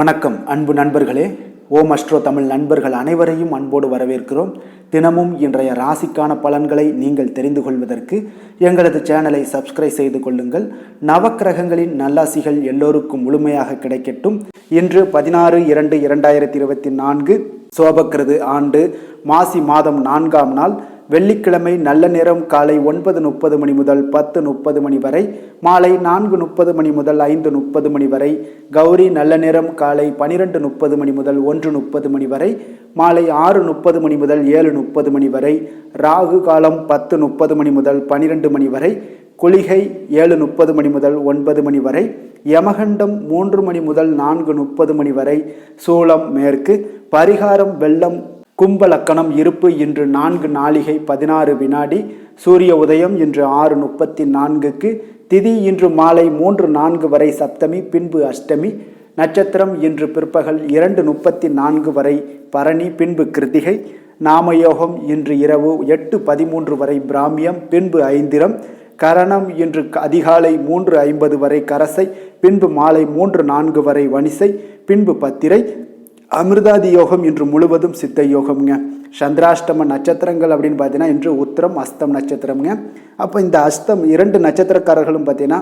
வணக்கம் அன்பு நண்பர்களே. ஓம் அஸ்ட்ரோ தமிழ் நண்பர்கள் அனைவரையும் அன்போடு வரவேற்கிறோம். தினமும் இன்றைய ராசிக்கான பலன்களை நீங்கள் தெரிந்து கொள்வதற்கு எங்களது சேனலை சப்ஸ்கிரைப் செய்து கொள்ளுங்கள். நவக்கிரகங்களின் நல்லாசிகள் எல்லோருக்கும் முழுமையாக கிடைக்கட்டும். இன்று 16/2/2024 சோபக்கிருது ஆண்டு மாசி மாதம் 4ஆம் நாள் வெள்ளிக்கிழமை. நல்ல நேரம் காலை 9:30 மணி முதல் 10:30 மணி வரை, மாலை 4:30 மணி முதல் 5:30 மணி வரை. கௌரி நல்ல நேரம் காலை 12:30 மணி முதல் 1:30 மணி வரை, மாலை 6:30 மணி முதல் 7:30 மணி வரை. ராகு காலம் 10:30 மணி முதல் 12 மணி வரை. குளிகை 7:30 மணி முதல் 9 மணி வரை. யமகண்டம் 3 மணி முதல் 4:30 மணி வரை. சூலம் மேற்கு. பரிகாரம் வெள்ளம். கும்பலக்கணம் இருப்பு இன்று 4 நாழிகை 16 வினாடி. சூரிய உதயம் இன்று 6:34க்கு. திதி இன்று மாலை 3:04 வரை சப்தமி, பின்பு அஷ்டமி. நட்சத்திரம் இன்று பிற்பகல் 2:34 வரை பரணி, பின்பு கிருத்திகை. நாமயோகம் இன்று இரவு 8:13 வரை பிராமியம், பின்பு ஐந்திரம். கரணம் இன்று அதிகாலை 3:50 வரை கரசை, பின்பு மாலை 3:04 வரை வணிசை, பின்பு பத்திரை. அமிர்தாதி யோகம் இன்று முழுவதும் சித்த யோகம்ங்க. சந்திராஷ்டம நட்சத்திரங்கள் அப்படின்னு பார்த்தீங்கன்னா இன்று உத்திரம் அஸ்தம் நட்சத்திரம்ங்க. அப்போ இந்த அஸ்தம் 2 நட்சத்திரக்காரர்களும் பார்த்தீங்கன்னா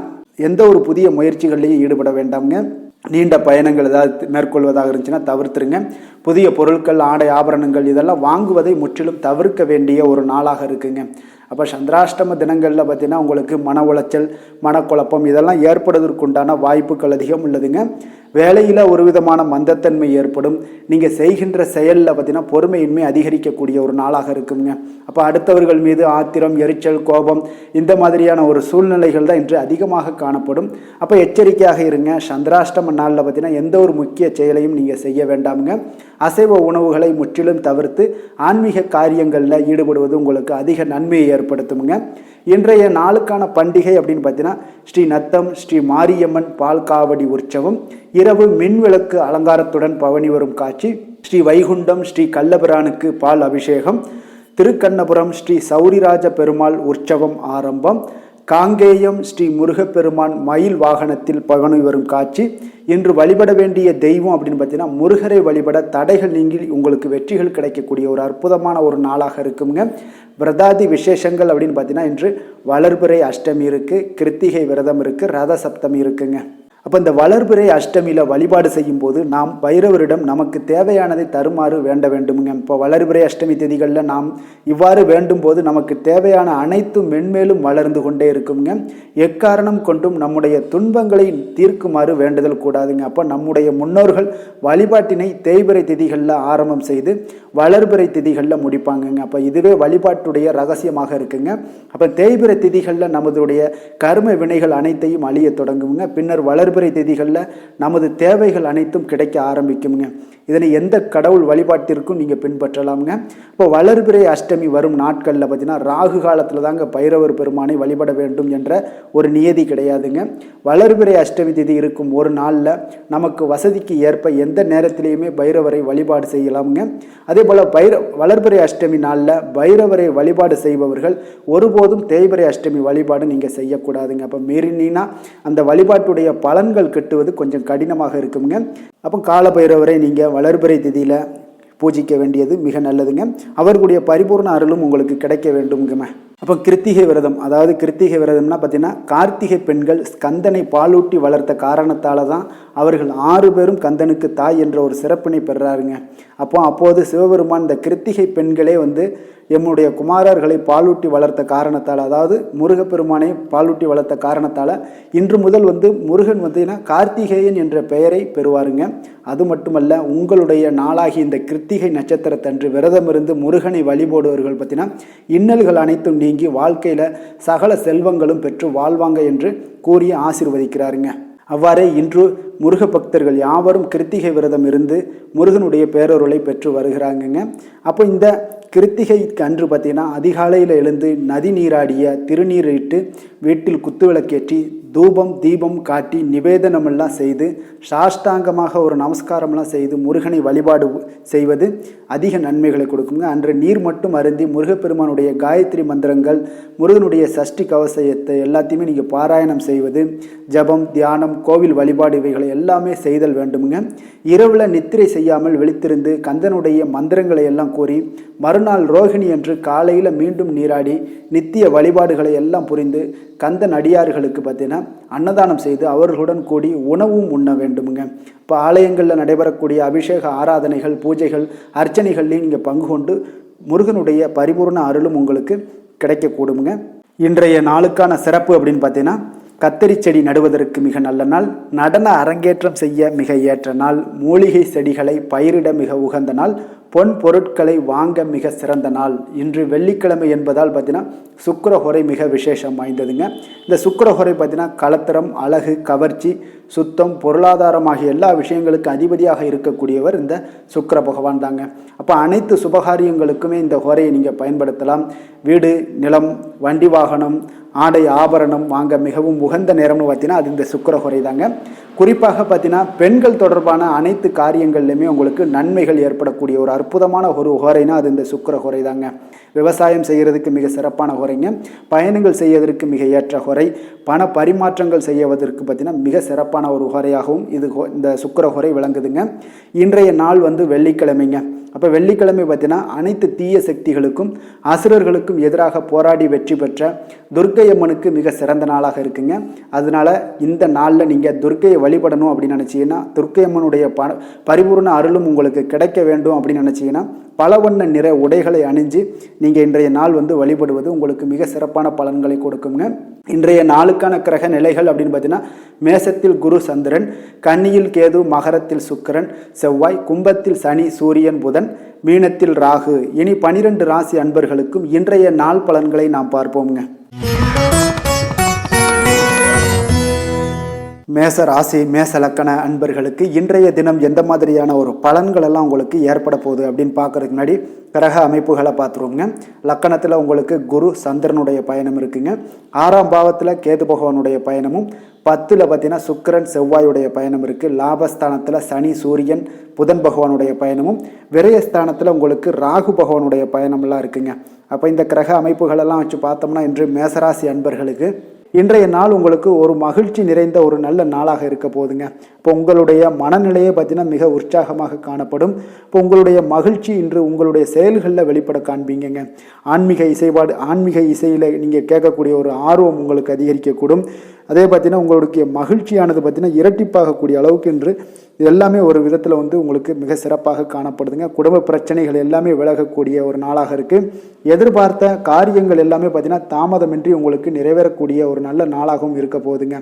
எந்த ஒரு புதிய முயற்சிகள்லையும் ஈடுபட வேண்டாம்ங்க. நீண்ட பயணங்கள் ஏதாவது மேற்கொள்வதாக இருந்துச்சுன்னா தவிர்த்துருங்க. புதிய பொருட்கள், ஆடை, ஆபரணங்கள் இதெல்லாம் வாங்குவதை முற்றிலும் தவிர்க்க வேண்டிய ஒரு நாளாக இருக்குங்க. அப்போ சந்திராஷ்டம தினங்களில் பார்த்தீங்கன்னா உங்களுக்கு மன உளைச்சல், மனக்குழப்பம் இதெல்லாம் ஏற்படுவதற்குண்டான வாய்ப்புகள் அதிகம் உள்ளதுங்க. வேலையில் ஒரு விதமான மந்தத்தன்மை ஏற்படும். நீங்கள் செய்கின்ற செயலில் பார்த்தீங்கன்னா பொறுமையின்மை அதிகரிக்கக்கூடிய ஒரு நாளாக இருக்குங்க. அப்போ அடுத்தவர்கள் மீது ஆத்திரம், எரிச்சல், கோபம் இந்த மாதிரியான ஒரு சூழ்நிலைகள் தான் இன்று அதிகமாக காணப்படும். அப்போ எச்சரிக்கையாக இருங்க. சந்திராஷ்டம நாளில் பார்த்தீங்கன்னா எந்த ஒரு முக்கிய செயலையும் நீங்கள் செய்ய வேண்டாமுங்க. அசைவ உணவுகளை முற்றிலும் தவிர்த்து ஆன்மீக காரியங்களில் ஈடுபடுவது உங்களுக்கு அதிக நன்மையை ஏற்படுத்துமுங்க. இன்றைய நாளுக்கான பண்டிகை அப்படின்னு பார்த்தீங்கன்னா ஸ்ரீ நத்தம், ஸ்ரீ மாரியம்மன் பால் காவடி உற்சவம். இரவு மின்விளக்கு அலங்காரத்துடன் பவனி வரும் காட்சி. ஸ்ரீ வைகுண்டம் ஸ்ரீ கள்ளபிரானுக்கு பால் அபிஷேகம். திருக்கண்ணபுரம் ஸ்ரீ சௌரிராஜ பெருமாள் உற்சவம் ஆரம்பம். காங்கேயம் ஸ்ரீ முருகப்பெருமான் மயில் வாகனத்தில் பவனி வரும் காட்சி. இன்று வழிபட வேண்டிய தெய்வம் அப்படின்னு பார்த்தீங்கன்னா முருகரை வழிபட தடைகள் நீங்கி உங்களுக்கு வெற்றிகள் கிடைக்கக்கூடிய ஒரு அற்புதமான ஒரு நாளாக இருக்குங்க. விரதாதி விசேஷங்கள் அப்படின்னு பார்த்தீங்கன்னா இன்று வளர்பிறை அஷ்டமி இருக்குது, கிருத்திகை விரதம் இருக்குது, ரத சப்தமி இருக்குங்க. அப்போ இந்த வளர்பிறை அஷ்டமியில் வழிபாடு செய்யும் போது நாம் பைரவரிடம் நமக்கு தேவையானதை தருமாறு வேண்ட வேண்டுமுங்க. இப்போ வளர்பிறை அஷ்டமி திதிகளில் நாம் இவ்வாறு வேண்டும் போது நமக்கு தேவையான அனைத்தும் மென்மேலும் வளர்ந்து கொண்டே இருக்குங்க. எக்காரணம் கொண்டும் நம்முடைய துன்பங்களை தீர்க்குமாறு வேண்டுதல் கூடாதுங்க. அப்போ நம்முடைய முன்னோர்கள் வழிபாட்டினை தேய்பிறை திதிகளில் ஆரம்பம் செய்து வளர்பிறை திதிகளில் முடிப்பாங்கங்க. அப்போ இதுவே வழிபாட்டுடைய ரகசியமாக இருக்குங்க. அப்போ தேய்பிறை திதிகளில் நமதுடைய கர்ம வினைகள் அனைத்தையும் அழிய தொடங்குங்க. பின்னர் வளர்பிறை திதிகளில் நமது தேவைகள் அனைத்தும் கிடைக்க ஆரம்பிக்குங்க. இதனை எந்த கடவுள் வழிபாட்டிற்கும் நீங்கள் பின்பற்றலாமுங்க. இப்போ வளர்பிறை அஷ்டமி வரும் நாட்களில் பார்த்தீங்கன்னா ராகு காலத்தில் தாங்க பைரவர் பெருமானை வழிபட வேண்டும் என்ற ஒரு நியதி கிடையாதுங்க. வளர்பிறை அஷ்டமி திதி இருக்கும் ஒரு நாளில் நமக்கு வசதிக்கு ஏற்ப எந்த நேரத்திலையுமே பைரவரை வழிபாடு செய்யலாமுங்க. அதே போல் வளர்பிறை அஷ்டமி நாளில் பைரவரை வழிபாடு செய்பவர்கள் ஒருபோதும் தேய்பிறை அஷ்டமி வழிபாடு நீங்கள் செய்யக்கூடாதுங்க. அப்போ மீறினா அந்த வழிபாட்டுடைய பலன்கள் கட்டுவது கொஞ்சம் கடினமாக இருக்குங்க. அப்போ கால பைரவரை நீங்கள் வளர்பிறை திதியில் பூஜிக்க வேண்டியது மிக நல்லதுங்க. அவர்களுடைய பரிபூர்ண அருளும் உங்களுக்கு கிடைக்க வேண்டும்ங்க. அப்போ கிருத்திகை விரதம், அதாவது கிருத்திகை விரதம்னா பார்த்தீங்கன்னா கார்த்திகை பெண்கள் ஸ்கந்தனை பாலூட்டி வளர்த்த காரணத்தால் தான் அவர்கள் 6 பேரும் கந்தனுக்கு தாய் என்ற ஒரு சிறப்பினை பெறாருங்க. அப்போது சிவபெருமான் இந்த கிருத்திகை பெண்களே எம்முடைய குமாரர்களை பாலூட்டி வளர்த்த காரணத்தால், அதாவது முருகப்பெருமானை பாலூட்டி வளர்த்த காரணத்தால் இன்று முதல் முருகன் கார்த்திகேயன் என்ற பெயரை பெறுவாருங்க. அது மட்டுமல்ல, உங்களுடைய நாளாகி இந்த கிருத்திகை நட்சத்திரத்தன்று விரதம் இருந்து முருகனை வழிபடுவர்கள் பார்த்தீங்கன்னா இன்னல்கள் அனைத்தும் நீங்கி வாழ்க்கையில் சகல செல்வங்களும் பெற்று வாழ்வாங்க என்று கூறி ஆசீர்வதிக்கிறாருங்க. அவ்வாறே இன்று முருக பக்தர்கள் யாவரும் கிருத்திகை விரதம் இருந்து முருகனுடைய பேரருளை பெற்று வருகிறாங்கங்க. அப்போ இந்த கிருத்திகைக்கு அன்று பார்த்தீங்கன்னா அதிகாலையில் எழுந்து நதி நீராடிய திருநீரிட்டு வீட்டில் குத்துவிளக்கேற்றி தூபம் தீபம் காட்டி நிவேதனமெல்லாம் செய்து சாஷ்டாங்கமாக ஒரு நமஸ்காரம்லாம் செய்து முருகனை வழிபாடு செய்வது அதிக நன்மைகளை கொடுக்குங்க. அன்று நீர் மட்டும் அருந்தி முருகப்பெருமானுடைய காயத்ரி மந்திரங்கள், முருகனுடைய சஷ்டி கவசத்தை எல்லாத்தையுமே நீங்கள் பாராயணம் செய்வது, ஜபம் தியானம் கோவில் வழிபாடு இவைகளை எல்லாமே செய்தல் வேண்டுமுங்க. இரவில் நித்திரை செய்யாமல் விழித்திருந்து கந்தனுடைய மந்திரங்களை எல்லாம் கூறி மறுநாள் ரோகிணி என்று காலையில் மீண்டும் நீராடி நித்திய வழிபாடுகளை எல்லாம் புரிந்து கந்தன் அடியார்களுக்கு பார்த்தீங்கன்னா அன்னதானம் செய்து அவர்களுடன் கூடி உணவும் உண்ண வேண்டுமுங்க. இப்போ ஆலயங்களில் நடைபெறக்கூடிய அபிஷேக ஆராதனைகள் பூஜைகள் அர்ச்சனைகள்லையும் நீங்கள் பங்கு கொண்டு முருகனுடைய பரிபூர்ண அருளும் உங்களுக்கு கிடைக்கக்கூடுமுங்க. இன்றைய நாளுக்கான சிறப்பு அப்படின்னு பார்த்தீங்கன்னா கத்தரி செடி நடுவதற்கு மிக நல்ல நாள், நடன அரங்கேற்றம் செய்ய மிக ஏற்ற நாள், மூலிகை செடிகளை பயிரிட மிக உகந்த நாள், பொன் பொருட்களை வாங்க மிக சிறந்த நாள். இன்று வெள்ளிக்கிழமை என்பதால் பார்த்தீங்கன்னா சுக்கிரஹோரை மிக விசேஷம் வாய்ந்ததுங்க. இந்த சுக்கிரஹோரை பார்த்தீங்கன்னா கலத்திரம், அழகு, கவர்ச்சி, சுத்தம், பொருளாதாரம் ஆகிய எல்லா விஷயங்களுக்கு அதிபதியாக இருக்கக்கூடியவர் இந்த சுக்கிர பகவான் தாங்க. அப்போ அனைத்து சுபகாரியங்களுக்குமே இந்த ஹோரையை நீங்கள் பயன்படுத்தலாம். வீடு, நிலம், வண்டி வாகனம், ஆடை ஆபரணம் வாங்க மிகவும் உகந்த நேரம்னு பார்த்தீங்கன்னா அது இந்த சுக்கிரஹோரை தாங்க. குறிப்பாக பார்த்தீங்கன்னா பெண்கள் தொடர்பான அனைத்து காரியங்கள்லையுமே உங்களுக்கு நன்மைகள் ஏற்படக்கூடிய ஒரு அற்புதமான ஒரு ஹோரைனா அது இந்த சுக்கிரஹோரை தாங்க. விவசாயம் செய்கிறதுக்கு மிக சிறப்பான ஹோரைங்க. பயணங்கள் செய்வதற்கு மிக ஏற்ற ஹோரை. பண பரிமாற்றங்கள் செய்வதற்கு பார்த்தீங்கன்னா மிக சிறப்பான ஒரு ஹோரையாகவும் இந்த சுக்கிரஹோரை விளங்குதுங்க. இன்றைய நாள் வெள்ளிக்கிழமைங்க. அப்போ வெள்ளிக்கிழமை பார்த்தீங்கன்னா அனைத்து தீய சக்திகளுக்கும் அசுரர்களுக்கும் எதிராக போராடி வெற்றி பெற்ற துர்க்கை அம்மனுக்கு மிக சிறந்த நாளாக இருக்குங்க. அதனால இந்த நாளில் நீங்கள் துர்க்கையை வழிபடணும் அப்படின்னு நினச்சிங்கன்னா, துர்க்கை அம்மனுடைய பரிபூர்ண அருளும் உங்களுக்கு கிடைக்க வேண்டும் அப்படின்னு நினச்சிங்கன்னா பல வண்ண நிற உடைகளை அணிஞ்சு நீங்கள் இன்றைய நாள் வழிபடுவது உங்களுக்கு மிக சிறப்பான பலன்களை கொடுக்குங்க. இன்றைய நாளுக்கான கிரக நிலைகள் அப்படின்னு பார்த்தீங்கன்னா மேசத்தில் குரு சந்திரன், கன்னியில் கேது, மகரத்தில் சுக்கிரன் செவ்வாய், கும்பத்தில் சனி சூரியன் புதன், மீனத்தில் ராகு. இனி 12 ராசி அன்பர்களுக்கும் இன்றைய நாள் பலன்களை நாம் பார்ப்போம்ங்க. மேச ராசி மேச லக்கண அன்பர்களுக்கு இன்றைய தினம் எந்த மாதிரியான ஒரு பலன்கள் எல்லாம் உங்களுக்கு ஏற்பட போகுது அப்படின்னு பார்க்கறதுக்கு முன்னாடி கிரக அமைப்புகளை பார்த்துருவோங்க. லக்கணத்தில் உங்களுக்கு குரு சந்திரனுடைய பயணம் இருக்குங்க. 6ஆம் பாவத்தில் கேது பகவானுடைய பயணமும், 10ல் பார்த்தீங்கன்னா சுக்கிரன் செவ்வாயுடைய பயணம் இருக்குது. லாபஸ்தானத்தில் சனி சூரியன் புதன் பகவானுடைய பயணமும், விரயஸ்தானத்தில் உங்களுக்கு ராகு பகவானுடைய பயணம்லாம் இருக்குங்க. அப்போ இந்த கிரக அமைப்புகளெல்லாம் வச்சு பார்த்தோம்னா இன்று மேசராசி அன்பர்களுக்கு இன்றைய நாள் உங்களுக்கு ஒரு மகிழ்ச்சி நிறைந்த ஒரு நல்ல நாளாக இருக்க போகுதுங்க. இப்போ உங்களுடைய மனநிலையை பார்த்தீங்கன்னா மிக உற்சாகமாக காணப்படும். இப்போ உங்களுடைய மகிழ்ச்சி இன்று உங்களுடைய செயல்களில் வெளிப்பட காண்பீங்க. ஆன்மீக இசையில் நீங்கள் கேட்கக்கூடிய ஒரு ஆர்வம் உங்களுக்கு அதிகரிக்கக்கூடும். அதே பார்த்தீங்கன்னா உங்களுடைய மகிழ்ச்சியானது பார்த்தீங்கன்னா இரட்டிப்பாகக்கூடிய அளவுக்கு இன்று எல்லாமே ஒரு விதத்தில் உங்களுக்கு மிக சிறப்பாக காணப்படுதுங்க. குடும்ப பிரச்சனைகள் எல்லாமே விலகக்கூடிய ஒரு நாளாக இருக்குது. எதிர்பார்த்த காரியங்கள் எல்லாமே பார்த்தீங்கன்னா தாமதமின்றி உங்களுக்கு நிறைவேறக்கூடிய ஒரு நல்ல நாளாகவும் இருக்க போகுதுங்க.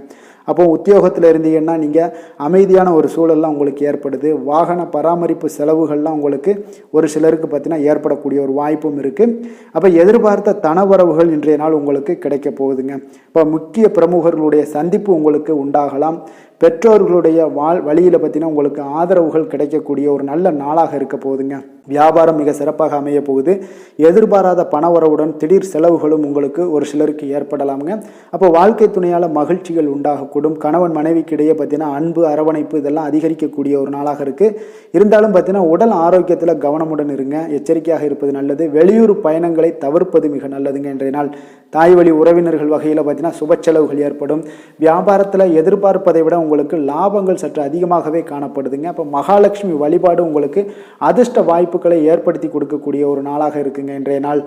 அப்போ உத்தியோகத்தில் இருந்தீங்கன்னா நீங்கள் அமைதியான ஒரு சூழல்லாம் உங்களுக்கு ஏற்படுது. வாகன பராமரிப்பு செலவுகள்லாம் உங்களுக்கு ஒரு சிலருக்கு பார்த்தீங்கன்னா ஏற்படக்கூடிய ஒரு வாய்ப்பும் இருக்குது. அப்போ எதிர்பார்த்த தனவரவுகள் இன்றைய நாள் உங்களுக்கு கிடைக்க போகுதுங்க. இப்போ முக்கிய பிரமுகர்களுடைய சந்திப்பு உங்களுக்கு உண்டாகலாம். பெற்றோர்களுடைய வழியில் பார்த்தீங்கன்னா உங்களுக்கு ஆதரவுகள் கிடைக்கக்கூடிய ஒரு நல்ல நாளாக இருக்க போகுதுங்க. வியாபாரம் மிக சிறப்பாக அமைய போகுது. எதிர்பாராத பணவரவுடன் திடீர் செலவுகளும் உங்களுக்கு ஒரு சிலருக்கு ஏற்படலாமுங்க. அப்போ வாழ்க்கை துணையால் மகிழ்ச்சிகள் உண்டாகக்கூடும். கணவன் மனைவிக்கு இடையே பார்த்தீங்கன்னா அன்பு அரவணைப்பு இதெல்லாம் அதிகரிக்கக்கூடிய ஒரு நாளாக இருக்குது. இருந்தாலும் பார்த்தீங்கன்னா உடல் ஆரோக்கியத்தில் கவனமுடன் இருங்க, எச்சரிக்கையாக இருப்பது நல்லது. வெளியூர் பயணங்களை தவிர்ப்பது மிக நல்லதுங்க. இன்றைய நாள் தாய் வழி உறவினர்கள் வகையில் பார்த்தீங்கன்னா சுப செலவுகள் ஏற்படும். வியாபாரத்தில் எதிர்பார்ப்பதை விட உங்களுக்கு லாபங்கள் சற்று அதிகமாகவே காணப்படுதுங்க. அப்போ மகாலட்சுமி வழிபாடு உங்களுக்கு அதிர்ஷ்ட வாய்ப்புகளை ஏற்படுத்தி கொடுக்கக்கூடிய ஒரு நாளாக இருக்குங்க இன்றைய நாள்.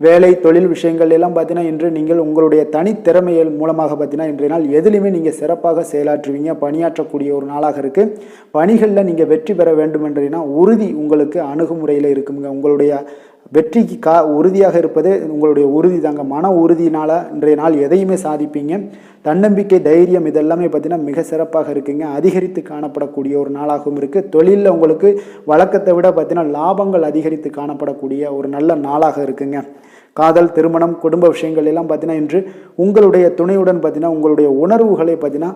வேலை தொழில் விஷயங்கள் எல்லாம் பார்த்தீங்கன்னா இன்று நீங்கள் உங்களுடைய தனித்திறமைகள் மூலமாக பார்த்தீங்கன்னா இன்றைய நாள் எதிலுமே நீங்கள் சிறப்பாக செயலாற்றுவீங்க, பணியாற்றக்கூடிய ஒரு நாளாக இருக்குது. பணிகளில் நீங்கள் வெற்றி பெற வேண்டும் என்றீங்கன்னா உறுதி உங்களுக்கு அணுகுமுறையில் இருக்குங்க. உங்களுடைய வெற்றிக்கு உறுதியாக இருப்பது உங்களுடைய உறுதி தாங்க. மன உறுதியினால் இன்றைய நாள் எதையுமே சாதிப்பீங்க. தன்னம்பிக்கை, தைரியம் இதெல்லாமே பார்த்தீங்கன்னா மிக சிறப்பாக இருக்குங்க. அதிகரித்து காணப்படக்கூடிய ஒரு நாளாகவும் இருக்குது. தொழிலில் உங்களுக்கு வழக்கத்தை விட பார்த்தீங்கன்னா லாபங்கள் அதிகரித்து காணப்படக்கூடிய ஒரு நல்ல நாளாக இருக்குங்க. காதல், திருமணம், குடும்ப விஷயங்கள் எல்லாம் பார்த்தீங்கன்னா இன்று உங்களுடைய துணையுடன் பார்த்தீங்கன்னா உங்களுடைய உணர்வுகளை பார்த்தீங்கன்னா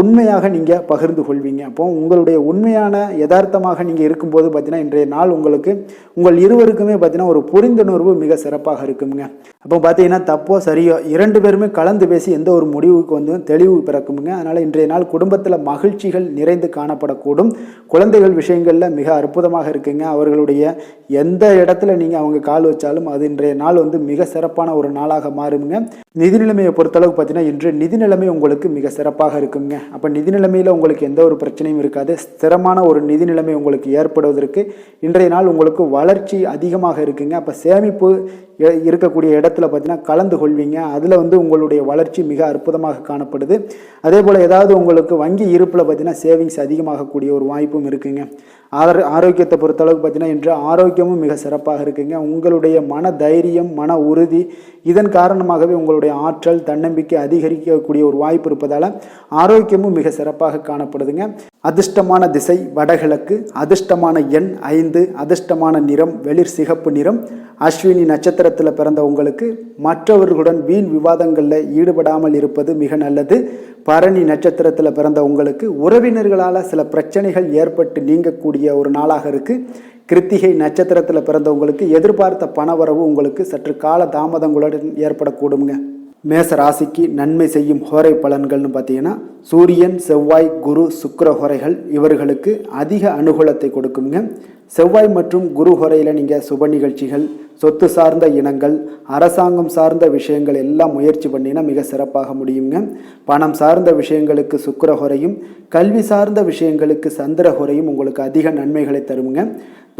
உண்மையாக நீங்கள் பகிர்ந்து கொள்வீங்க. அப்போ உங்களுடைய உண்மையான யதார்த்தமாக நீங்கள் இருக்கும்போது பார்த்தீங்கன்னா இன்றைய நாள் உங்களுக்கு உங்கள் இருவருக்குமே பார்த்தீங்கன்னா ஒரு புரிந்துணர்வு மிக சிறப்பாக இருக்குங்க. அப்போ பார்த்தீங்கன்னா தப்போ சரியோ 2 பேருமே கலந்து பேசி எந்த ஒரு முடிவுக்கு வந்து தெளிவு பிறக்குமுங்க. அதனால் இன்றைய நாள் குடும்பத்தில் மகிழ்ச்சிகள் நிறைந்து காணப்படக்கூடும். குழந்தைகள் விஷயங்களில் மிக அற்புதமாக இருக்குங்க. அவர்களுடைய எந்த இடத்துல நீங்கள் அவங்க கால் வச்சாலும் அது இன்றைய நாள் வந்து மிக சிறப்பான ஒரு நாளாக மாறுங்க. நிதி நிலைமையை பொறுத்தளவுக்கு பார்த்தீங்கன்னா இன்று நிதி நிலைமை உங்களுக்கு மிக சிறப்பாக இருக்குங்க. அப்போ நிதி நிலைமையில் உங்களுக்கு எந்த ஒரு பிரச்சனையும் இருக்காது. ஸ்திரமான ஒரு நிதி நிலைமை உங்களுக்கு ஏற்படுவதற்கு இன்றைய நாள் உங்களுக்கு வளர்ச்சி அதிகமாக இருக்குங்க. அப்போ சேமிப்பு இருக்கக்கூடிய இடத்துல பார்த்தீங்கன்னா கலந்து கொள்வீங்க. அதில் வந்து உங்களுடைய வளர்ச்சி மிக அற்புதமாக காணப்படுது. அதே போல் ஏதாவது உங்களுக்கு வங்கி இருப்பில் பார்த்தீங்கன்னா சேவிங்ஸ் அதிகமாகக்கூடிய ஒரு வாய்ப்பும் இருக்குங்க. ஆரோக்கியத்தை பொறுத்தளவுக்கு பார்த்தீங்கன்னா இன்று ஆரோக்கியமும் மிக சிறப்பாக இருக்குங்க. உங்களுடைய மன தைரியம், மன உறுதி இதன் காரணமாகவே உங்களுடைய ஆற்றல், தன்னம்பிக்கை அதிகரிக்கக்கூடிய ஒரு வாய்ப்பு இருப்பதால் ஆரோக்கியமும் மிக சிறப்பாக காணப்படுதுங்க. அதிர்ஷ்டமான திசை வடகிழக்கு, அதிர்ஷ்டமான எண் 5, அதிர்ஷ்டமான நிறம் வெளிர் சிகப்பு நிறம். அஸ்வினி நட்சத்திரத்தில் பிறந்த உங்களுக்கு மற்றவர்களுடன் வீண் விவாதங்களில் ஈடுபடாமல் இருப்பது மிக நல்லது. பரணி நட்சத்திரத்தில் பிறந்த உங்களுக்கு உறவினர்களால் சில பிரச்சனைகள் ஏற்பட்டு நீங்கக்கூடிய ஒரு நாளாக இருக்குது. கிருத்திகை நட்சத்திரத்தில் பிறந்தவங்களுக்கு எதிர்பார்த்த பணவரவு உங்களுக்கு சற்று கால தாமதங்களுடன் ஏற்படக்கூடுங்க. மேச ராசிக்கு நன்மை செய்யும் ஹோரை பலன்கள்னு பார்த்தீங்கன்னா சூரியன், செவ்வாய், குரு, சுக்கிர ஹோரைகள் இவர்களுக்கு அதிக அனுகூலத்தை கொடுக்குங்க. செவ்வாய் மற்றும் குரு ஹோரையில் நீங்கள் சுப நிகழ்ச்சிகள், சொத்து சார்ந்த இனங்கள், அரசாங்கம் சார்ந்த விஷயங்கள் எல்லாம் முயற்சி பண்ணினா மிக சிறப்பாக முடியுங்க. பணம் சார்ந்த விஷயங்களுக்கு சுக்கிர ஹோரையும், கல்வி சார்ந்த விஷயங்களுக்கு சந்திர ஹோரையும் உங்களுக்கு அதிக நன்மைகளை தருங்க.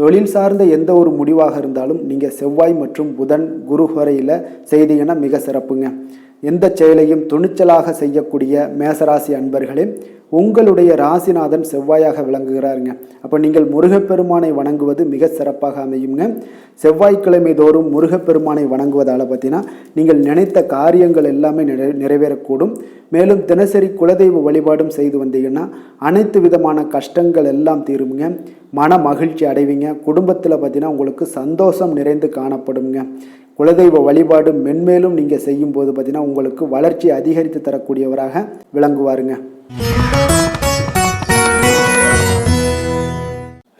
தொழில் சார்ந்த எந்த ஒரு முடிவாக இருந்தாலும் நீங்கள் செவ்வாய் மற்றும் புதன், குரு ஹோரையில் செய்தீங்கன்னா மிக சிறப்புங்க. எந்த செயலையும் துணிச்சலாக செய்யக்கூடிய மேசராசி அன்பர்களே, உங்களுடைய ராசிநாதன் செவ்வாயாக விளங்குகிறாருங்க. அப்போ நீங்கள் முருகப்பெருமானை வணங்குவது மிக சிறப்பாக அமையுங்க. செவ்வாய்க்கிழமை தோறும் முருகப்பெருமானை வணங்குவதால் பார்த்தீங்கன்னா நீங்கள் நினைத்த காரியங்கள் எல்லாமே நிறைவேறக்கூடும். மேலும் தினசரி குலதெய்வ வழிபாடும் செய்து வந்தீங்கன்னா அனைத்து விதமான கஷ்டங்கள் எல்லாம் தீருங்க. மன மகிழ்ச்சி அடைவீங்க. குடும்பத்தில் பார்த்தீங்கன்னா உங்களுக்கு சந்தோஷம் நிறைந்து காணப்படுங்க. குலதெய்வ வழிபாடு மென்மேலும் நீங்கள் செய்யும்போது பார்த்தீங்கன்னா உங்களுக்கு வளர்ச்சி அதிகரித்து தரக்கூடியவராக விளங்குவாருங்க.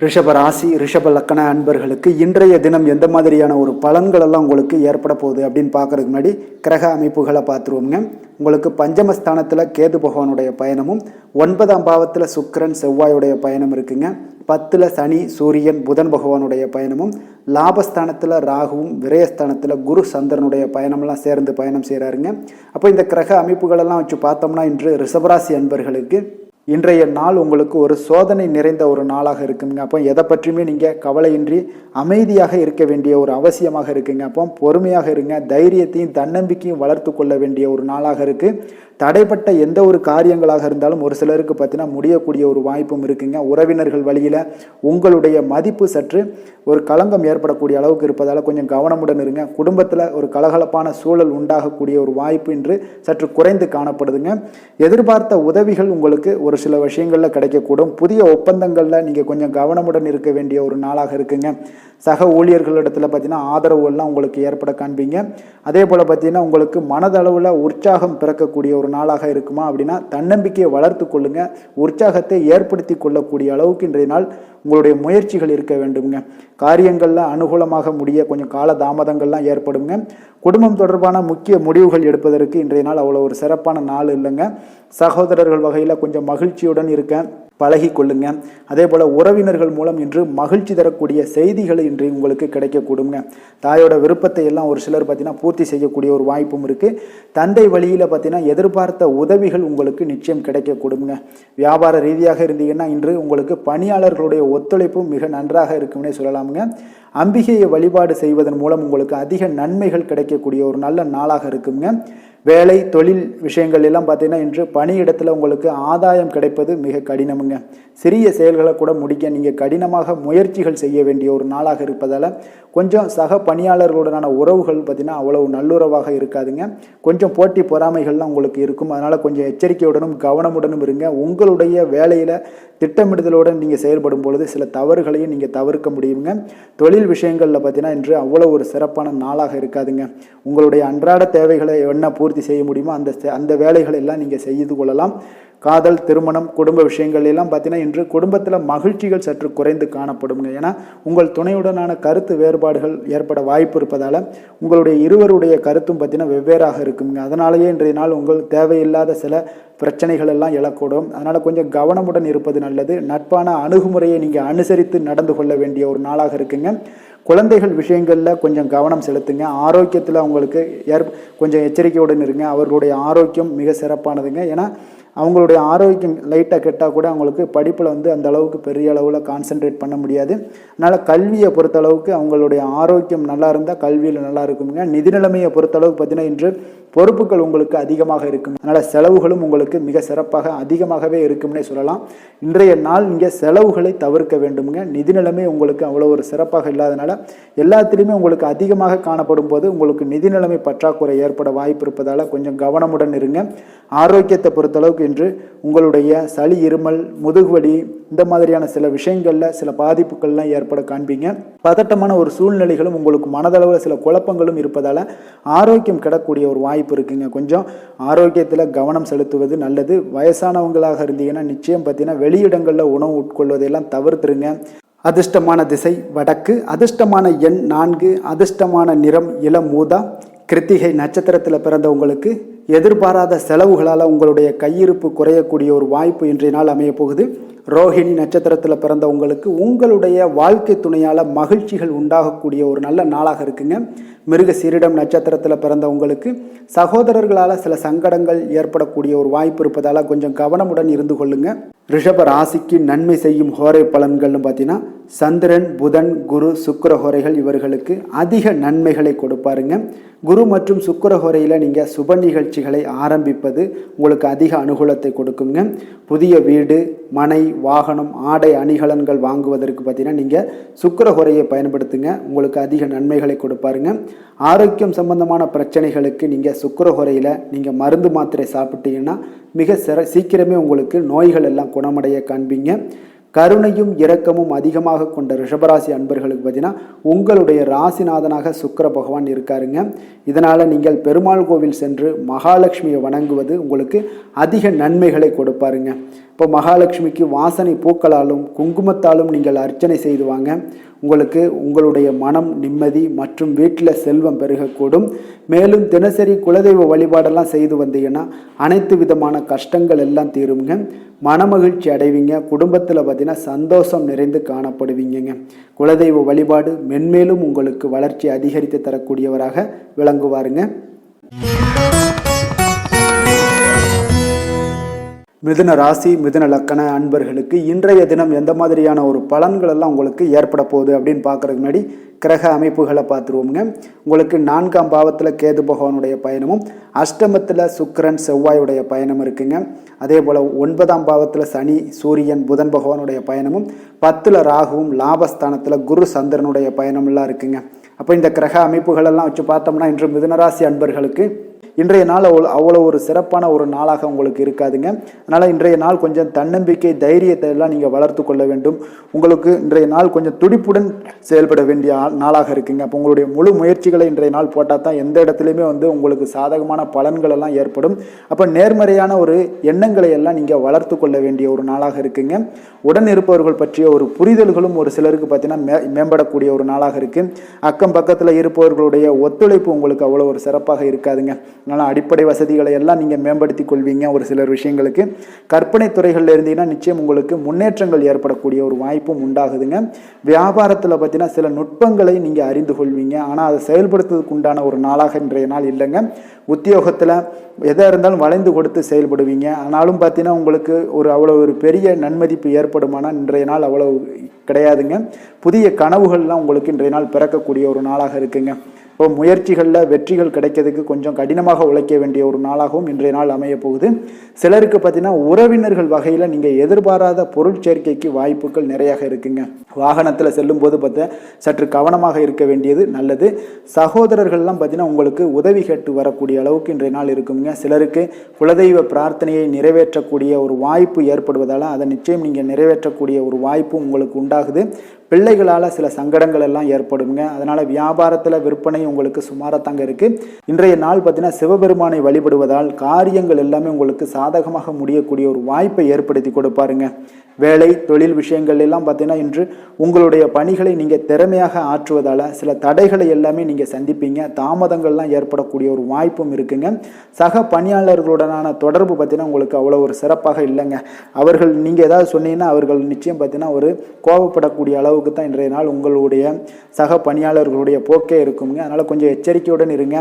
ரிஷப ராசி, ரிஷப லக்கண அன்பர்களுக்கு இன்றைய தினம் எந்த மாதிரியான ஒரு பலன்கள் எல்லாம் உங்களுக்கு ஏற்பட போகுது அப்படின்னு பார்க்கறதுக்கு முன்னாடி கிரக அமைப்புகளை பார்த்துருவோங்க. உங்களுக்கு பஞ்சமஸ்தானத்தில் கேது பகவானுடைய பயணமும், 9ஆம் பாவத்தில் சுக்கிரன் செவ்வாயுடைய பயணம் இருக்குங்க. 10ல் சனி, சூரியன், புதன் பகவானுடைய பயணமும், லாபஸ்தானத்தில் ராகுவும், விரயஸ்தானத்தில் குரு சந்திரனுடைய பயணம்லாம் சேர்ந்து பயணம் செய்கிறாருங்க. அப்போ இந்த கிரக அமைப்புகளெல்லாம் வச்சு பார்த்தோம்னா இன்று ரிஷபராசி அன்பர்களுக்கு இன்றைய நாள் உங்களுக்கு ஒரு சோதனை நிறைந்த ஒரு நாளாக இருக்குங்க. அப்போ எதை பற்றியுமே நீங்கள் கவலையின்றி அமைதியாக இருக்க வேண்டிய ஒரு அவசியமாக இருக்குங்க. அப்போ பொறுமையாக இருங்க. தைரியத்தையும் தன்னம்பிக்கையும் வளர்த்து கொள்ள வேண்டிய ஒரு நாளாக இருக்குது. தடைப்பட்ட எந்த ஒரு காரியங்களாக இருந்தாலும் ஒரு சிலருக்கு பார்த்தீங்கன்னா முடியக்கூடிய ஒரு வாய்ப்பும் இருக்குங்க. உறவினர்கள் வழியில் உங்களுடைய மதிப்பு சற்று ஒரு களங்கம் ஏற்படக்கூடிய அளவுக்கு இருப்பதால் கொஞ்சம் கவனமுடன் இருங்க. குடும்பத்தில் ஒரு கலகலப்பான சூழல் உண்டாகக்கூடிய ஒரு வாய்ப்பு இன்று சற்று குறைந்து காணப்படுதுங்க. எதிர்பார்த்த உதவிகள் உங்களுக்கு ஒரு சில விஷயங்களில் கிடைக்கக்கூடும். புதிய ஒப்பந்தங்களில் நீங்கள் கொஞ்சம் கவனமுடன் இருக்க வேண்டிய ஒரு நாளாக இருக்குங்க. சக ஊழியர்களிடத்தில் பார்த்தீங்கன்னா ஆதரவு எல்லாம் உங்களுக்கு ஏற்பட காண்பீங்க. அதே போல் பார்த்தீங்கன்னா உங்களுக்கு மனதளவில் உற்சாகம் பிறக்கக்கூடிய ஒரு நாளாக இருக்குமா அப்படின்னா தன்னம்பிக்கையை வளர்த்து கொள்ளுங்க. உற்சாகத்தை ஏற்படுத்தி கொள்ளக்கூடிய அளவுக்கு இன்றைய நாள் உங்களுடைய முயற்சிகள் இருக்க வேண்டுங்க. காரியங்களில் அனுகூலமாக முடிய கொஞ்சம் கால தாமதங்கள்லாம் ஏற்படுங்க. குடும்பம் தொடர்பான முக்கிய முடிவுகள் எடுப்பதற்கு இன்றைய நாள் அவ்வளோ ஒரு சிறப்பான நாள் இல்லைங்க. சகோதரர்கள் வகையில் கொஞ்சம் மகிழ்ச்சியுடன் இருக்க பழகி கொள்ளுங்க. அதே போல் உறவினர்கள் மூலம் இன்று மகிழ்ச்சி தரக்கூடிய செய்திகள் இன்று உங்களுக்கு கிடைக்கக்கூடுங்க. தாயோட விருப்பத்தை எல்லாம் ஒரு சிலர் பார்த்தீங்கன்னா பூர்த்தி செய்யக்கூடிய ஒரு வாய்ப்பும் இருக்குது. தந்தை வழியில் பார்த்தீங்கன்னா எதிர்பார்த்த உதவிகள் உங்களுக்கு நிச்சயம் கிடைக்கக்கூடுங்க. வியாபார ரீதியாக இருந்தீங்கன்னா இன்று உங்களுக்கு பணியாளர்களுடைய ஒத்துழைப்பும் மிக நன்றாக இருக்கும்னே சொல்லலாமுங்க. அம்பிகையை வழிபாடு செய்வதன் மூலம் உங்களுக்கு அதிக நன்மைகள் கிடைக்கக்கூடிய ஒரு நல்ல நாளாக இருக்குங்க. வேலை தொழில் விஷயங்கள் எல்லாம் பார்த்தீங்கன்னா இன்று பணியிடத்தில் உங்களுக்கு ஆதாயம் கிடைப்பது மிக கடினம் வேண்டுமுங்க. சிறிய செயல்களை கூட முடிக்க நீங்கள் கடினமாக முயற்சிகள் செய்ய வேண்டிய ஒரு நாளாக இருப்பதால் கொஞ்சம் சக பணியாளர்களுடனான உறவுகள் பார்த்திங்கன்னா அவ்வளவு நல்லுறவாக இருக்காதுங்க. கொஞ்சம் போட்டி பொறாமைகள்லாம் உங்களுக்கு இருக்கும். அதனால் கொஞ்சம் எச்சரிக்கையுடனும் கவனமுடனும் இருங்க. உங்களுடைய வேலையில் திட்டமிடுதலுடன் நீங்கள் செயல்படும் பொழுது சில தவறுகளையும் நீங்கள் தவிர்க்க முடியுங்க. தொழில் விஷயங்களில் பார்த்தீங்கன்னா இன்று அவ்வளோ ஒரு சிறப்பான நாளாக இருக்காதுங்க. உங்களுடைய அன்றாட தேவைகளை என்ன பூர்த்தி செய்ய முடியுமோ அந்த வேலைகளை எல்லாம் நீங்கள் செய்து கொள்ளலாம். காதல், திருமணம், குடும்ப விஷயங்கள் எல்லாம் பார்த்தீங்கன்னா இன்று குடும்பத்தில் மகிழ்ச்சிகள் சற்று குறைந்து காணப்படுங்க. ஏன்னா உங்கள் துணையுடனான கருத்து வேறுபாடுகள் ஏற்பட வாய்ப்பு இருப்பதால் உங்களுடைய இருவருடைய கருத்தும் பார்த்தீங்கன்னா வெவ்வேறாக இருக்குங்க. அதனாலேயே இன்றைய நாள் உங்கள் தேவையில்லாத சில பிரச்சனைகள் எல்லாம் எழக்கூடும். அதனால் கொஞ்சம் கவனமுடன் இருப்பது நல்லது. நட்பான அணுகுமுறையை நீங்கள் அனுசரித்து நடந்து கொள்ள வேண்டிய ஒரு நாளாக இருக்குங்க. குழந்தைகள் விஷயங்களில் கொஞ்சம் கவனம் செலுத்துங்க. ஆரோக்கியத்தில் அவங்களுக்கு கொஞ்சம் எச்சரிக்கையுடன் இருங்க. அவர்களுடைய ஆரோக்கியம் மிக சிறப்பானதுங்க. ஏன்னா அவங்களுடைய ஆரோக்கியம் லைட்டாக கெட்டால் கூட அவங்களுக்கு படிப்பில் அந்த அளவுக்கு பெரிய அளவில் கான்சென்ட்ரேட் பண்ண முடியாது. அதனால் கல்வியை பொறுத்தளவுக்கு அவங்களுடைய ஆரோக்கியம் நல்லா இருந்தால் கல்வியில் நல்லா இருக்குங்க. நிதி நிலைமையை பொறுத்தளவுக்கு பார்த்தீங்கன்னா இன்று பொறுப்புகள் உங்களுக்கு அதிகமாக இருக்கும். அதனால் செலவுகளும் உங்களுக்கு மிக சிறப்பாக அதிகமாகவே இருக்கும்னே சொல்லலாம். இன்றைய நாள் நீங்கள் செலவுகளை தவிர்க்க வேண்டுமுங்க. நிதி நிலைமை உங்களுக்கு அவ்வளோ ஒரு சிறப்பாக இல்லாதனால எல்லாத்திலையுமே உங்களுக்கு அதிகமாக காணப்படும் போது உங்களுக்கு நிதி நிலைமை பற்றாக்குறை ஏற்பட வாய்ப்பு இருப்பதால் கொஞ்சம் கவனமுடன் இருங்க. ஆரோக்கியத்தை பொறுத்தளவுக்கு இன்று உங்களுடைய சளி, இருமல், முதுகுவலி இந்த மாதிரியான சில விஷயங்களில் சில பாதிப்புகள்லாம் ஏற்பட காண்பீங்க. பதட்டமான ஒரு சூழ்நிலைகளும் உங்களுக்கு மனதளவில் சில குழப்பங்களும் இருப்பதால் ஆரோக்கியம் கிடக்கூடிய ஒரு வாய்ப்பு இருக்குங்க. கொஞ்சம் ஆரோக்கியத்தில் கவனம் செலுத்துவது நல்லது. வயசானவங்களாக இருந்தீங்கன்னா நிச்சயம் பார்த்தீங்கன்னா வெளியிடங்களில் உணவு உட்கொள்வதையெல்லாம் தவிர்த்துருங்க. அதிர்ஷ்டமான திசை வடக்கு, அதிர்ஷ்டமான எண் 4, அதிர்ஷ்டமான நிறம் இளம் ஊதா. கிருத்திகை நட்சத்திரத்தில் பிறந்தவங்களுக்கு எதிர்பாராத செலவுகளால் உங்களுடைய கையிருப்பு குறையக்கூடிய ஒரு வாய்ப்பு இன்றைய நாள் அமைய போகுது. ரோஹிணி நட்சத்திரத்தில் பிறந்தவங்களுக்கு உங்களுடைய வாழ்க்கை துணையால் மகிழ்ச்சிகள் உண்டாகக்கூடிய ஒரு நல்ல நாளாக இருக்குங்க. மிருகசீரிடம் நட்சத்திரத்தில் பிறந்தவங்களுக்கு சகோதரர்களால் சில சங்கடங்கள் ஏற்படக்கூடிய ஒரு வாய்ப்பு இருப்பதால் கொஞ்சம் கவனமுடன் இருந்து கொள்ளுங்க. ரிஷப ராசிக்கு நன்மை செய்யும் ஹோரை பலன்கள்னு பார்த்தீங்கன்னா சந்திரன், புதன், குரு, சுக்கிர ஹோரைகள் இவர்களுக்கு அதிக நன்மைகளை கொடுப்பாருங்க. குரு மற்றும் சுக்கிர ஹோரையில் நீங்கள் சுப நிகழ்ச்சிகளை ஆரம்பிப்பது உங்களுக்கு அதிக அனுகூலத்தை கொடுக்குங்க. புதிய வீடு, மனை, வாகனம், ஆடை, அணிகலன்கள் வாங்குவதற்கு பார்த்தீங்கன்னா நீங்கள் சுக்கிர ஹோரையை பயன்படுத்துங்க. உங்களுக்கு அதிக நன்மைகளை கொடுப்பாருங்க. ஆரோக்கியம் சம்பந்தமான பிரச்சனைகளுக்கு நீங்கள் சுக்கிர ஹோரையில் நீங்கள் மருந்து மாத்திரை சாப்பிட்டீங்கன்னா மிக சீக்கிரமே உங்களுக்கு நோய்கள் எல்லாம் குணமடைய காண்பீங்க. கருணையும் இரக்கமும் அதிகமாக கொண்ட ரிஷபராசி அன்பர்களுக்கு பார்த்தீங்கன்னா உங்களுடைய ராசிநாதனாக சுக்கிர பகவான் இருக்காருங்க. இதனால் நீங்கள் பெருமாள் கோவில் சென்று மகாலட்சுமியை வணங்குவது உங்களுக்கு அதிக நன்மைகளை கொடுப்பாருங்க. இப்போ மகாலட்சுமிக்கு வாசனை பூக்களாலும் குங்குமத்தாலும் நீங்கள் அர்ச்சனை செய்து வாங்க. உங்களுக்கு உங்களுடைய மனம் நிம்மதி மற்றும் வீட்டில் செல்வம் பெருகக்கூடும். மேலும் தினசரி குலதெய்வ வழிபாடெல்லாம் செய்து வந்தீங்கன்னா அனைத்து விதமான கஷ்டங்கள் எல்லாம் தீருங்க. மனமகிழ்ச்சி அடைவீங்க. குடும்பத்தில் பார்த்தீங்கன்னா சந்தோஷம் நிறைந்து காணப்படுவீங்க. குலதெய்வ வழிபாடு மென்மேலும் உங்களுக்கு வளர்ச்சி அதிகரித்து தரக்கூடியவராக விளங்குவாருங்க. மிதுன ராசி, மிதுன லக்கண அன்பர்களுக்கு இன்றைய தினம் எந்த மாதிரியான ஒரு பலன்கள் எல்லாம் உங்களுக்கு ஏற்பட போகுது அப்படின்னு பார்க்கறதுக்கு முன்னாடி கிரக அமைப்புகளை பார்த்துருவோங்க. உங்களுக்கு 4ஆம் பாவத்தில் கேது பகவானுடைய பயணமும், அஷ்டமத்தில் சுக்கிரன், செவ்வாயுடைய பயணம் இருக்குங்க. அதே போல் 9ஆம் பாவத்தில் சனி, சூரியன், புதன் பகவானுடைய பயணமும், 10ல் ராகுவும், லாபஸ்தானத்தில் குரு, சந்திரனுடைய பயணமெல்லாம் இருக்குங்க. அப்போ இந்த கிரக அமைப்புகளெல்லாம் வச்சு பார்த்தோம்னா இன்று மிதுனராசி அன்பர்களுக்கு இன்றைய நாள் அவ்வளோ ஒரு சிறப்பான ஒரு நாளாக உங்களுக்கு இருக்காதுங்க. அதனால் இன்றைய நாள் கொஞ்சம் தன்னம்பிக்கை, தைரியத்தை எல்லாம் நீங்கள் வளர்த்து கொள்ள வேண்டும். உங்களுக்கு இன்றைய நாள் கொஞ்சம் துடிப்புடன் செயல்பட வேண்டிய நாளாக இருக்குங்க. அப்போ உங்களுடைய முழு முயற்சிகளை இன்றைய நாள் போட்டால் தான் எந்த இடத்துலையுமே உங்களுக்கு சாதகமான பலன்கள் எல்லாம் ஏற்படும். அப்போ நேர்மறையான ஒரு எண்ணங்களை எல்லாம் நீங்கள் வளர்த்து கொள்ள வேண்டிய ஒரு நாளாக இருக்குங்க. உடன் இருப்பவர்கள் பற்றிய ஒரு புரிதல்களும் ஒரு சிலருக்கு பார்த்தீங்கன்னா மேம்படக்கூடிய ஒரு நாளாக இருக்குது. அக்கம் பக்கத்தில் இருப்பவர்களுடைய ஒத்துழைப்பு உங்களுக்கு அவ்வளோ ஒரு சிறப்பாக இருக்காதுங்க. அதனால் அடிப்படை வசதிகளை எல்லாம் நீங்கள் மேம்படுத்தி கொள்வீங்க. ஒரு சிலர் விஷயங்களுக்கு கற்பனை துறைகளில் இருந்தீங்கன்னா நிச்சயம் உங்களுக்கு முன்னேற்றங்கள் ஏற்படக்கூடிய ஒரு வாய்ப்பும் உண்டாகுதுங்க. வியாபாரத்தில் பார்த்தீங்கன்னா சில நுட்பங்களை நீங்கள் அறிந்து கொள்வீங்க. ஆனால் அதை செயல்படுத்துவதற்கு உண்டான ஒரு நாளாக இன்றைய நாள் இல்லைங்க. உத்தியோகத்தில் எதாக இருந்தாலும் வளைந்து கொடுத்து செயல்படுவீங்க. ஆனாலும் பார்த்தீங்கன்னா உங்களுக்கு அவ்வளோ ஒரு பெரிய நன்மதிப்பு ஏற்படுமானால் இன்றைய நாள் அவ்வளோ கிடையாதுங்க. புதிய கனவுகள்லாம் உங்களுக்கு இன்றைய நாள் பிறக்கக்கூடிய ஒரு நாளாக இருக்குங்க. இப்போ முயற்சிகளில் வெற்றிகள் கிடைக்கிறதுக்கு கொஞ்சம் கடினமாக உழைக்க வேண்டிய ஒரு நாளாகவும் இன்றைய நாள் அமைய போகுது. சிலருக்கு பார்த்தீங்கன்னா உறவினர்கள் வகையில் நீங்கள் எதிர்பாராத பொருள் சேர்க்கைக்கு வாய்ப்புகள் நிறையாக இருக்குங்க. வாகனத்தில் செல்லும் போது பார்த்தா சற்று கவனமாக இருக்க வேண்டியது நல்லது. சகோதரர்கள்லாம் பார்த்தீங்கன்னா உங்களுக்கு உதவி கேட்டு வரக்கூடிய அளவுக்கு இன்றைய நாள் இருக்குங்க. சிலருக்கு குலதெய்வ பிரார்த்தனையை நிறைவேற்றக்கூடிய ஒரு வாய்ப்பு ஏற்படுவதால் அதை நிச்சயம் நீங்கள் நிறைவேற்றக்கூடிய ஒரு வாய்ப்பு உங்களுக்கு உண்டாகுது. பிள்ளைகளால் சில சங்கடங்கள் எல்லாம் ஏற்படுங்க. அதனால் வியாபாரத்தில் விற்பனை உங்களுக்கு சுமாரத்தாங்க இருக்குது. இன்றைய நாள் பார்த்தீங்கன்னா சிவபெருமானை வழிபடுவதால் காரியங்கள் எல்லாமே உங்களுக்கு சாதகமாக முடியக்கூடிய ஒரு வாய்ப்பை ஏற்படுத்தி கொடுப்பாருங்க. வேலை தொழில் விஷயங்கள் எல்லாம் பார்த்தீங்கன்னா இன்று உங்களுடைய பணிகளை நீங்கள் திறமையாக ஆற்றுவதால் சில தடைகளை எல்லாமே நீங்கள் சந்திப்பீங்க. தாமதங்கள்லாம் ஏற்படக்கூடிய ஒரு வாய்ப்பும் இருக்குங்க. சக பணியாளர்களுடனான தொடர்பு பார்த்தீங்கன்னா உங்களுக்கு அவ்வளோ ஒரு சிறப்பாக இல்லைங்க. அவர்கள் நீங்கள் ஏதாவது சொன்னீங்கன்னா அவர்கள் நிச்சயம் பார்த்தீங்கன்னா ஒரு கோபப்படக்கூடிய அளவுக்கு தான் இன்றைய நாள் உங்களுடைய சக பணியாளர்களுடைய போக்கே இருக்குங்க. அதனால் கொஞ்சம் எச்சரிக்கையுடன் இருங்க.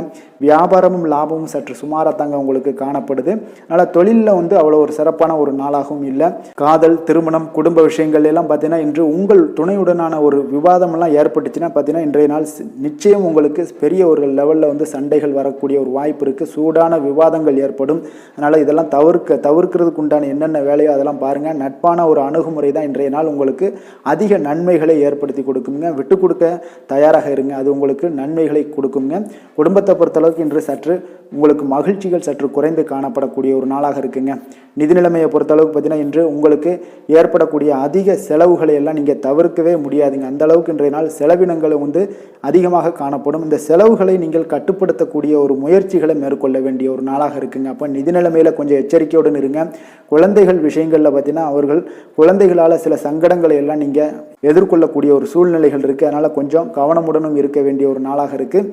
வியாபாரமும் லாபமும் சற்று சுமாரத்தாங்க உங்களுக்கு காணப்படுது. அதனால் தொழிலில் அவ்வளோ ஒரு சிறப்பான ஒரு நாளாகவும் இல்லை. காதல் திருமணம் குடும்ப விஷயங்கள் எல்லாம் பார்த்தீங்கன்னா இன்று உங்கள் துணையுடனான ஒரு விவாதம் எல்லாம் ஏற்பட்டுச்சுன்னா பார்த்தீங்கன்னா இன்றைய நாள் நிச்சயம் உங்களுக்கு பெரிய ஒரு லெவலில் சண்டைகள் வரக்கூடிய ஒரு வாய்ப்பு இருக்குது. சூடான விவாதங்கள் ஏற்படும். அதனால் இதெல்லாம் தவிர்க்கிறதுக்கு உண்டான என்னென்ன வேலையோ அதெல்லாம் பாருங்கள். நட்பான ஒரு அணுகுமுறை தான் இன்றைய நாள் உங்களுக்கு அதிக நன்மைகளை ஏற்படுத்தி கொடுக்குங்க. விட்டு கொடுக்க தயாராக இருங்க. அது உங்களுக்கு நன்மைகளை கொடுக்குங்க. குடும்பத்தை பொறுத்தளவுக்கு இன்று சற்று உங்களுக்கு மகிழ்ச்சிகள் சற்று குறைந்து காணப்படக்கூடிய ஒரு நாளாக இருக்குங்க. நிதி நிலைமையை பொறுத்தளவுக்கு பார்த்தீங்கன்னா இன்று உங்களுக்கு ஏற்படக்கூடிய அதிக செலவுகளை எல்லாம் நீங்கள் தவிர்க்கவே முடியாதுங்க. அந்த அளவுக்கு இன்றைய நாள் செலவினங்கள் அதிகமாக காணப்படும். இந்த செலவுகளை நீங்கள் கட்டுப்படுத்தக்கூடிய ஒரு முயற்சிகளை மேற்கொள்ள வேண்டிய ஒரு நாளாக இருக்குங்க. அப்போ நிதி நிலைமையில் கொஞ்சம் எச்சரிக்கையுடன் இருங்க. குழந்தைகள் விஷயங்களில் பார்த்தீங்கன்னா அவர்கள் குழந்தைகளால் சில சங்கடங்களை எல்லாம் நீங்கள் எதிர்கொள்ளக்கூடிய ஒரு சூழ்நிலைகள் இருக்குது. அதனால் கொஞ்சம் கவனமுடனும் இருக்க வேண்டிய ஒரு நாளாக இருக்குது.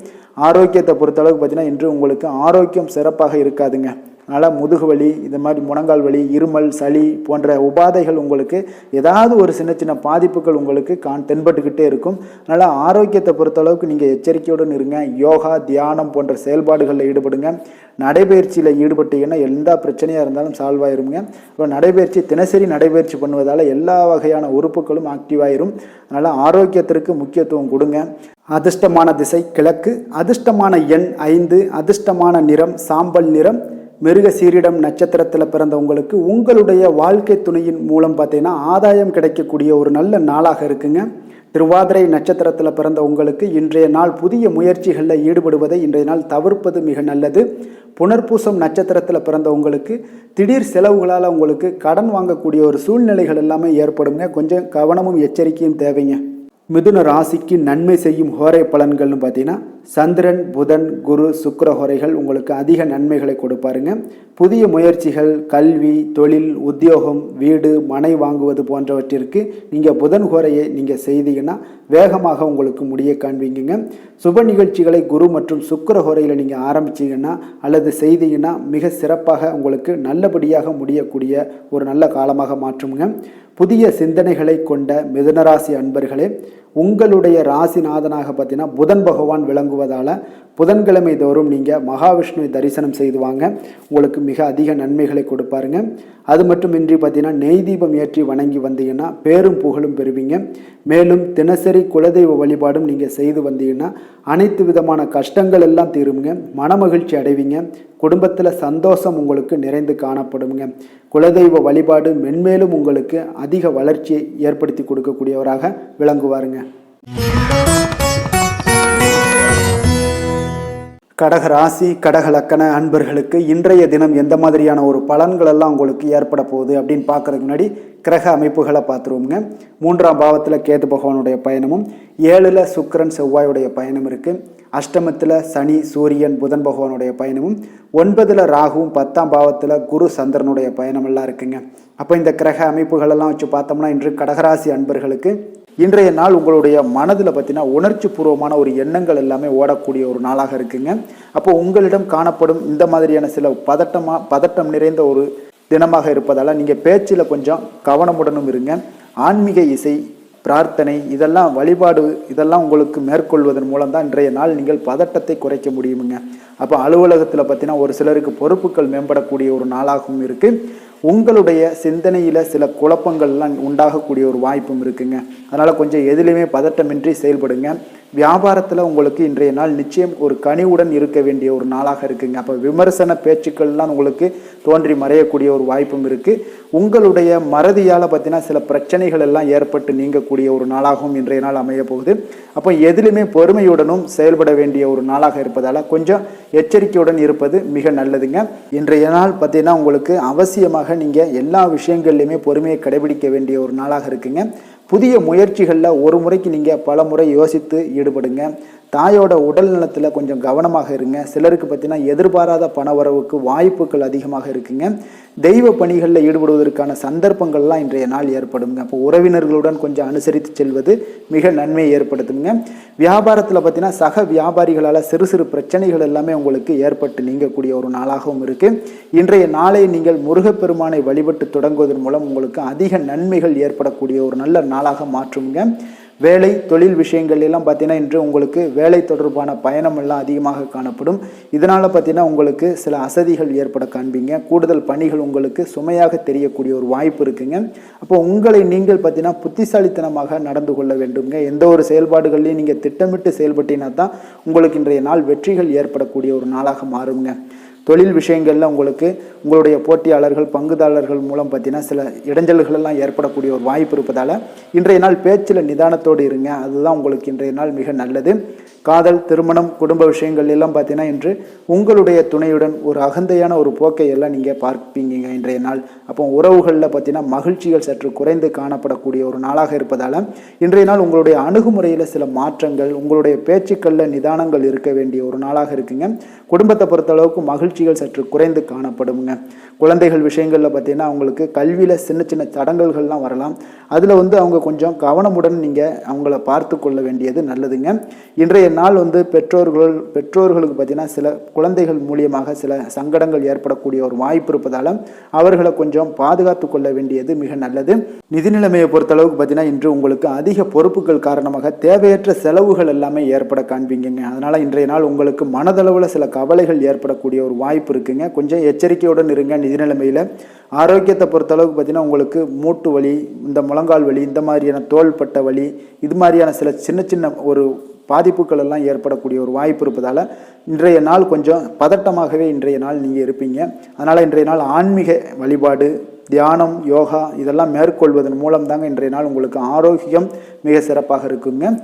ஆரோக்கியத்தை பொறுத்தளவுக்கு பார்த்தீங்கன்னா இன்று உங்களுக்கு ஆரோக்கியம் சிறப்பாக இருக்காதுங்க. அதனால் முதுகு வலி, இந்த மாதிரி முழங்கால் வலி, இருமல், சளி போன்ற உபாதைகள் உங்களுக்கு ஏதாவது ஒரு சின்ன சின்ன பாதிப்புகள் உங்களுக்கு தென்பட்டுக்கிட்டே இருக்கும். அதனால் ஆரோக்கியத்தை பொறுத்தளவுக்கு நீங்கள் எச்சரிக்கையுடன் இருங்க. யோகா தியானம் போன்ற செயல்பாடுகளில் ஈடுபடுங்க. நடைபயிற்சியில் ஈடுபட்டீங்கன்னா எந்த பிரச்சனையாக இருந்தாலும் சால்வ் ஆயிருங்க. இப்போ நடைபயிற்சி தினசரி நடைபயிற்சி பண்ணுவதால் எல்லா வகையான உறுப்புகளும் ஆக்டிவாயிரும். அதனால் ஆரோக்கியத்திற்கு முக்கியத்துவம் கொடுங்க. அதிர்ஷ்டமான திசை கிழக்கு, அதிர்ஷ்டமான எண் 5, அதிர்ஷ்டமான நிறம் சாம்பல் நிறம். மிருக சீரிடம் நட்சத்திரத்தில் பிறந்தவங்களுக்கு உங்களுடைய வாழ்க்கை துணையின் மூலம் பார்த்தீங்கன்னா ஆதாயம் கிடைக்கக்கூடிய ஒரு நல்ல நாளாக இருக்குங்க. திருவாதிரை நட்சத்திரத்தில் பிறந்த உங்களுக்கு இன்றைய நாள் புதிய முயற்சிகளில் ஈடுபடுவதை இன்றைய நாள் தவிர்ப்பது மிக நல்லது. புனர்பூசம் நட்சத்திரத்தில் பிறந்த உங்களுக்கு திடீர் செலவுகளால் உங்களுக்கு கடன் வாங்கக்கூடிய ஒரு சூழ்நிலைகள் எல்லாமே ஏற்படுங்க. கொஞ்சம் கவனமும் எச்சரிக்கையும் தேவைங்க. மிதுன ராசிக்கு நன்மை செய்யும் ஹோரை பலன்கள்னு பார்த்தீங்கன்னா சந்திரன் புதன் குரு சுக்கிர ஹோரைகள் உங்களுக்கு அதிக நன்மைகளை கொடுப்பாருங்க. புதிய முயற்சிகள் கல்வி தொழில் உத்தியோகம் வீடு மனை வாங்குவது போன்றவற்றிற்கு நீங்கள் புதன் ஹோரையை நீங்கள் செய்தீங்கன்னா வேகமாக உங்களுக்கு முடிய காண்பீங்க. சுப நிகழ்ச்சிகளை குரு மற்றும் சுக்கிர ஹோரையில் நீங்கள் ஆரம்பிச்சிங்கன்னா அல்லது செய்தீங்கன்னா மிக சிறப்பாக உங்களுக்கு நல்லபடியாக முடியக்கூடிய ஒரு நல்ல காலமாக மாற்றுங்க. புதிய சிந்தனைகளை கொண்ட மிதுனராசி அன்பர்களே, உங்களுடைய ராசிநாதனாக பார்த்தீங்கன்னா புதன் பகவான் விளங்குவதால் புதன்கிழமை தோறும் நீங்கள் மகாவிஷ்ணுவை தரிசனம் செய்து வாங்க. உங்களுக்கு மிக அதிக நன்மைகளை கொடுப்பாருங்க. அது மட்டுமின்றி பார்த்தீங்கன்னா நெய் தீபம் ஏற்றி வணங்கி வந்தீங்கன்னா பேரும் புகழும் பெறுவீங்க. மேலும் தினசரி குலதெய்வ வழிபாடும் நீங்கள் செய்து வந்தீங்கன்னா அனைத்து விதமான கஷ்டங்கள் எல்லாம் தீருங்க. மனமகிழ்ச்சி அடைவீங்க. குடும்பத்தில் சந்தோஷம் உங்களுக்கு நிறைந்து காணப்படுங்க. குலதெய்வ வழிபாடு மென்மேலும் உங்களுக்கு அதிக வளர்ச்சியை ஏற்படுத்தி கொடுக்கக்கூடியவராக விளங்குவாருங்க. கடக ராசி கடக லக்கண அன்பர்களுக்கு இன்றைய தினம் எந்த மாதிரியான ஒரு பலன்கள் எல்லாம் உங்களுக்கு ஏற்பட போகுது அப்படின்னு பார்க்கறதுக்கு முன்னாடி கிரக அமைப்புகளை பார்த்துருவோங்க. 3ஆம் பாவத்தில் கேது பகவானுடைய பயணமும் 7ல் சுக்கிரன் செவ்வாயுடைய பயணம் இருக்குது. அஷ்டமத்தில் சனி சூரியன் புதன் பகவானுடைய பயணமும் 9ல் ராகுவும் 10ஆம் பாவத்தில் குரு சந்திரனுடைய பயணமெல்லாம் இருக்குங்க. அப்போ இந்த கிரக அமைப்புகளெல்லாம் வச்சு பார்த்தோம்னா இன்று கடகராசி அன்பர்களுக்கு இன்றைய நாள் உங்களுடைய மனதில் பார்த்தீங்கன்னா உணர்ச்சி பூர்வமான ஒரு எண்ணங்கள் எல்லாமே ஓடக்கூடிய ஒரு நாளாக இருக்குங்க. அப்போ உங்களிடம் காணப்படும் இந்த மாதிரியான சில பதட்டம் நிறைந்த ஒரு தினமாக இருப்பதால் நீங்கள் பேச்சில் கொஞ்சம் கவனமுடனும் இருங்க. ஆன்மீக இசை பிரார்த்தனை இதெல்லாம் வழிபாடு இதெல்லாம் உங்களுக்கு மேற்கொள்வதன் மூலம் தான் இன்றைய நாள் நீங்கள் பதட்டத்தை குறைக்க முடியுமுங்க. அப்போ அலுவலகத்தில் பார்த்தீங்கன்னா ஒரு சிலருக்கு பொறுப்புகள் மேம்படக்கூடிய ஒரு நாளாகவும் இருக்குது. உங்களுடைய சிந்தனையில் சில குழப்பங்கள்லாம் உண்டாகக்கூடிய ஒரு வாய்ப்பும் இருக்குங்க. அதனால் கொஞ்சம் எதிலுமே பதட்டமின்றி செயல்படுங்க. வியாபாரத்தில் உங்களுக்கு இன்றைய நாள் நிச்சயம் ஒரு கனிவுடன் இருக்க வேண்டிய ஒரு நாளாக இருக்குங்க. அப்போ விமர்சன பேச்சுக்கள்லாம் உங்களுக்கு தோன்றி மறையக்கூடிய ஒரு வாய்ப்பும் இருக்குது. உங்களுடைய மறதியால் பார்த்தீங்கன்னா சில பிரச்சனைகள் எல்லாம் ஏற்பட்டு நீங்கக்கூடிய ஒரு நாளாகவும் இன்றைய நாள் அமைய போகுது. அப்போ எதிலுமே பொறுமையுடனும் செயல்பட வேண்டிய ஒரு நாளாக இருப்பதால் கொஞ்சம் எச்சரிக்கையுடன் இருப்பது மிக நல்லதுங்க. இன்றைய நாள் பார்த்தீங்கன்னா உங்களுக்கு அவசியமாக நீங்கள் எல்லா விஷயங்கள்லையுமே பொறுமையை கடைபிடிக்க வேண்டிய ஒரு நாளாக இருக்குங்க. புதிய முயற்சிகளில் ஒரு முறைக்கு நீங்கள் பல முறை யோசித்து ஈடுபடுங்க. தாயோட உடல் நலத்தில் கொஞ்சம் கவனமாக இருங்க. சிலருக்கு பார்த்தீங்கன்னா எதிர்பாராத பண வரவுக்கு வாய்ப்புகள் அதிகமாக இருக்குங்க. தெய்வ பணிகளில் ஈடுபடுவதற்கான சந்தர்ப்பங்கள்லாம் இன்றைய நாள் ஏற்படுங்க. அப்போ உறவினர்களுடன் கொஞ்சம் அனுசரித்து செல்வது மிக நன்மையை ஏற்படுத்துங்க. வியாபாரத்தில் பார்த்தீங்கன்னா சக வியாபாரிகளால் சிறு சிறு பிரச்சனைகள் எல்லாமே உங்களுக்கு ஏற்பட்டு நீங்கக்கூடிய ஒரு நாளாகவும் இருக்குது. இன்றைய நாளை நீங்கள் முருகப்பெருமானை வழிபட்டு தொடங்குவதன் மூலம் உங்களுக்கு அதிக நன்மைகள் ஏற்படக்கூடிய ஒரு நல்ல நாளாக மாற்றுங்க. வேலை தொழில் விஷயங்கள் எல்லாம் பார்த்தீங்கன்னா இன்று உங்களுக்கு வேலை தொடர்பான பயணம் எல்லாம் அதிகமாக காணப்படும். இதனால் பார்த்தீங்கன்னா உங்களுக்கு சில அசதிகள் ஏற்பட காண்பீங்க. கூடுதல் பணிகள் உங்களுக்கு சுமையாக தெரியக்கூடிய ஒரு வாய்ப்பு இருக்குங்க. அப்போ உங்களை நீங்கள் பார்த்தீங்கன்னா புத்திசாலித்தனமாக நடந்து கொள்ள வேண்டுங்க. எந்த ஒரு செயல்பாடுகள்லையும் நீங்கள் திட்டமிட்டு செயல்பட்டீங்கன்னா தான் உங்களுக்கு இன்றைய நாள் வெற்றிகள் ஏற்படக்கூடிய ஒரு நாளாக மாறுங்க. தொழில் விஷயங்களில் உங்களுக்கு உங்களுடைய போட்டியாளர்கள் பங்குதாரர்கள் மூலம் பார்த்தீங்கன்னா சில இடைஞ்சல்கள் எல்லாம் ஏற்படக்கூடிய ஒரு வாய்ப்பு இருப்பதால் இன்றைய நாள் பேச்சில் நிதானத்தோடு இருங்க. அதுதான் உங்களுக்கு இன்றைய நாள் மிக நல்லது. காதல் திருமணம் குடும்ப விஷயங்கள் எல்லாம் பார்த்தீங்கன்னா இன்று உங்களுடைய துணையுடன் ஒரு அகந்தையான ஒரு போக்கை எல்லாம் நீங்கள் பார்ப்பீங்க இன்றைய நாள். அப்போ உறவுகளில் பார்த்தீங்கன்னா மகிழ்ச்சிகள் சற்று குறைந்து காணப்படக்கூடிய ஒரு நாளாக இருப்பதால் இன்றைய நாள் உங்களுடைய அணுகுமுறையில் சில மாற்றங்கள் உங்களுடைய பேச்சுக்களில் நிதானங்கள் இருக்க வேண்டிய ஒரு நாளாக இருக்குங்க. குடும்பத்தை பொறுத்தளவுக்கு மகிழ்ச்சிகள் சற்று குறைந்து காணப்படுங்க. குழந்தைகள் விஷயங்களில் பார்த்தீங்கன்னா அவங்களுக்கு கல்வியில் சின்ன சின்ன தடங்கல்கள்லாம் வரலாம். அதில் அவங்க கொஞ்சம் கவனமுடன் நீங்கள் அவங்கள பார்த்து கொள்ள வேண்டியது நல்லதுங்க. இன்றைய நாள் பெற்றோர்களுக்கு பார்த்தீங்கன்னா சில குழந்தைகள் மூலியமாக சில சங்கடங்கள் ஏற்படக்கூடிய ஒரு வாய்ப்பு இருப்பதால் அவர்களை கொஞ்சம் பாதுகாத்து கொள்ள வேண்டியது மிக நல்லது. நிதி நிலைமையை பொறுத்தளவுக்கு பார்த்தீங்கன்னா இன்று உங்களுக்கு அதிக பொறுப்புகள் காரணமாக தேவையற்ற செலவுகள் எல்லாமே ஏற்பட காண்பீங்க. அதனால் இன்றைய நாள் உங்களுக்கு மனதளவில் சில கவலைகள் ஏற்படக்கூடிய ஒரு வாய்ப்பு இருக்குங்க. கொஞ்சம் எச்சரிக்கையுடன் இருங்க. நிதி நிலைமையில் ஆரோக்கியத்தை பொறுத்தளவுக்கு பார்த்தீங்கன்னா உங்களுக்கு மூட்டு வலி இந்த முழங்கால் வலி இந்த மாதிரியான தோள்பட்ட வலி இது மாதிரியான சில சின்ன சின்ன ஒரு பாதிப்புகள் எல்லாம் ஏற்படக்கூடிய ஒரு வாய்ப்பு இருப்பதால் இன்றைய நாள் கொஞ்சம் பதட்டமாகவே இன்றைய நாள் நீங்கள் இருப்பீங்க. அதனால் இன்றைய நாள் ஆன்மீக வழிபாடு தியானம் யோகா இதெல்லாம் மேற்கொள்வதன் மூலம் தாங்க இன்றைய நாள் உங்களுக்கு ஆரோக்கியம் மிக சிறப்பாக இருக்குங்க.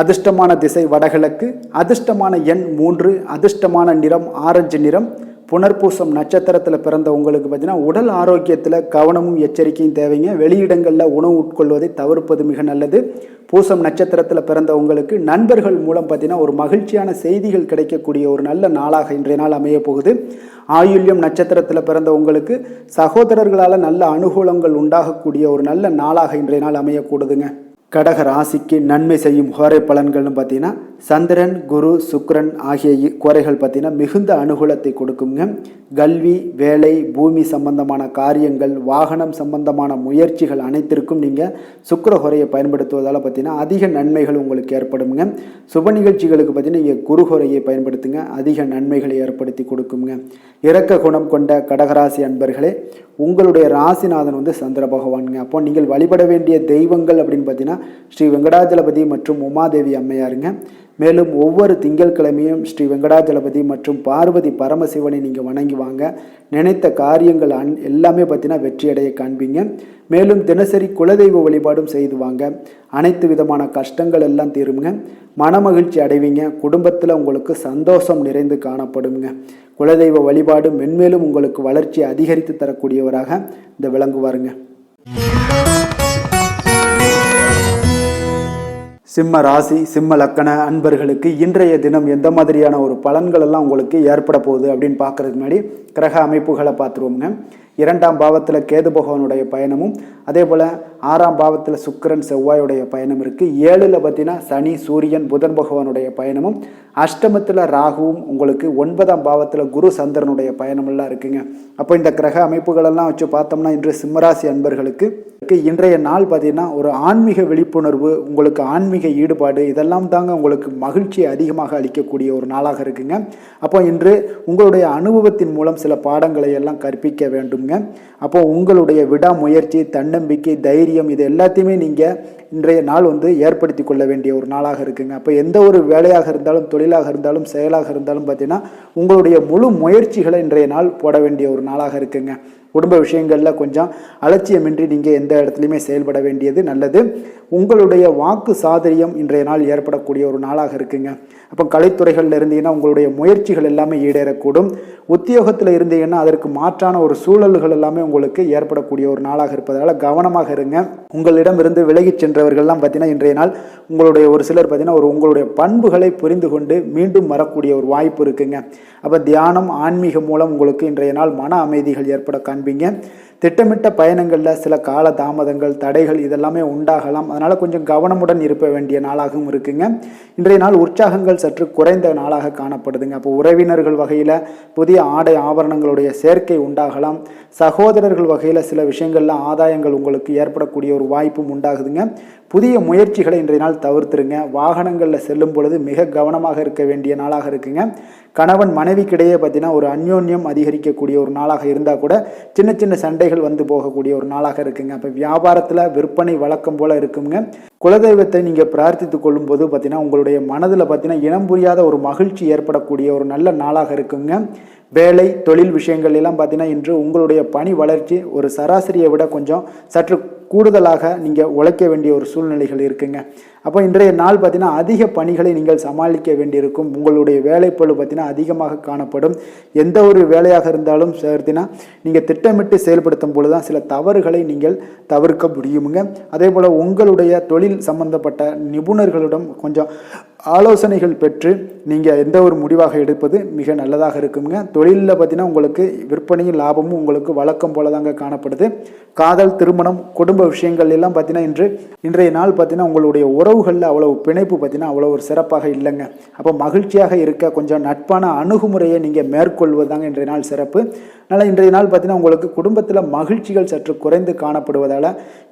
அதிர்ஷ்டமான திசை வடகிழக்கு, அதிர்ஷ்டமான எண் 3, அதிர்ஷ்டமான நிறம் ஆரஞ்சு நிறம். புனர்பூசம் நட்சத்திரத்தில் பிறந்த உங்களுக்கு பார்த்தீங்கன்னா உடல் ஆரோக்கியத்தில் கவனமும் எச்சரிக்கையும் தேவைங்க. வெளியிடங்களில் உணவு உட்கொள்வதை தவிர்ப்பது மிக நல்லது. பூசம் நட்சத்திரத்தில் பிறந்த உங்களுக்கு நண்பர்கள் மூலம் பார்த்தீங்கன்னா ஒரு மகிழ்ச்சியான செய்திகள் கிடைக்கக்கூடிய ஒரு நல்ல நாளாக இன்றைய நாள் அமைய போகுது. ஆயுள்யம் நட்சத்திரத்தில் பிறந்த உங்களுக்கு சகோதரர்களால் நல்ல அனுகூலங்கள் உண்டாகக்கூடிய ஒரு நல்ல நாளாக இன்றைய நாள் அமையக்கூடுதுங்க. கடக ராசிக்கு நன்மை செய்யும் கோரை பலன்கள்னு பார்த்தீங்கன்னா சந்திரன் குரு சுக்கிரன் ஆகிய கோரைகள் பார்த்தீங்கன்னா மிகுந்த அனுகூலத்தை கொடுக்குங்க. கல்வி வேலை பூமி சம்பந்தமான காரியங்கள் வாகனம் சம்பந்தமான முயற்சிகள் அனைத்திற்கும் நீங்கள் சுக்கிர ஹோரையை பயன்படுத்துவதால் பார்த்தீங்கன்னா அதிக நன்மைகள் உங்களுக்கு ஏற்படுங்க. சுப நிகழ்ச்சிகளுக்கு பார்த்தீங்கன்னா நீங்கள் குரு ஹோரையை பயன்படுத்துங்க, அதிக நன்மைகளை ஏற்படுத்தி கொடுக்குங்க. இரக்க குணம் கொண்ட கடகராசி அன்பர்களே, உங்களுடைய ராசிநாதன் சந்திர பகவானுங்க. அப்போ நீங்கள் வழிபட வேண்டிய தெய்வங்கள் அப்படின்னு பார்த்தீங்கன்னா ஸ்ரீ வெங்கடாஜலபதி மற்றும் உமாதேவி அம்மையாருங்க. மேலும் ஒவ்வொரு திங்கட்கிழமையும் ஸ்ரீ வெங்கடாஜலபதி மற்றும் பார்வதி பரமசிவனை நீங்கள் வணங்கி வாங்க. நினைத்த காரியங்கள் எல்லாமே பார்த்தீங்கன்னா வெற்றியடைய காண்பீங்க. மேலும் தினசரி குலதெய்வ வழிபாடும் செய்து வாங்க. அனைத்து விதமான கஷ்டங்கள் எல்லாம் தீருங்க. மனமகிழ்ச்சி அடைவீங்க. குடும்பத்தில் உங்களுக்கு சந்தோஷம் நிறைந்து காணப்படுங்க. குலதெய்வ வழிபாடு மென்மேலும் உங்களுக்கு வளர்ச்சி அதிகரித்து தரக்கூடியவராக இந்த விளங்குவாருங்க. சிம்ம ராசி சிம்ம லக்கண அன்பர்களுக்கு இன்றைய தினம் எந்த மாதிரியான ஒரு பலன்கள் எல்லாம் உங்களுக்கு ஏற்பட போகுது அப்படின்னு பார்க்கறதுக்கு முன்னாடி கிரக அமைப்புகளை பார்த்துருவோங்க. 2ஆம் பாவத்தில் கேது பகவானுடைய பயணமும் அதே போல் 6ஆம் பாவத்தில் சுக்கிரன் செவ்வாயுடைய பயணம் இருக்குது. 7ல் பார்த்தீங்கன்னா சனி சூரியன் புதன் பகவானுடைய பயணமும், அஷ்டமத்தில் ராகுவும் உங்களுக்கு 9ஆம் பாவத்தில் குரு சந்திரனுடைய பயணமெல்லாம் இருக்குங்க. அப்போ இந்த கிரக அமைப்புகளெல்லாம் வச்சு பார்த்தோம்னா இன்று சிம்மராசி அன்பர்களுக்கு இன்றைய நாள் பார்த்தீங்கன்னா ஒரு ஆன்மீக விழிப்புணர்வு உங்களுக்கு ஆன்மீக ஈடுபாடு இதெல்லாம் தாங்க உங்களுக்கு மகிழ்ச்சியை அதிகமாக அளிக்கக்கூடிய ஒரு நாளாக இருக்குங்க. அப்போ இன்று உங்களுடைய அனுபவத்தின் மூலம் சில பாடங்களை எல்லாம் கற்பிக்க வேண்டுங்க. இருக்குங்க. அப்போ உங்களுடைய விடாமுயற்சி, தன்னம்பிக்கை, தைரியம் இது எல்லாத்தையுமே நீங்கள் இன்றைய நாள் ஏற்படுத்தி கொள்ள வேண்டிய ஒரு நாளாக இருக்குங்க. அப்போ எந்த ஒரு வேலையாக இருந்தாலும், தொழிலாக இருந்தாலும், செயலாக இருந்தாலும் பார்த்தீங்கன்னா உங்களுடைய முழு முயற்சிகளை இன்றைய நாள் போட வேண்டிய ஒரு நாளாக இருக்குங்க. குடும்ப விஷயங்களில் கொஞ்சம் அலட்சியமின்றி நீங்கள் எந்த இடத்துலையுமே செயல்பட வேண்டியது நல்லது. உங்களுடைய வாக்கு சாதுரியம் இன்றைய நாள் ஏற்படக்கூடிய ஒரு நாளாக இருக்குங்க. அப்போ கலைத்துறைகளில் இருந்தீங்கன்னா உங்களுடைய முயற்சிகள் எல்லாமே ஈடேறக்கூடும். உத்தியோகத்தில் இருந்தீங்கன்னா அதற்கு மாற்றான ஒரு சூழல்கள் எல்லாமே உங்களுக்கு ஏற்படக்கூடிய ஒரு நாளாக இருப்பதால் கவனமாக இருங்க. உங்களிடம் இருந்து விலகி சென்றவர்கள்லாம் பார்த்தீங்கன்னா இன்றைய நாள் உங்களுடைய ஒரு சிலர் பார்த்தீங்கன்னா உங்களுடைய பண்புகளை புரிந்து கொண்டு மீண்டும் வரக்கூடிய ஒரு வாய்ப்பு இருக்குங்க. அப்போ தியானம், ஆன்மீகம் மூலம் உங்களுக்கு இன்றைய நாள் மன அமைதிகள் ஏற்பட காண்பீங்க. திட்டமிட்ட பயணங்களில் சில கால தாமதங்கள், தடைகள் இதெல்லாமே உண்டாகலாம். அதனால் கொஞ்சம் கவனமுடன் இருக்க வேண்டிய நாளாகவும் இருக்குங்க. இன்றைய நாள் உற்சாகங்கள் சற்று குறைந்த நாளாக காணப்படுதுங்க. அப்போ உறவினர்கள் வகையில் புதிய ஆடை ஆபரணங்களுடைய சேர்க்கை உண்டாகலாம். சகோதரர்கள் வகையில் சில விஷயங்களில் ஆதாயங்கள் உங்களுக்கு ஏற்படக்கூடிய ஒரு வாய்ப்பும் உண்டாகுதுங்க. புதிய முயற்சிகளை இன்றைய நாள் தவிர்த்துருங்க. வாகனங்களில் செல்லும் பொழுது மிக கவனமாக இருக்க வேண்டிய நாளாக இருக்குங்க. கணவன் மனைவிக்கிடையே பார்த்தீங்கன்னா ஒரு அந்யோன்யம் அதிகரிக்கக்கூடிய ஒரு நாளாக இருந்தால் கூட சின்ன சின்ன சண்டைகள் போகக்கூடிய ஒரு நாளாக இருக்குங்க. அப்போ வியாபாரத்தில் விற்பனை வழக்கம் போல இருக்குங்க. குலதெய்வத்தை நீங்கள் பிரார்த்தித்து கொள்ளும் போது பார்த்தீங்கன்னா உங்களுடைய மனதில் பார்த்தீங்கன்னா இனம் புரியாத ஒரு மகிழ்ச்சி ஏற்படக்கூடிய ஒரு நல்ல நாளாக இருக்குங்க. வேலை, தொழில் விஷயங்கள் எல்லாம் பார்த்தீங்கன்னா இன்று உங்களுடைய பணி வளர்ச்சி ஒரு சராசரியை விட கொஞ்சம் சற்று கூடுதலாக நீங்கள் உழைக்க வேண்டிய ஒரு சூழ்நிலைகள் இருக்குங்க. அப்போ இன்றைய நாள் பார்த்தீங்கன்னா அதிக பணிகளை நீங்கள் சமாளிக்க வேண்டியிருக்கும். உங்களுடைய வேலைப்பளு பார்த்தீங்கன்னா அதிகமாக காணப்படும். எந்த ஒரு வேலையாக இருந்தாலும் பார்த்தீங்கன்னா நீங்கள் திட்டமிட்டு செயல்படுத்தும் பொழுது தான் சில தவறுகளை நீங்கள் தவிர்க்க முடியுமுங்க. அதே போல் உங்களுடைய தொழில் சம்பந்தப்பட்ட நிபுணர்களிடம் கொஞ்சம் ஆலோசனைகள் பெற்று நீங்கள் எந்த ஒரு முடிவாக எடுப்பது மிக நல்லதாக இருக்குங்க. தொழிலில் பார்த்தீங்கன்னா உங்களுக்கு விற்பனையும் லாபமும் உங்களுக்கு வழக்கம் போல தாங்க காணப்படுது. காதல், திருமணம், குடும்ப விஷயங்கள் எல்லாம் பார்த்தீங்கன்னா இன்றைய நாள் பார்த்தீங்கன்னா உங்களுடைய உறவுகளில் அவ்வளவு பிணைப்பு பார்த்தீங்கன்னா அவ்வளோ ஒரு சிறப்பாக இல்லைங்க. அப்போ மகிழ்ச்சியாக இருக்க கொஞ்சம் நட்பான அணுகுமுறையை நீங்கள் மேற்கொள்வதாங்க இன்றைய நாள் சிறப்பு. அதனால் இன்றைய நாள் பார்த்தீங்கன்னா உங்களுக்கு குடும்பத்தில் மகிழ்ச்சிகள் சற்று குறைந்து காணப்படுவதால்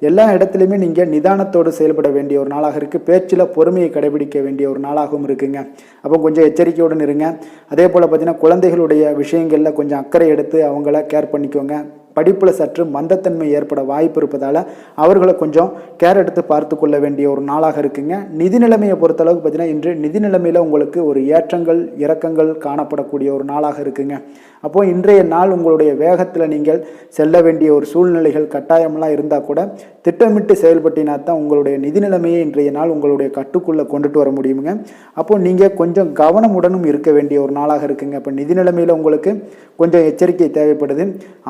எல்லா இடத்துலையுமே நீங்கள் நிதானத்தோடு செயல்பட வேண்டிய ஒரு நாளாக இருக்குது. பேச்சில் பொறுமையை கடைபிடிக்க வேண்டிய ஒரு நாளாகவும் இருக்குங்க. அப்போ கொஞ்சம் எச்சரிக்கையுடன் இருங்க. அதே போல் பார்த்தீங்கன்னா குழந்தைகளுடைய விஷயங்களில் கொஞ்சம் அக்கறை எடுத்து அவங்கள கேர் பண்ணிக்கோங்க. படிப்பில் சற்று மந்தத்தன்மை ஏற்பட வாய்ப்பு இருப்பதால் அவர்களை கொஞ்சம் கேர் எடுத்து பார்த்து கொள்ள வேண்டிய ஒரு நாளாக இருக்குங்க. நிதி நிலைமையை பொறுத்தளவுக்கு பார்த்தீங்கன்னா இன்று நிதி நிலைமையில் உங்களுக்கு ஒரு ஏற்றங்கள் இறக்கங்கள் காணப்படக்கூடிய ஒரு நாளாக இருக்குங்க. அப்போது இன்றைய நாள் உங்களுடைய வேகத்தில் நீங்கள் செல்ல வேண்டிய ஒரு சூழ்நிலைகள் கட்டாயமெல்லாம் இருந்தால் கூட திட்டமிட்டு செயல்பட்டினா தான் உங்களுடைய நிதி நிலைமையை இன்றைய நாள் உங்களுடைய கட்டுக்குள்ளே கொண்டுட்டு வர முடியுங்க. அப்போது நீங்கள் கொஞ்சம் கவனமுடனும் இருக்க வேண்டிய ஒரு நாளாக இருக்குங்க. இப்போ நிதி நிலைமையில் உங்களுக்கு கொஞ்சம் எச்சரிக்கை தேவைப்படுது.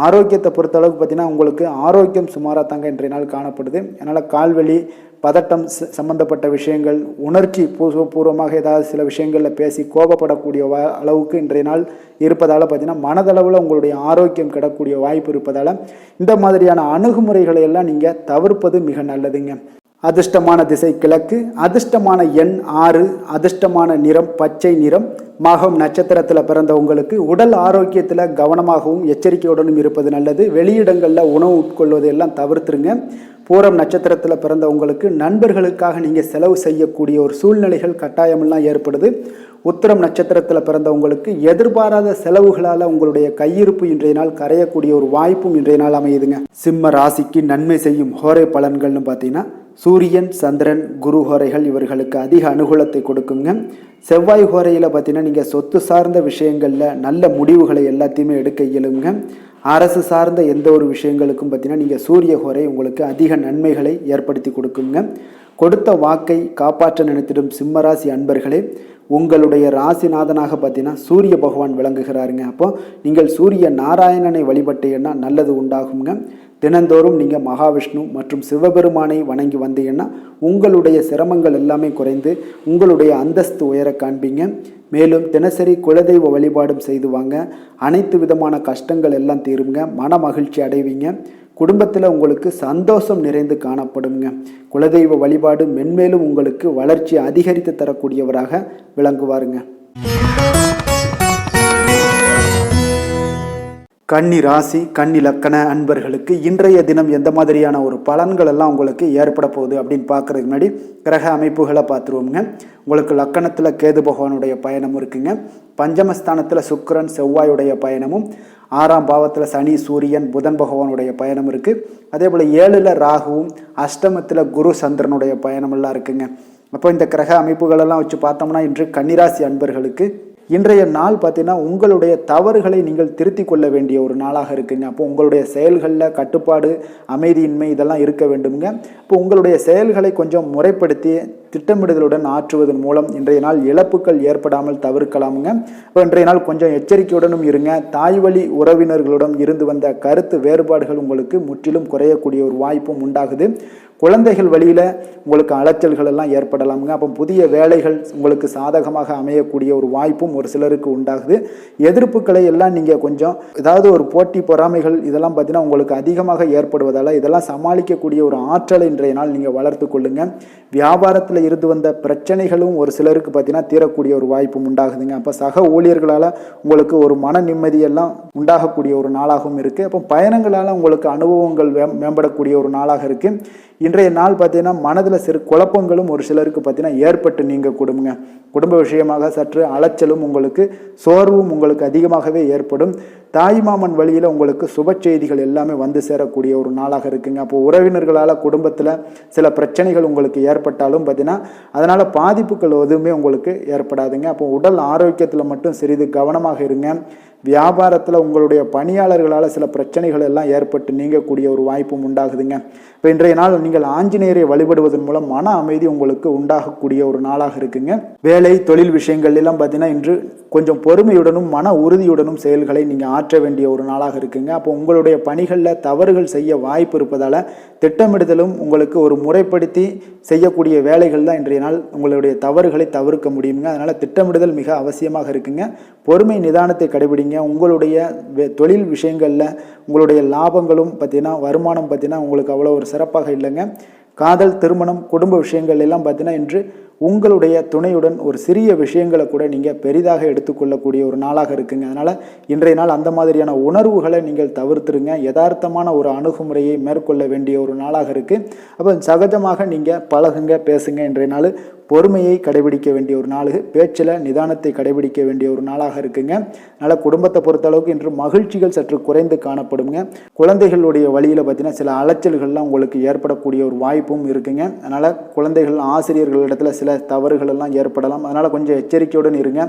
ஆரோக்கியத்தை பொறுத்தளவுக்கு பார்த்தீங்கன்னா உங்களுக்கு ஆரோக்கியம் சுமாராக தாங்க இன்றைய நாள் காணப்படுது. அதனால் கால்வலி, பதட்டம் சம்பந்தப்பட்ட விஷயங்கள், உணர்ச்சி பூர்வமாக ஏதாவது சில விஷயங்களில் பேசி கோபப்படக்கூடிய அளவுக்கு இன்றைய நாள் இருப்பதால் பார்த்தீங்கன்னா மனதளவில் உங்களுடைய ஆரோக்கியம் கிடக்கூடிய வாய்ப்பு இருப்பதால் இந்த மாதிரியான அணுகுமுறைகளை எல்லாம் நீங்கள் தவிர்ப்பது மிக நல்லதுங்க. அதிர்ஷ்டமான திசை கிழக்கு, அதிர்ஷ்டமான எண் 6, அதிர்ஷ்டமான நிறம் பச்சை நிறம். மகம் நட்சத்திரத்தில் பிறந்த உங்களுக்கு உடல் ஆரோக்கியத்தில் கவனமாகவும் எச்சரிக்கையுடனும் இருப்பது நல்லது. வெளியிடங்களில் உணவு உட்கொள்வதை எல்லாம் தவிர்த்துருங்க. பூரம் நட்சத்திரத்தில் பிறந்த உங்களுக்கு நண்பர்களுக்காக நீங்கள் செலவு செய்யக்கூடிய ஒரு சூழ்நிலைகள் கட்டாயமெல்லாம் ஏற்படுது. உத்திரம் நட்சத்திரத்தில் பிறந்த உங்களுக்கு எதிர்பாராத செலவுகளால் உங்களுடைய கையிருப்பு இன்றைய நாள் கரையக்கூடிய ஒரு வாய்ப்பும் இன்றைய நாள் அமையுதுங்க. சிம்ம ராசிக்கு நன்மை செய்யும் ஹோரை பலன்கள்னு பார்த்தீங்கன்னா சூரியன், சந்திரன், குரு ஹோரைகள் இவர்களுக்கு அதிக அனுகூலத்தை கொடுக்குங்க. செவ்வாய் ஹோரையில் பார்த்தீங்கன்னா நீங்கள் சொத்து சார்ந்த விஷயங்களில் நல்ல முடிவுகளை எல்லாத்தையுமே எடுக்க இயலுங்க. அரசு சார்ந்த எந்த ஒரு விஷயங்களுக்கும் பார்த்தீங்கன்னா நீங்கள் சூரிய ஹோரை உங்களுக்கு அதிக நன்மைகளை ஏற்படுத்தி கொடுக்குங்க. கொடுத்த வாக்கை காப்பாற்ற நினைத்திடும் சிம்மராசி அன்பர்களே, உங்களுடைய ராசிநாதனாக பார்த்தீங்கன்னா சூரிய பகவான் விளங்குகிறாருங்க. அப்போ நீங்கள் சூரிய நாராயணனை வழிபட்டீங்கன்னா நல்லது உண்டாகுங்க. தினந்தோறும் நீங்கள் மகாவிஷ்ணு மற்றும் சிவபெருமானை வணங்கி வந்தீங்கன்னா உங்களுடைய சிரமங்கள் எல்லாமே குறைந்து உங்களுடைய அந்தஸ்து உயர காண்பீங்க. மேலும் தினசரி குலதெய்வ வழிபாடும் செய்து வாங்க. அனைத்து விதமான கஷ்டங்கள் எல்லாம் தீருங்க. மன மகிழ்ச்சி அடைவீங்க. குடும்பத்தில் உங்களுக்கு சந்தோஷம் நிறைந்து காணப்படுங்க. குலதெய்வ வழிபாடு மென்மேலும் உங்களுக்கு வளர்ச்சி அதிகரித்து தரக்கூடியவராக விளங்குவாருங்க. கன்னி ராசி, கன்னி லக்கண அன்பர்களுக்கு இன்றைய தினம் எந்த மாதிரியான ஒரு பலன்கள் எல்லாம் உங்களுக்கு ஏற்பட போகுது அப்படின்னு பார்க்குறதுக்கு முன்னாடி கிரக அமைப்புகளை பார்த்துருவோங்க. உங்களுக்கு லக்கணத்தில் கேது பகவானுடைய பயணம் இருக்குங்க. பஞ்சமஸ்தானத்தில் சுக்கிரன், செவ்வாயுடைய பயணமும், 6ஆம் பாவத்தில் சனி, சூரியன், புதன் பகவானுடைய பயணம் இருக்குது. அதே போல் 7ல் ராகுவும், அஷ்டமத்தில் குரு சந்திரனுடைய பயணமெல்லாம் இருக்குங்க. அப்போ இந்த கிரக அமைப்புகளெல்லாம் வச்சு பார்த்தோம்னா இன்று கன்னிராசி அன்பர்களுக்கு இன்றைய நாள் பார்த்தீங்கன்னா உங்களுடைய தவறுகளை நீங்கள் திருத்தி கொள்ள வேண்டிய ஒரு நாளாக இருக்குங்க. அப்போ உங்களுடைய செயல்களில் கட்டுப்பாடு, அமைதியின்மை இதெல்லாம் இருக்க வேண்டுங்க. இப்போ உங்களுடைய செயல்களை கொஞ்சம் முறைப்படுத்தி திட்டமிடுதலுடன் ஆற்றுவதன் மூலம் இன்றைய நாள் இழப்புகள் ஏற்படாமல் தவிர்க்கலாமுங்க. இப்போ இன்றைய நாள் கொஞ்சம் எச்சரிக்கையுடனும் இருங்க. தாய் வழி உறவினர்களுடன் இருந்து வந்த கருத்து வேறுபாடுகள் உங்களுக்கு முற்றிலும் குறையக்கூடிய ஒரு வாய்ப்பும் உண்டாகுது. குழந்தைகள் வழியில் உங்களுக்கு அலைச்சல்கள் எல்லாம் ஏற்படலாமுங்க. அப்போ புதிய வேலைகள் உங்களுக்கு சாதகமாக அமையக்கூடிய ஒரு வாய்ப்பும் ஒரு சிலருக்கு உண்டாகுது. எதிர்ப்புகளை எல்லாம் நீங்கள் கொஞ்சம் ஏதாவது ஒரு போட்டி பொறாமைகள் இதெல்லாம் பார்த்தீங்கன்னா உங்களுக்கு அதிகமாக ஏற்படுவதால் இதெல்லாம் சமாளிக்கக்கூடிய ஒரு ஆற்றலை இன்றைய நாள் நீங்கள் வளர்த்து கொள்ளுங்க. வியாபாரத்தில் இருந்து வந்த பிரச்சனைகளும் ஒரு சிலருக்கு பார்த்தீங்கன்னா தீரக்கூடிய ஒரு வாய்ப்பும் உண்டாகுதுங்க. அப்போ சக ஊழியர்களால் உங்களுக்கு ஒரு மன நிம்மதியெல்லாம் உண்டாகக்கூடிய ஒரு நாளாகவும் இருக்குது. அப்போ பயணங்களால் உங்களுக்கு அனுபவங்கள் மேம்படக்கூடிய ஒரு நாளாக இருக்குது. இன்றைய நாள் பார்த்தீங்கன்னா மனதில் சிறு குழப்பங்களும் ஒரு சிலருக்கு பார்த்தீங்கன்னா ஏற்பட்டு நீங்க கொடுங்க. குடும்ப விஷயமாக சற்று அலைச்சலும் உங்களுக்கு சோர்வும் உங்களுக்கு அதிகமாகவே ஏற்படும். தாய்மாமன் வழியில் உங்களுக்கு சுப செய்திகள் எல்லாமே வந்து சேரக்கூடிய ஒரு நாளாக இருக்குங்க. அப்போ உறவினர்களால் குடும்பத்தில் சில பிரச்சனைகள் உங்களுக்கு ஏற்பட்டாலும் பார்த்தீங்கன்னா அதனால் பாதிப்புகள் எதுவுமே உங்களுக்கு ஏற்படாதுங்க. அப்போ உடல் ஆரோக்கியத்தில் மட்டும் சிறிது கவனமாக இருங்க. வியாபாரத்தில் உங்களுடைய பணியாளர்களால் சில பிரச்சனைகள் எல்லாம் ஏற்பட்டு நீங்கக்கூடிய ஒரு வாய்ப்பும் உண்டாகுதுங்க. இப்போ இன்றைய நாள் நீங்கள் ஆஞ்சநேயரை வழிபடுவதன் மூலம் மன அமைதி உங்களுக்கு உண்டாகக்கூடிய ஒரு நாளாக இருக்குங்க. வேலை தொழில் விஷயங்கள் எல்லாம் பார்த்தீங்கன்னா இன்று கொஞ்சம் பொறுமையுடனும் மன உறுதியுடனும் செயல்களை நீங்கள் ஆற்ற வேண்டிய ஒரு நாளாக இருக்குங்க. அப்போ உங்களுடைய பணிகளில் தவறுகள் செய்ய வாய்ப்பு இருப்பதால் திட்டமிடுதலும் உங்களுக்கு ஒரு முறைப்படுத்தி செய்யக்கூடிய வேலைகள் தான் இன்றைய நாள் உங்களுடைய தவறுகளை தவிர்க்க முடியுங்க. அதனால் திட்டமிடுதல் மிக அவசியமாக இருக்குங்க. பொறுமை நிதானத்தை கடைபிடிங்க. உங்களுடைய தொழில் விஷயங்களில் உங்களுடைய லாபங்களும் பார்த்தீங்கன்னா வருமானம் பார்த்தீங்கன்னா உங்களுக்கு அவ்வளோ ஒரு சிறப்பாக இல்லைங்க. காதல், திருமணம், குடும்ப விஷயங்கள் எல்லாம் பார்த்தீங்கன்னா இன்று உங்களுடைய துணையுடன் ஒரு சிறிய விஷயங்களை கூட நீங்கள் பெரிதாக எடுத்துக்கொள்ளக்கூடிய ஒரு நாளாக இருக்குங்க. அதனால் இன்றைய நாள் அந்த மாதிரியான உணர்வுகளை நீங்கள் தவிர்த்துருங்க. யதார்த்தமான ஒரு அணுகுமுறையை மேற்கொள்ள வேண்டிய ஒரு நாளாக இருக்குது. அப்போ சகஜமாக நீங்கள் பழகுங்க, பேசுங்க. இன்றைய நாள் பொறுமையை கடைபிடிக்க வேண்டிய ஒரு நாள், பேச்சில் நிதானத்தை கடைபிடிக்க வேண்டிய ஒரு நாளாக இருக்குங்க. அதனால் குடும்பத்தை பொறுத்தளவுக்கு இன்று மகிழ்ச்சிகள் சற்று குறைந்து காணப்படுங்க. குழந்தைகளுடைய வழியில் பார்த்தீங்கன்னா சில அலைச்சல்கள்லாம் உங்களுக்கு ஏற்படக்கூடிய ஒரு வாய்ப்பும் இருக்குங்க. அதனால் குழந்தைகள் ஆசிரியர்களிடத்தில் சில தவறுகள் எல்லாம் ஏற்படலாம். அதனால் கொஞ்சம் எச்சரிக்கையுடன் இருங்க.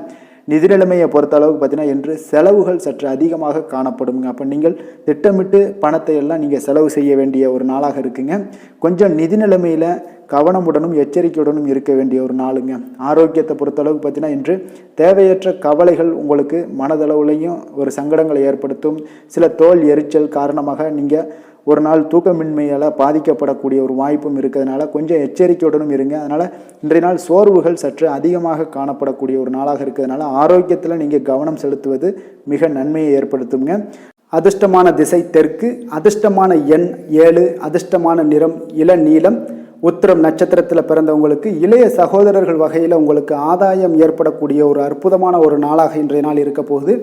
நிதி நிலைமையை பொறுத்த அளவுக்கு பார்த்தீங்கன்னா இன்று செலவுகள் சற்று அதிகமாக காணப்படுங்க. அப்போ நீங்கள் திட்டமிட்டு பணத்தை எல்லாம் நீங்கள் செலவு செய்ய வேண்டிய ஒரு நாளாக இருக்குங்க. கொஞ்சம் நிதி நிலைமையில் கவனமுடனும் எச்சரிக்கையுடனும் இருக்க வேண்டிய ஒரு நாளுங்க. ஆரோக்கியத்தை பொறுத்தளவுக்கு பார்த்தீங்கன்னா இன்று தேவையற்ற கவலைகள் உங்களுக்கு மனதளவுலையும் ஒரு சங்கடங்களை ஏற்படுத்தும். சில தோல் எரிச்சல் காரணமாக நீங்கள் ஒரு நாள் தூக்கமின்மையால் பாதிக்கப்படக்கூடிய ஒரு வாய்ப்பும் இருக்கிறதுனால கொஞ்சம் எச்சரிக்கையுடனும் இருங்க. அதனால் இன்றைய நாள் சோர்வுகள் சற்று அதிகமாக காணப்படக்கூடிய ஒரு நாளாக இருக்கிறதுனால ஆரோக்கியத்தில் நீங்கள் கவனம் செலுத்துவது மிக நன்மையை ஏற்படுத்துங்க. அதிர்ஷ்டமான திசை தெற்கு, அதிர்ஷ்டமான எண் 7, அதிர்ஷ்டமான நிறம் இளநீலம். உத்திரம் நட்சத்திரத்தில் பிறந்தவங்களுக்கு இளைய சகோதரர்கள் வகையில் உங்களுக்கு ஆதாயம் ஏற்படக்கூடிய ஒரு அற்புதமான ஒரு நாளாக இன்றைய நாள் இருக்க போகுது.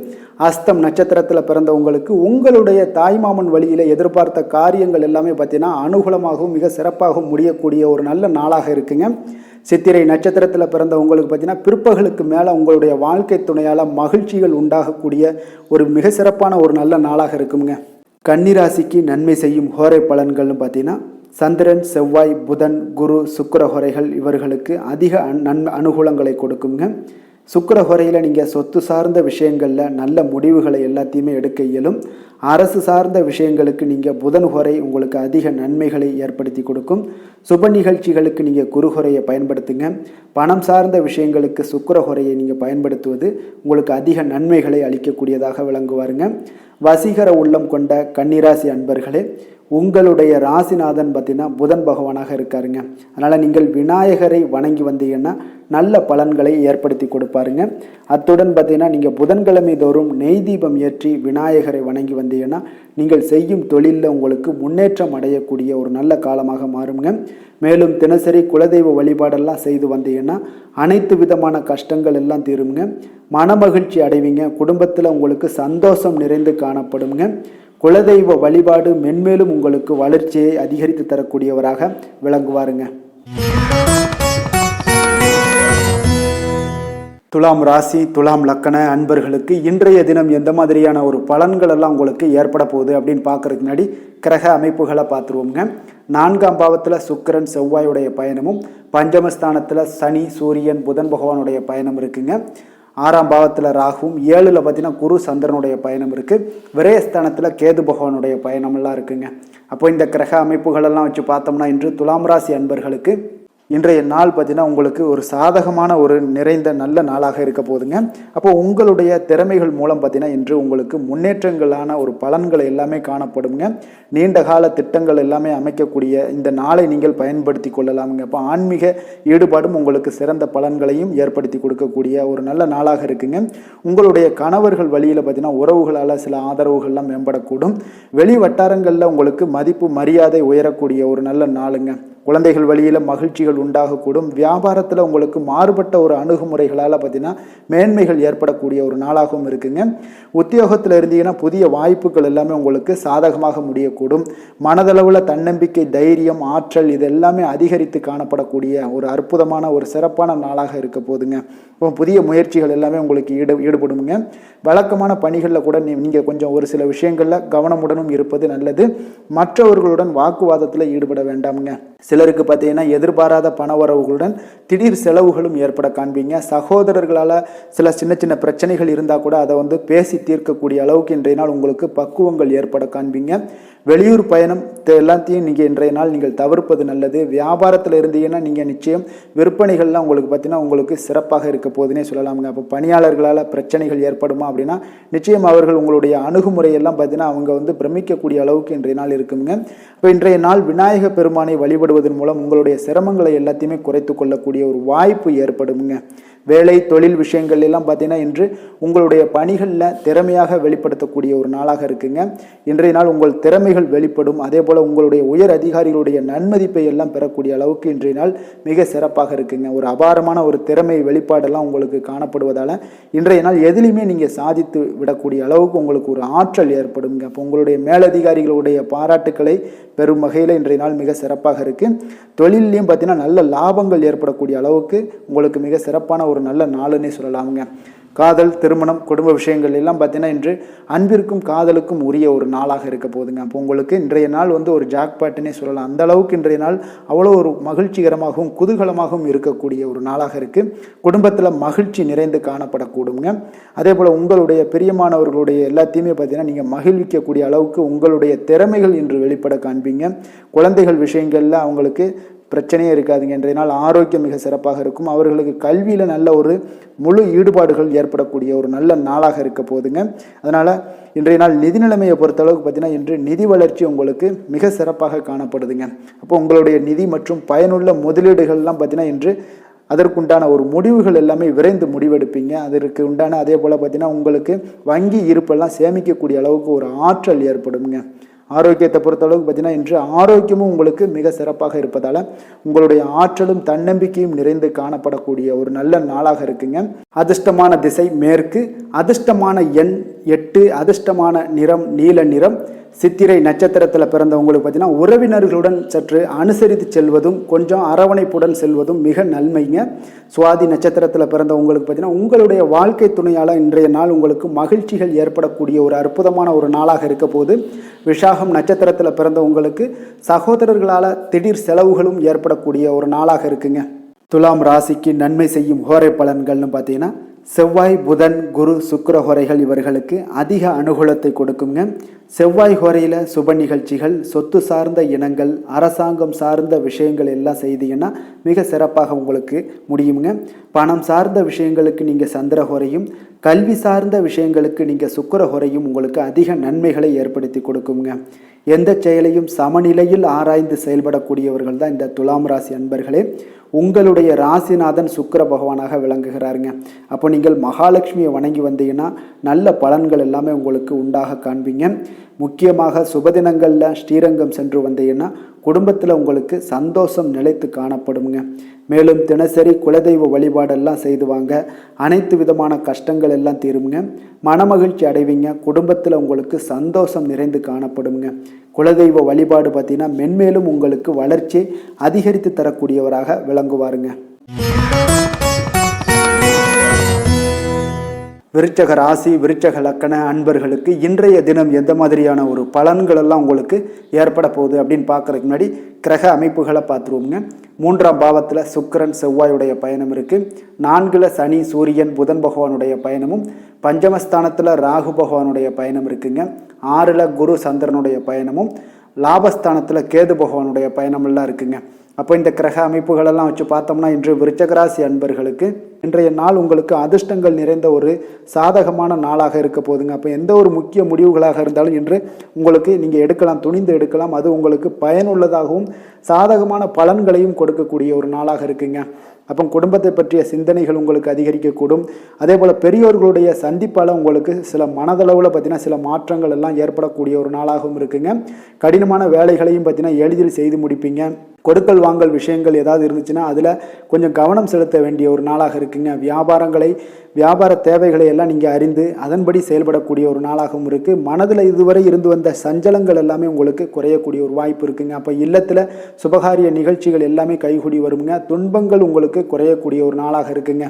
அஸ்தம் நட்சத்திரத்தில் பிறந்தவங்களுக்கு உங்களுடைய தாய்மாமன் வழியில் எதிர்பார்த்த காரியங்கள் எல்லாமே பார்த்தீங்கன்னா அனுகூலமாகவும் மிக சிறப்பாகவும் முடியக்கூடிய ஒரு நல்ல நாளாக இருக்குங்க. சித்திரை நட்சத்திரத்தில் பிறந்தவங்களுக்கு பார்த்தீங்கன்னா பிற்பகலுக்கு மேலே உங்களுடைய வாழ்க்கை துணையால் மகிழ்ச்சிகள் உண்டாகக்கூடிய ஒரு மிக சிறப்பான ஒரு நல்ல நாளாக இருக்குங்க. கன்னிராசிக்கு நன்மை செய்யும் ஹோரை பலன்கள்னு பார்த்தீங்கன்னா சந்திரன், செவ்வாய், புதன், குரு, சுக்கிர ஹோரைகள் இவர்களுக்கு அதிக அனுகூலங்களை கொடுக்குங்க. சுக்கிர ஹோரையில் நீங்கள் சொத்து சார்ந்த விஷயங்களில் நல்ல முடிவுகளை எல்லாத்தையுமே எடுக்க இயலும். அரசு சார்ந்த விஷயங்களுக்கு நீங்கள் புதன் ஹோரை உங்களுக்கு அதிக நன்மைகளை ஏற்படுத்தி கொடுக்கும். சுப நிகழ்ச்சிகளுக்கு நீங்கள் குரு ஹோரையை பயன்படுத்துங்க. பணம் சார்ந்த விஷயங்களுக்கு சுக்கிர ஹோரையை நீங்கள் பயன்படுத்துவது உங்களுக்கு அதிக நன்மைகளை அளிக்கக்கூடியதாக விளங்குவாருங்க. வசீகர உள்ளம் கொண்ட கன்னிராசி அன்பர்களே, உங்களுடைய ராசிநாதன் பார்த்தீங்கன்னா புதன் பகவானாக இருக்காருங்க. அதனால் நீங்கள் விநாயகரை வணங்கி வந்தீங்கன்னா நல்ல பலன்களை ஏற்படுத்தி கொடுப்பாருங்க. அத்துடன் பார்த்தீங்கன்னா நீங்கள் புதன்கிழமை தோறும் நெய் தீபம் ஏற்றி விநாயகரை வணங்கி வந்தீங்கன்னா நீங்கள் செய்யும் தொழிலில் உங்களுக்கு முன்னேற்றம் அடையக்கூடிய ஒரு நல்ல காலமாக மாறுங்க. மேலும் தினசரி குலதெய்வ வழிபாடெல்லாம் செய்து வந்தீங்கன்னா அனைத்து விதமான கஷ்டங்கள் எல்லாம் தீருங்க. மனமகிழ்ச்சி அடைவீங்க. குடும்பத்தில் உங்களுக்கு சந்தோஷம் நிறைந்து காணப்படுங்க. குலதெய்வ வழிபாடு மென்மேலும் உங்களுக்கு வளர்ச்சியை அதிகரித்து துலாம் ராசி துலாம் லக்கண அன்பர்களுக்கு இன்றைய தினம் எந்த மாதிரியான ஒரு பலன்கள் எல்லாம் உங்களுக்கு ஏற்பட போகுது அப்படின்னு பார்க்கறதுக்கு முன்னாடி கிரக அமைப்புகளை பார்த்துருவோங்க. 4ஆம் பாவத்தில் சுக்கிரன் செவ்வாயுடைய பயணமும், பஞ்சமஸ்தானத்தில் சனி சூரியன் புதன் பகவானுடைய பயணம் இருக்குங்க. 6ஆம் பாவத்தில் ராகுவும், 7ல் பார்த்தீங்கன்னா குரு சந்திரனுடைய பயணம் இருக்குது. விரயஸ்தானத்தில் கேது பகவானுடைய பயணமெல்லாம் இருக்குங்க. அப்போ இந்த கிரக அமைப்புகளெல்லாம் வச்சு பார்த்தோம்னா இன்று துலாம் ராசி அன்பர்களுக்கு இன்றைய நாள் பார்த்தீங்கன்னா உங்களுக்கு ஒரு சாதகமான ஒரு நிறைந்த நல்ல நாளாக இருக்க போதுங்க. அப்போ உங்களுடைய திறமைகள் மூலம் பார்த்தீங்கன்னா இன்று உங்களுக்கு முன்னேற்றங்களான ஒரு பலன்கள் எல்லாமே காணப்படுங்க. நீண்ட கால திட்டங்கள் எல்லாமே அமைக்கக்கூடிய இந்த நாளை நீங்கள் பயன்படுத்தி கொள்ளலாமுங்க. அப்போ ஆன்மீக ஈடுபாடும் உங்களுக்கு சிறந்த பலன்களையும் ஏற்படுத்தி கொடுக்கக்கூடிய ஒரு நல்ல நாளாக இருக்குங்க. உங்களுடைய கணவர்கள் வழியில் பார்த்தீங்கன்னா உறவுகளால் சில ஆதரவுகள்லாம் மேம்படக்கூடும். வெளி வட்டாரங்களில் உங்களுக்கு மதிப்பு மரியாதை உயரக்கூடிய ஒரு நல்ல நாளுங்க. குழந்தைகள் வழியில் மகிழ்ச்சிகள் உண்டாகக்கூடும். வியாபாரத்தில் உங்களுக்கு மாறுபட்ட ஒரு அணுகுமுறைகளால் பார்த்தீங்கன்னா மேன்மைகள் ஏற்படக்கூடிய ஒரு நாளாகவும் இருக்குங்க. உத்தியோகத்தில் இருந்தீங்கன்னா புதிய வாய்ப்புகள் எல்லாமே உங்களுக்கு சாதகமாக முடியக்கூடும். மனதளவில் தன்னம்பிக்கை, தைரியம், ஆற்றல் இது எல்லாமே அதிகரித்து காணப்படக்கூடிய ஒரு அற்புதமான ஒரு சிறப்பான நாளாக இருக்க போதுங்க. புதிய முயற்சிகள் எல்லாமே உங்களுக்கு ஈடுபடுங்க. வழக்கமான பணிகளில் கூட நீங்கள் கொஞ்சம் ஒரு சில விஷயங்களில் கவனமுடனும் இருப்பது நல்லது. மற்றவர்களுடன் வாக்குவாதத்தில் ஈடுபட வேண்டாமுங்க. சிலருக்கு பார்த்தீங்கன்னா எதிர்பாராத பணவரவுகளுடன் திடீர் செலவுகளும் ஏற்பட காண்பீங்க. சகோதரர்களால் சில சின்ன சின்ன பிரச்சனைகள் இருந்தால் கூட அதை பேசி தீர்க்கக்கூடிய அளவுக்கு இன்றைய நாள் உங்களுக்கு பக்குவங்கள் ஏற்பட காண்பீங்க. வெளியூர் பயணம் எல்லாத்தையும் இன்றைய நாள் நீங்கள் தவிர்ப்பது நல்லது. வியாபாரத்தில் இருந்தீங்கன்னா நீங்கள் நிச்சயம் விற்பனைகள்லாம் உங்களுக்கு பார்த்தீங்கன்னா உங்களுக்கு சிறப்பாக இருக்க போதுன்னே சொல்லலாமுங்க. அப்போ பணியாளர்களால் பிரச்சனைகள் ஏற்படுமா அப்படின்னா நிச்சயம் அவர்கள் உங்களுடைய அணுகுமுறையெல்லாம் பார்த்தீங்கன்னா அவங்க பிரமிக்கக்கூடிய அளவுக்கு இன்றைய நாள் இருக்குங்க. இப்போ இன்றைய நாள் விநாயக பெருமானை வழிபடுவதன் மூலம் உங்களுடைய சிரமங்களை எல்லாத்தையுமே குறைத்து கொள்ளக்கூடிய ஒரு வாய்ப்பு ஏற்படுங்க. வேலை தொழில் விஷயங்கள் எல்லாம் பார்த்தீங்கன்னா இன்று உங்களுடைய பணிகளில் திறமையாக வெளிப்படுத்தக்கூடிய ஒரு நாளாக இருக்குங்க. இன்றைய நாள் உங்கள் திறமைகள் வெளிப்படும். அதே போல் உங்களுடைய உயர் அதிகாரிகளுடைய நன்மதிப்பை எல்லாம் பெறக்கூடிய அளவுக்கு இன்றைய நாள் மிக சிறப்பாக இருக்குங்க. ஒரு அபாரமான ஒரு திறமை வெளிப்பாடெல்லாம் உங்களுக்கு காணப்படுவதால் இன்றைய நாள் எதிலுமே நீங்கள் சாதித்து விடக்கூடிய அளவுக்கு உங்களுக்கு ஒரு ஆற்றல் ஏற்படுங்க. அப்போ உங்களுடைய மேலதிகாரிகளுடைய பாராட்டுக்களை பெரும் வகையில் இன்றைய நாள் மிக சிறப்பாக இருக்குது. தொழிலையும் பார்த்தீங்கன்னா நல்ல லாபங்கள் ஏற்படக்கூடிய அளவுக்கு உங்களுக்கு மிக சிறப்பான ஒரு நல்ல நாளுன்னே சொல்லலாமுங்க. காதல், திருமணம், குடும்ப விஷயங்கள் எல்லாம் பார்த்தீங்கன்னா இன்று அன்பிற்கும் காதலுக்கும் உரிய ஒரு நாளாக இருக்க போதுங்க. அப்போ உங்களுக்கு இன்றைய நாள் ஒரு ஜாக்பாட்டுன்னே சொல்லலாம். அந்த அளவுக்கு இன்றைய நாள் அவ்வளோ ஒரு மகிழ்ச்சிகரமாகவும் குதூகலமாகவும் இருக்கக்கூடிய ஒரு நாளாக இருக்குது. குடும்பத்தில் மகிழ்ச்சி நிறைந்து காணப்படக்கூடுங்க. அதே போல் உங்களுடைய பிரியமானவர்களுடைய எல்லாத்தையுமே பார்த்தீங்கன்னா நீங்கள் மகிழ்விக்கக்கூடிய அளவுக்கு உங்களுடைய திறமைகள் இன்று வெளிப்பட காண்பீங்க. குழந்தைகள் விஷயங்களில் அவங்களுக்கு பிரச்சனையே இருக்காதுங்க. இன்றைய நாள் ஆரோக்கியம் மிக சிறப்பாக இருக்கும். அவர்களுக்கு கல்வியில் நல்ல ஒரு முழு ஈடுபாடுகள் ஏற்படக்கூடிய ஒரு நல்ல நாளாக இருக்க போதுங்க. அதனால் இன்றைய நாள் நிதி நிலைமையை பொறுத்தளவுக்கு பார்த்தீங்கன்னா இன்று நிதி வளர்ச்சி உங்களுக்கு மிக சிறப்பாக காணப்படுதுங்க. அப்போ உங்களுடைய நிதி மற்றும் பயனுள்ள முதலீடுகள்லாம் பார்த்தீங்கன்னா இன்று அதற்குண்டான ஒரு முடிவுகள் எல்லாமே விரைந்து முடிவெடுப்பீங்க. அதற்கு உண்டான அதே போல் பார்த்தீங்கன்னா உங்களுக்கு வங்கி இருப்பெல்லாம் சேமிக்கக்கூடிய அளவுக்கு ஒரு ஆற்றல் ஏற்படுங்க. ஆரோக்கியத்தை பொறுத்தளவுக்கு பார்த்தீங்கன்னா இன்று ஆரோக்கியமும் உங்களுக்கு மிக சிறப்பாக இருப்பதால் உங்களுடைய ஆற்றலும் தன்னம்பிக்கையும் நிறைந்து காணப்படக்கூடிய ஒரு நல்ல நாளாக இருக்குங்க. அதிர்ஷ்டமான திசை மேற்கு, அதிர்ஷ்டமான எண் 8, அதிர்ஷ்டமான நிறம் நீல நிறம். சித்திரை நட்சத்திரத்தில் பிறந்தவங்களுக்கு பார்த்தீங்கன்னா உறவினர்களுடன் சற்று அனுசரித்து செல்வதும் கொஞ்சம் அரவணைப்புடன் செல்வதும் மிக நன்மைங்க. சுவாதி நட்சத்திரத்தில் பிறந்தவங்களுக்கு பார்த்தீங்கன்னா உங்களுடைய வாழ்க்கை துணையால் இன்றைய நாள் உங்களுக்கு மகிழ்ச்சிகள் ஏற்படக்கூடிய ஒரு அற்புதமான ஒரு நாளாக இருக்க போது. விஷாகம் நட்சத்திரத்தில் பிறந்தவங்களுக்கு சகோதரர்களால் திடீர் செலவுகளும் ஏற்படக்கூடிய ஒரு நாளாக இருக்குங்க. துலாம் ராசிக்கு நன்மை செய்யும் ஹோரை பலன்கள்னு பார்த்தீங்கன்னா செவ்வாய், புதன், குரு, சுக்கிர ஹோரைகள் இவர்களுக்கு அதிக அனுகூலத்தை கொடுக்குங்க. செவ்வாய் ஹோரையில் சுப நிகழ்ச்சிகள், சொத்து சார்ந்த இனங்கள், அரசாங்கம் சார்ந்த விஷயங்கள் எல்லாம் செய்தீங்கன்னா மிக சிறப்பாக உங்களுக்கு முடியுங்க. பணம் சார்ந்த விஷயங்களுக்கு நீங்கள் சந்திர ஹோரையும், கல்வி சார்ந்த விஷயங்களுக்கு நீங்கள் சுக்கிர ஹோரையும் உங்களுக்கு அதிக நன்மைகளை ஏற்படுத்தி கொடுக்குங்க. எந்த செயலையும் சமநிலையில் ஆராய்ந்து செயல்படக்கூடியவர்கள் தான் இந்த துலாம் ராசி அன்பர்களே. உங்களுடைய ராசிநாதன் சுக்கிர பகவானாக விளங்குகிறாருங்க. அப்போ நீங்கள் மகாலட்சுமியை வணங்கி வந்தீங்கன்னா நல்ல பலன்கள் எல்லாமே உங்களுக்கு உண்டாக காண்பீங்க. முக்கியமாக சுபதினங்களில் ஸ்ரீரங்கம் சென்று வந்தீங்கன்னா குடும்பத்தில் உங்களுக்கு சந்தோஷம் நிலைத்து காணப்படுங்க. மேலும் தினசரி குலதெய்வ வழிபாடெல்லாம் செய்து வாங்க. அனைத்து விதமான கஷ்டங்கள் எல்லாம் தீருங்க. மனமகிழ்ச்சி அடைவீங்க. குடும்பத்தில் உங்களுக்கு சந்தோஷம் நிறைந்து காணப்படுங்க. குலதெய்வ வழிபாடு பார்த்தீங்கன்னா மென்மேலும் உங்களுக்கு வளர்ச்சி அதிகரித்து தரக்கூடியவராக விளங்குவாருங்க. விருச்சக ராசி விருச்சக லக்கண அன்பர்களுக்கு இன்றைய தினம் எந்த மாதிரியான ஒரு பலன்கள் எல்லாம் உங்களுக்கு ஏற்பட போகுது அப்படின்னு பார்க்கறதுக்கு முன்னாடி கிரக அமைப்புகளை பார்த்துருவோங்க. 3ஆம் பாவத்தில் சுக்கிரன் செவ்வாயுடைய பயணம் இருக்குது. 4ல் சனி சூரியன் புதன் பகவானுடைய பயணமும், பஞ்சமஸ்தானத்தில் ராகு பகவானுடைய பயணம் இருக்குங்க. 6ல் குரு சந்திரனுடைய பயணமும், லாபஸ்தானத்தில் கேது பகவானுடைய பயணமெல்லாம் இருக்குங்க. அப்போ இந்த கிரக அமைப்புகளெல்லாம் வச்சு பார்த்தோம்னா இன்று விருச்சகராசி அன்பர்களுக்கு இன்றைய நாள் உங்களுக்கு அதிர்ஷ்டங்கள் நிறைந்த ஒரு சாதகமான நாளாக இருக்க போதுங்க. அப்போ எந்த ஒரு முக்கிய முடிவுகளாக இருந்தாலும் இன்று உங்களுக்கு நீங்கள் எடுக்கலாம், துணிந்து எடுக்கலாம். அது உங்களுக்கு பயனுள்ளதாகவும் சாதகமான பலன்களையும் கொடுக்கக்கூடிய ஒரு நாளாக இருக்குங்க. அப்போ குடும்பத்தை பற்றிய சிந்தனைகள் உங்களுக்கு அதிகரிக்கக்கூடும். அதே போல் பெரியோர்களுடைய சந்திப்பால் உங்களுக்கு சில மனதளவில் பார்த்தீங்கன்னா சில மாற்றங்கள் எல்லாம் ஏற்படக்கூடிய ஒரு நாளாகவும் இருக்குங்க. கடினமான வேலைகளையும் பார்த்தீங்கன்னா எளிதில் செய்து முடிப்பீங்க. கொடுக்கல் வாங்கல் விஷயங்கள் ஏதாவது இருந்துச்சுன்னா அதில் கொஞ்சம் கவனம் செலுத்த வேண்டிய ஒரு நாளாக இருக்குங்க. வியாபார தேவைகளை எல்லாம் நீங்கள் அறிந்து அதன்படி செயல்படக்கூடிய ஒரு நாளாகவும் இருக்குது. மனதில் இதுவரை இருந்து வந்த சஞ்சலங்கள் எல்லாமே உங்களுக்கு குறையக்கூடிய ஒரு வாய்ப்பு இருக்குங்க. அப்போ இல்லத்தில் சுபகாரிய நிகழ்ச்சிகள் எல்லாமே கைகூடி வருங்க. துன்பங்கள் உங்களுக்கு குறையக்கூடிய ஒரு நாளாக இருக்குங்க.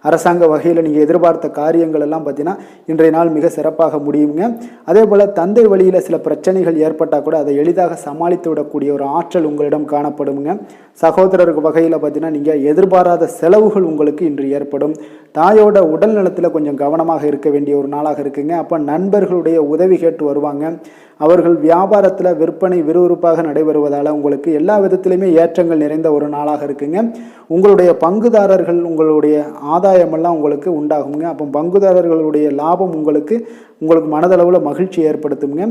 அரசாங்க வகையில் நீங்கள் எதிர்பார்த்த காரியங்கள் எல்லாம் பார்த்தீங்கன்னா இன்றைய நாள் மிக சிறப்பாக முடியுங்க. அதே போல் தந்தை வழியில் சில பிரச்சனைகள் ஏற்பட்டால் கூட அதை எளிதாக சமாளித்து விடக்கூடிய ஒரு ஆற்றல் உங்களிடம் காணப்படுங்க. சகோதரருக்கு வகையில் பார்த்தீங்கன்னா நீங்கள் எதிர்பாராத செலவுகள் உங்களுக்கு இன்று ஏற்படும். தாயோட உடல் நலத்தில் கொஞ்சம் கவனமாக இருக்க வேண்டிய ஒரு நாளாக இருக்குங்க. அப்போ நண்பர்களுடைய உதவி கேட்டு வருவாங்க. அவர்கள் வியாபாரத்தில் விற்பனை விறுவிறுப்பாக நடைபெறுவதால் உங்களுக்கு எல்லா விதத்திலுமே ஏற்றங்கள் நிறைந்த ஒரு நாளாக இருக்குங்க. உங்களுடைய பங்குதாரர்கள் உங்களுடைய ஆதாயமெல்லாம் உங்களுக்கு உண்டாகுங்க. அப்போ பங்குதாரர்களுடைய லாபம் உங்களுக்கு மனதளவில் மகிழ்ச்சி ஏற்படுத்துங்க.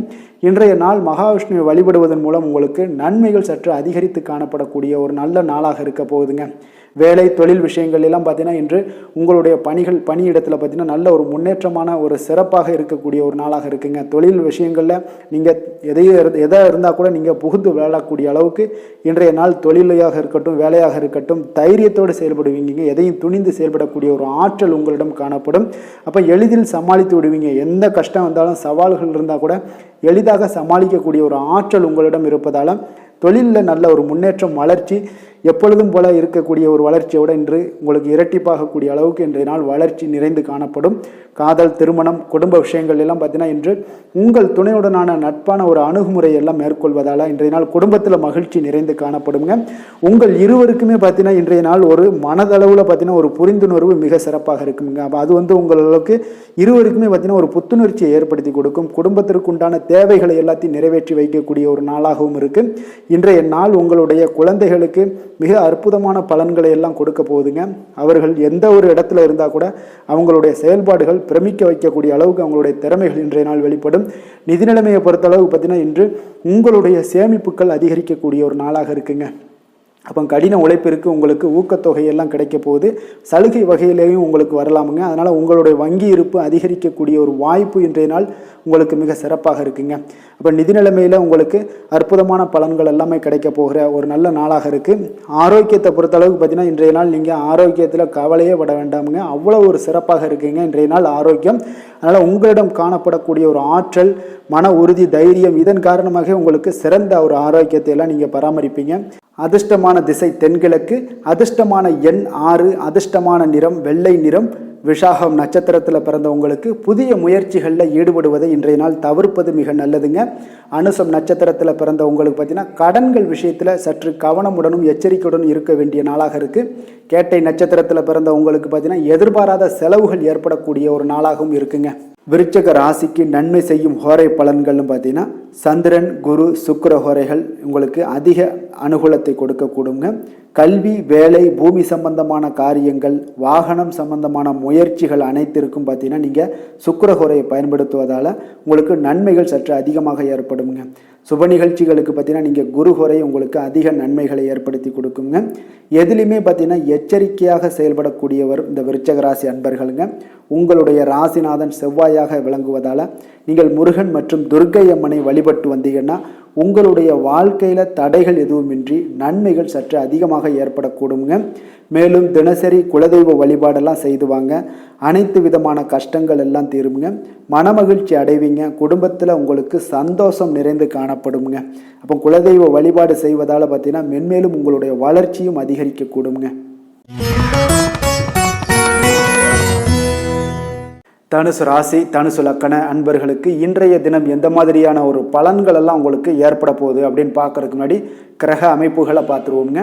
இன்றைய நாள் மகாவிஷ்ணுவை வழிபடுவதன் மூலம் உங்களுக்கு நன்மைகள் சற்று அதிகரித்து காணப்படக்கூடிய ஒரு நல்ல நாளாக இருக்க போகுதுங்க. வேலை தொழில் விஷயங்கள் எல்லாம் பார்த்தீங்கன்னா இன்று உங்களுடைய பணியிடத்தில் பார்த்தீங்கன்னா நல்ல ஒரு முன்னேற்றமான ஒரு சிறப்பாக இருக்கக்கூடிய ஒரு நாளாக இருக்குங்க. தொழில் விஷயங்களில் நீங்கள் எதாக இருந்தால் கூட நீங்கள் புகுந்து விளையாடக்கூடிய அளவுக்கு இன்றைய நாள் தொழிலையாக இருக்கட்டும் வேலையாக இருக்கட்டும் தைரியத்தோடு செயல்படுவீங்க. எதையும் துணிந்து செயல்படக்கூடிய ஒரு ஆற்றல் உங்களிடம் காணப்படும். அப்போ எளிதில் சமாளித்து விடுவீங்க. எந்த கஷ்டம் வந்தாலும் சவால்கள் இருந்தால் கூட எளிதாக சமாளிக்கக்கூடிய ஒரு ஆற்றல் உங்களிடம் இருப்பதால் தொழிலில் நல்ல ஒரு முன்னேற்றம் வளர்ச்சி எப்பொழுதும் போல இருக்கக்கூடிய ஒரு வளர்ச்சியோட இன்று உங்களுக்கு இரட்டிப்பாகக்கூடிய அளவுக்கு இன்றைய நாள் வளர்ச்சி நிறைந்து காணப்படும். காதல் திருமணம் குடும்ப விஷயங்கள் எல்லாம் பார்த்தீங்கன்னா இன்று உங்கள் துணையுடனான நட்பான ஒரு அணுகுமுறை எல்லாம் மேற்கொள்வதால் இன்றைய நாள் குடும்பத்தில் மகிழ்ச்சி நிறைந்து காணப்படுங்க. உங்கள் இருவருக்குமே பார்த்தீங்கன்னா இன்றைய நாள் ஒரு மனதளவில் பார்த்தீங்கன்னா ஒரு புரிந்துணர்வு மிக சிறப்பாக இருக்குங்க. அப்போ அது உங்களுக்கு இருவருக்குமே பார்த்தீங்கன்னா ஒரு புத்துணர்ச்சியை ஏற்படுத்தி கொடுக்கும். குடும்பத்திற்கு உண்டான தேவைகளை எல்லாத்தையும் நிறைவேற்றி வைக்கக்கூடிய ஒரு நாளாகவும் இருக்கு. இன்றைய நாள் உங்களுடைய குழந்தைகளுக்கு மிக அற்புதமான பலன்களை எல்லாம் கொடுக்க போகுதுங்க. அவர்கள் எந்த ஒரு இடத்துல இருந்தால் கூட அவங்களுடைய செயல்பாடுகள் பிரமிக்க வைக்கக்கூடிய அளவுக்கு அவங்களுடைய திறமைகள் இன்றைய நாள் வெளிப்படும். நிதி நிலைமையை பொறுத்த அளவுக்கு பார்த்தீங்கன்னா இன்று உங்களுடைய சேமிப்புகள் அதிகரிக்கக்கூடிய ஒரு நாளாக இருக்குங்க. அப்போ கடின உழைப்பிற்கு உங்களுக்கு ஊக்கத்தொகையெல்லாம் கிடைக்க போகுது. சலுகை வகையிலேயும் உங்களுக்கு வரலாமுங்க. அதனால் உங்களுடைய வங்கி இருப்பு அதிகரிக்கக்கூடிய ஒரு வாய்ப்பு இன்றைய நாள் உங்களுக்கு மிக சிறப்பாக இருக்குங்க. அப்போ நிதி நிலைமையில் உங்களுக்கு அற்புதமான பலன்கள் எல்லாமே கிடைக்க போகிற ஒரு நல்ல நாளாக இருக்குது. ஆரோக்கியத்தை பொறுத்தளவுக்கு பார்த்தீங்கன்னா இன்றைய நாள் நீங்கள் ஆரோக்கியத்தில் கவலையே பட வேண்டாமுங்க. அவ்வளோ ஒரு சிறப்பாக இருக்குங்க இன்றைய நாள் ஆரோக்கியம். அதனால் உங்களிடம் காணப்படக்கூடிய ஒரு ஆற்றல் மன உறுதி தைரியம் இதன் காரணமாக உங்களுக்கு சிறந்த ஒரு ஆரோக்கியத்தை எல்லாம் நீங்கள் பராமரிப்பீங்க. அதிர்ஷ்டமான திசை தென்கிழக்கு, அதிர்ஷ்டமான எண் 6, அதிர்ஷ்டமான நிறம் வெள்ளை நிறம். விஷாகம் நட்சத்திரத்தில் பிறந்தவங்களுக்கு புதிய முயற்சிகளில் ஈடுபடுவதை இன்றைய நாள் தவிர்ப்பது மிக நல்லதுங்க. அனுசம் நட்சத்திரத்தில் பிறந்தவங்களுக்கு பார்த்தீங்கன்னா கடன்கள் விஷயத்தில் சற்று கவனமுடனும் எச்சரிக்கையுடன் இருக்க வேண்டிய நாளாக இருக்குது. கேட்டை நட்சத்திரத்தில் பிறந்தவங்களுக்கு பார்த்தீங்கன்னா எதிர்பாராத செலவுகள் ஏற்படக்கூடிய ஒரு நாளாகவும் இருக்குங்க. விருச்சக ராசிக்கு நன்மை செய்யும் ஹோரை பலன்கள்னு பார்த்தீங்கன்னா சந்திரன் குரு சுக்கிர ஹோரைகள் உங்களுக்கு அதிக அனுகூலத்தை கொடுக்கக்கூடுங்க. கல்வி வேலை பூமி சம்பந்தமான காரியங்கள் வாகனம் சம்பந்தமான முயற்சிகள் அனைத்திற்கும் பார்த்தீங்கன்னா நீங்கள் சுக்கிர ஹோரையை பயன்படுத்துவதால் உங்களுக்கு நன்மைகள் சற்று அதிகமாக ஏற்படுங்க. சுப நிகழ்ச்சிகளுக்கு பார்த்தீங்கன்னா நீங்கள் குரு ஹோரை உங்களுக்கு அதிக நன்மைகளை ஏற்படுத்தி கொடுக்குங்க. எதுலையுமே பார்த்தீங்கன்னா எச்சரிக்கையாக செயல்படக்கூடியவர் இந்த விருச்சக ராசி அன்பர்களுங்க. உங்களுடைய ராசிநாதன் செவ்வாயாக விளங்குவதால் நீங்கள் முருகன் மற்றும் துர்க்கை அம்மனை வழிபட்டு வந்தீங்கன்னா உங்களுடைய வாழ்க்கையில் தடைகள் எதுவுமின்றி நன்மைகள் சற்று அதிகமாக ஏற்படக்கூடுங்க. மேலும் தினசரி குலதெய்வ வழிபாடெல்லாம் செய்து வாங்க. அனைத்து விதமான கஷ்டங்கள் எல்லாம் தீருங்க. மனமகிழ்ச்சி அடைவீங்க. குடும்பத்தில் உங்களுக்கு சந்தோஷம் நிறைந்து காணப்படுங்க. அப்போ குலதெய்வ வழிபாடு செய்வதால் பார்த்தீங்கன்னா மென்மேலும் உங்களுடைய வளர்ச்சியும் அதிகரிக்கக்கூடுங்க. தனுசு ராசி தனுசு லக்கண அன்பர்களுக்கு இன்றைய தினம் எந்த மாதிரியான ஒரு பலன்கள் எல்லாம் உங்களுக்கு ஏற்பட போகுது அப்படின்னு பார்க்கறதுக்கு முன்னாடி கிரக அமைப்புகளை பார்த்துருவோங்க.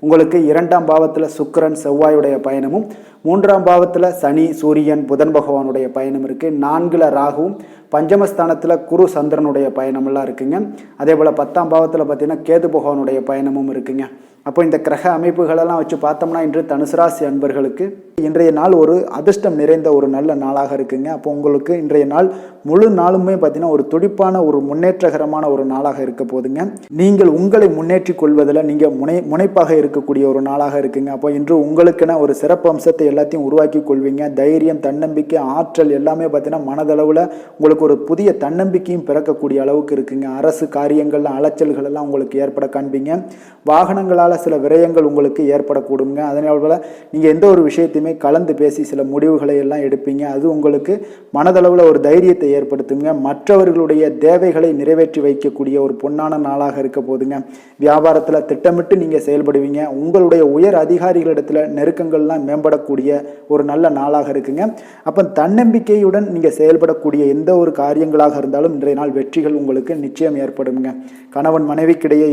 உங்களுக்கு 2ஆம் பாவத்தில் சுக்கிரன் செவ்வாயுடைய பயணமும், 3ஆம் பாவத்தில் சனி சூரியன் புதன் பகவானுடைய பயணம் இருக்குது. 4ல் ராகுவும், பஞ்சமஸ்தானத்தில் குரு சந்திரனுடைய பயணமெல்லாம் இருக்குங்க. அதே போல் 10ஆம் பாவத்தில் பார்த்தீங்கன்னா கேது பகவானுடைய பயணமும் இருக்குங்க. அப்போ இந்த கிரக அமைப்புகளெல்லாம் வச்சு பார்த்தோம்னா இன்று தனுசு ராசி அன்பர்களுக்கு இன்றைய நாள் ஒரு அதிர்ஷ்டம் நிறைந்த ஒரு நல்ல நாளாக இருக்குங்க. அப்போ உங்களுக்கு இன்றைய நாள் முழு நாளுமே பார்த்தீங்கன்னா ஒரு துடிப்பான ஒரு முன்னேற்றகரமான ஒரு நாளாக இருக்க போதுங்க. நீங்கள் உங்களை முன்னேற்றி கொள்வதில் நீங்கள் முனைப்பாக இருக்கக்கூடிய ஒரு நாளாக இருக்குங்க. அப்போ இன்று உங்களுக்கென ஒரு சிறப்பு அம்சத்தை எல்லாத்தையும் உருவாக்கி கொள்வீங்க. தைரியம், தன்னம்பிக்கை, ஆற்றல் எல்லாமே பார்த்தீங்கன்னா மனதளவில் உங்களுக்கு ஒரு புதிய தன்னம்பிக்கையும் பிறக்கக்கூடிய அளவுக்கு இருக்குங்க. அரசு காரியங்கள்ல அலைச்சல்கள் எல்லாம் உங்களுக்கு ஏற்பட காண்பீங்க. வாகனங்களால் சில விரயங்கள் உங்களுக்கு ஏற்படக்கூடுங்க. அதனால நீங்கள் எந்த ஒரு விஷயத்தையுமே கலந்து பேசி சில முடிவுகளை எல்லாம் எடுப்பீங்க. அது உங்களுக்கு மனதளவில் ஒரு தைரியத்தை ஏற்படுத்துங்க. மற்றவர்களுடைய தேவைகளை நிறைவேற்றி வைக்கக்கூடிய ஒரு பொன்னான நாளாக இருக்க போதுங்க. வியாபாரத்தில் திட்டமிட்டு நீங்கள் செயல்படுவீங்க. உங்களுடைய உயர் அதிகாரிகளிடத்தில் நெருக்கங்கள்லாம் மேம்படக்கூடிய ஒரு நல்ல நாளாக இருக்குங்க. அப்போ தன்னம்பிக்கையுடன் நீங்கள் செயல்படக்கூடிய எந்த ஒரு காரியங்களாக இருந்தாலும் இன்றைய நாள் வெற்றிகள் உங்களுக்கு நிச்சயம் ஏற்படுங்க. கணவன் மனைவிக்கிடையே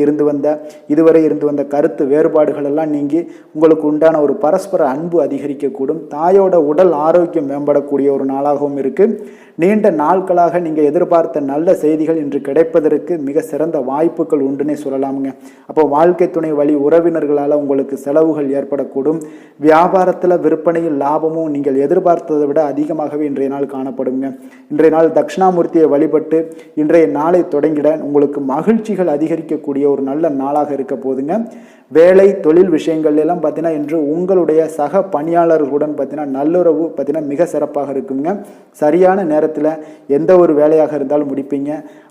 இதுவரை இருந்து வந்த கருத்து வேறுபாடுகள் எல்லாம் நீங்கி உங்களுக்கு உண்டான ஒரு பரஸ்பர அன்பு அதிகரிக்கக்கூடும். தாயோட உடல் ஆரோக்கியம் மேம்படக்கூடிய ஒரு நாளாகவும் இருக்கு. நீண்ட நாட்களாக நீங்கள் எதிர்பார்த்த நல்ல செய்திகள் இன்று கிடைப்பதற்கு மிக சிறந்த வாய்ப்புகள் உண்டுன்னே சொல்லலாமுங்க. அப்போ வாழ்க்கை துணை வழி உறவினர்களால் உங்களுக்கு செலவுகள் ஏற்படக்கூடும். வியாபாரத்தில் விற்பனையில் லாபமும் நீங்கள் எதிர்பார்த்ததை விட அதிகமாகவே இன்றைய நாள் காணப்படுங்க. இன்றைய நாள் தட்சிணாமூர்த்தியை வழிபட்டு இன்றைய நாளை தொடங்கிட உங்களுக்கு மகிழ்ச்சிகள் அதிகரிக்கக்கூடிய ஒரு நல்ல நாளாக இருக்க போதுங்க. வேலை தொழில் விஷயங்கள் எல்லாம் பார்த்தீங்கன்னா இன்று உங்களுடைய சக பணியாளர்களுடன் பார்த்தீங்கன்னா நல்லுறவு பார்த்தீங்கன்னா மிக சிறப்பாக இருக்குங்க. சரியான நேரத்தில் எந்த ஒரு வேலையாக இருந்தாலும் முடிப்பீங்க.